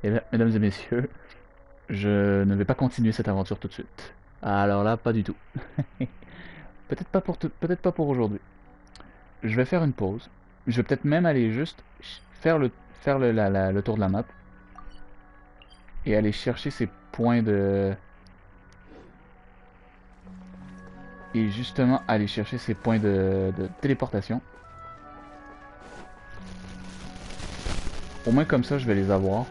bien, mesdames et messieurs, je ne vais pas continuer cette aventure tout de suite. Alors là, pas du tout. Peut-être pas pour aujourd'hui. Je vais faire une pause. Je vais peut-être même aller juste faire le tour de la map et aller chercher ces points de... Et justement aller chercher ces points de téléportation Au moins comme ça, je vais les avoir.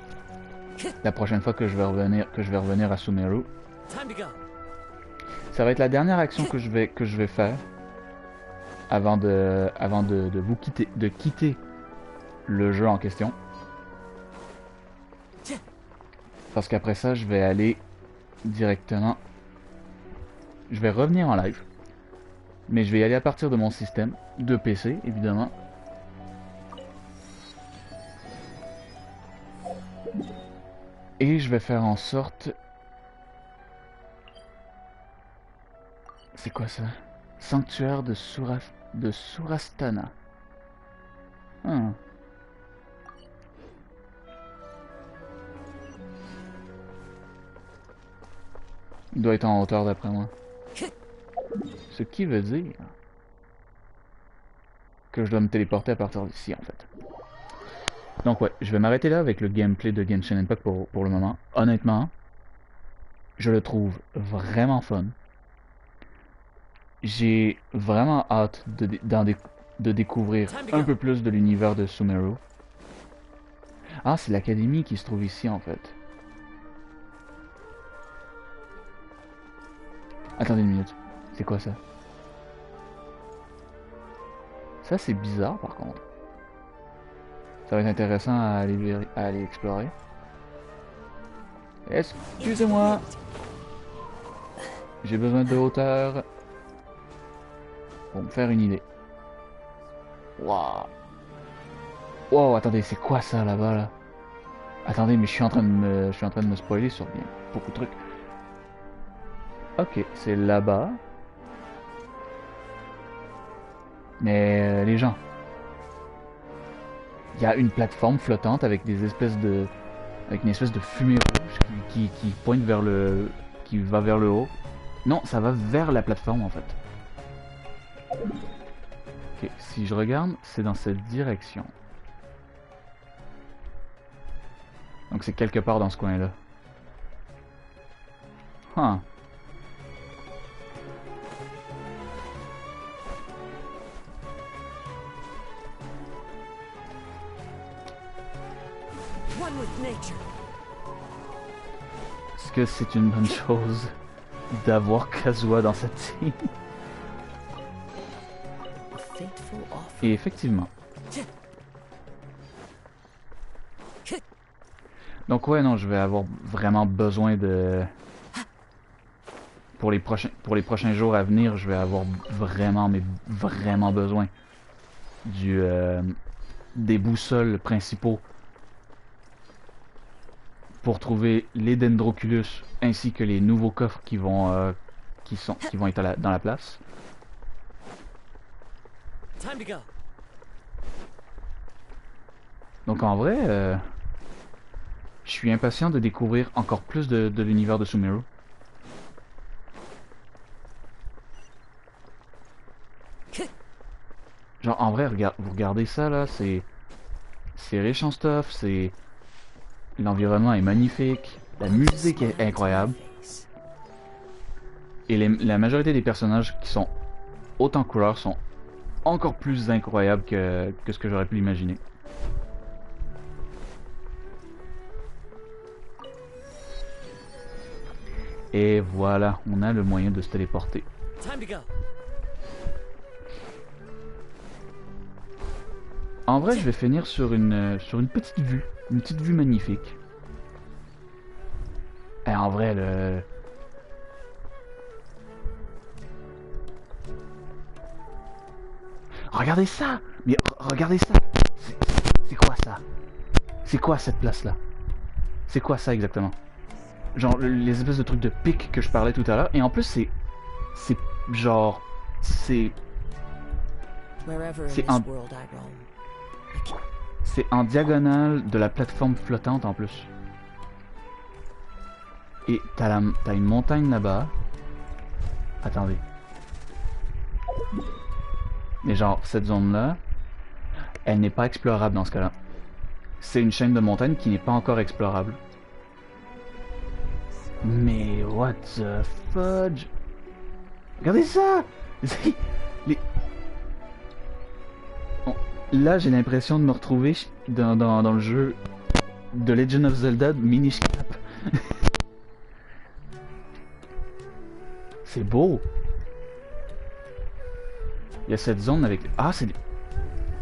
La prochaine fois que je vais revenir à Sumeru. Ça va être la dernière action que je vais faire avant de quitter le jeu en question. Parce qu'après ça, je vais aller directement. Je vais revenir en live. Mais je vais y aller à partir de mon système de PC, évidemment. Et je vais faire en sorte... C'est quoi ça? Sanctuaire de Surastana. Hmm. Il doit être en hauteur d'après moi. Ce qui veut dire que je dois me téléporter à partir d'ici en fait. Donc ouais, je vais m'arrêter là avec le gameplay de Genshin Impact pour le moment. Honnêtement, je le trouve vraiment fun. J'ai vraiment hâte de découvrir un peu plus de l'univers de Sumeru. Ah, c'est l'académie qui se trouve ici en fait. Attendez une minute, c'est quoi ça? Ça c'est bizarre par contre. Ça va être intéressant à aller explorer. Excusez-moi. J'ai besoin de hauteur pour me faire une idée. Waouh. Wow, attendez, c'est quoi ça là-bas là? Attendez, mais je suis en train de me spoiler sur beaucoup de trucs. Ok, c'est là-bas. Mais les gens, il y a une plateforme flottante avec des espèces de, une espèce de fumée rouge qui pointe vers qui va vers le haut. Non, ça va vers la plateforme en fait. Ok, si je regarde, c'est dans cette direction. Donc c'est quelque part dans ce coin-là. Huh. Est-ce que c'est une bonne chose d'avoir Kazuha dans cette scène? Et effectivement. Donc ouais, non, je vais avoir vraiment besoin de... Pour les prochains jours à venir, je vais avoir vraiment, mais vraiment besoin des boussoles principaux pour trouver les Dendroculus ainsi que les nouveaux coffres qui vont être dans la place. Donc en vrai, je suis impatient de découvrir encore plus de l'univers de Sumeru. Genre en vrai, vous regardez ça là, c'est riche en stuff, l'environnement est magnifique, la musique est incroyable. Et la majorité des personnages qui sont autant couleurs sont encore plus incroyables que ce que j'aurais pu l'imaginer. Et voilà, on a le moyen de se téléporter. En vrai, je vais finir sur une petite vue magnifique. Et en vrai, regardez ça! Mais regardez ça! C'est quoi ça? C'est quoi cette place-là? C'est quoi ça exactement? Genre les espèces de trucs de pics que je parlais tout à l'heure. Et en plus, c'est en diagonale de la plateforme flottante en plus. Et t'as une montagne là-bas. Attendez. Mais genre, cette zone-là, elle n'est pas explorable dans ce cas-là. C'est une chaîne de montagnes qui n'est pas encore explorable. Mais what the fudge? Regardez ça! Là, j'ai l'impression de me retrouver dans le jeu de Legend of Zelda Minish Cap. C'est beau. Il y a cette zone avec... Ah, c'est des...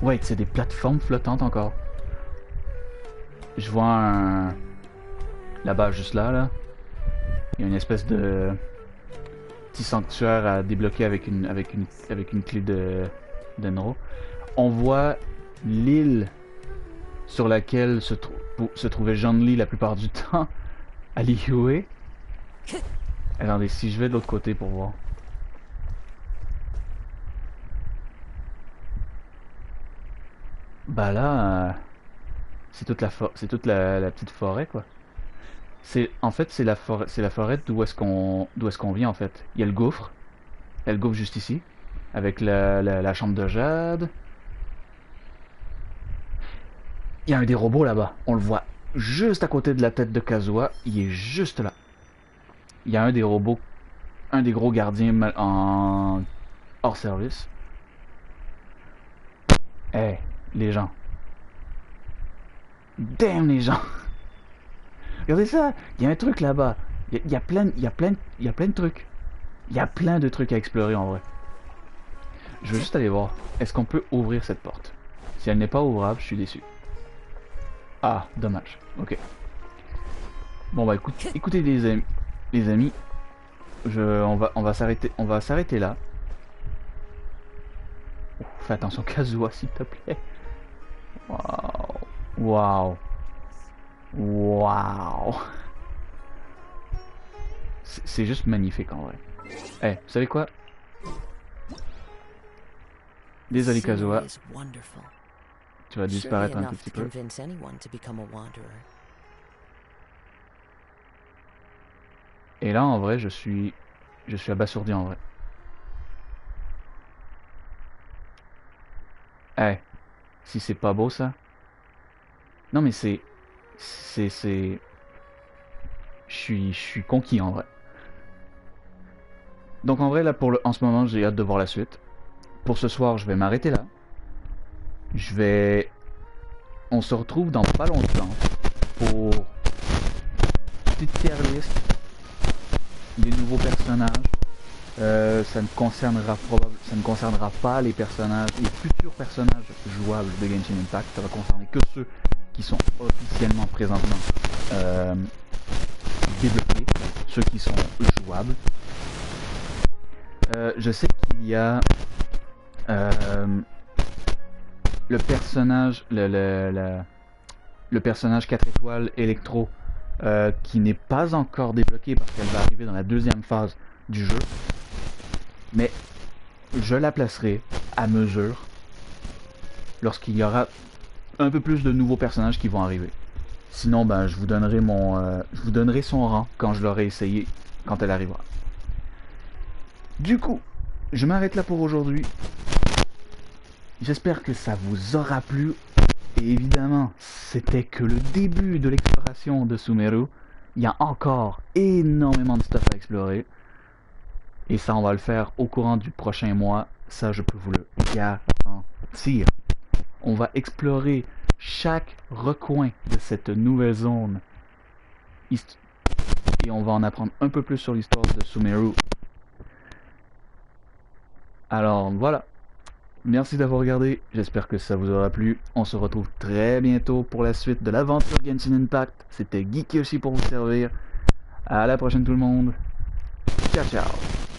Ouais, c'est des plateformes flottantes encore. Je vois un... Là-bas, juste là. Il y a une espèce de... petit sanctuaire à débloquer avec une clé de Nro. On voit l'île sur laquelle se trouvait Jean-Li la plupart du temps à Liyue. Attendez, si je vais de l'autre côté pour voir. Bah là, c'est toute la petite forêt quoi. En fait c'est la forêt d'où est-ce qu'on vient en fait. Il y a le gouffre juste ici, avec la chambre de jade. Il y a un des robots là-bas, on le voit juste à côté de la tête de Kazuha, il est juste là. Il y a un des robots, un des gros gardiens en hors service. Hey, les gens. Damn les gens. Regardez ça, il y a un truc là-bas. Il y a plein de trucs. Il y a plein de trucs à explorer en vrai. Je veux juste aller voir. Est-ce qu'on peut ouvrir cette porte? Si elle n'est pas ouvrable, je suis déçu. Ah, dommage. Ok. Bon bah écoutez les amis, on va s'arrêter là. Oh, fais attention Kazuha s'il te plaît. Waouh. C'est juste magnifique en vrai. Eh, vous savez quoi? Désolé Kazuha. Tu vas disparaître un tout petit peu. Et là, en vrai, je suis abasourdi en vrai. Eh, si c'est pas beau ça. Non mais je suis conquis en vrai. Donc en vrai là en ce moment j'ai hâte de voir la suite. Pour ce soir je vais m'arrêter là. On se retrouve dans pas longtemps pour petite tier list des nouveaux personnages. Ça ne concernera pas les futurs personnages jouables de Genshin Impact. Ça va concerner que ceux qui sont officiellement présentement débloqués, ceux qui sont jouables. Je sais qu'il y a le personnage, le personnage 4 étoiles Electro qui n'est pas encore débloqué parce qu'elle va arriver dans la deuxième phase du jeu. Mais je la placerai à mesure lorsqu'il y aura un peu plus de nouveaux personnages qui vont arriver. Sinon, ben, je vous donnerai son rang quand je l'aurai essayé, quand elle arrivera. Du coup, je m'arrête là pour aujourd'hui. J'espère que ça vous aura plu. Et évidemment, c'était que le début de l'exploration de SUMERU. Il y a encore énormément de stuff à explorer. Et ça, on va le faire au courant du prochain mois. Ça, je peux vous le garantir. On va explorer chaque recoin de cette nouvelle zone. Et on va en apprendre un peu plus sur l'histoire de SUMERU. Alors, voilà. Merci d'avoir regardé. J'espère que ça vous aura plu. On se retrouve très bientôt pour la suite de l'aventure Genshin Impact. C'était GeekYoshii pour vous servir. À la prochaine tout le monde. Ciao, ciao.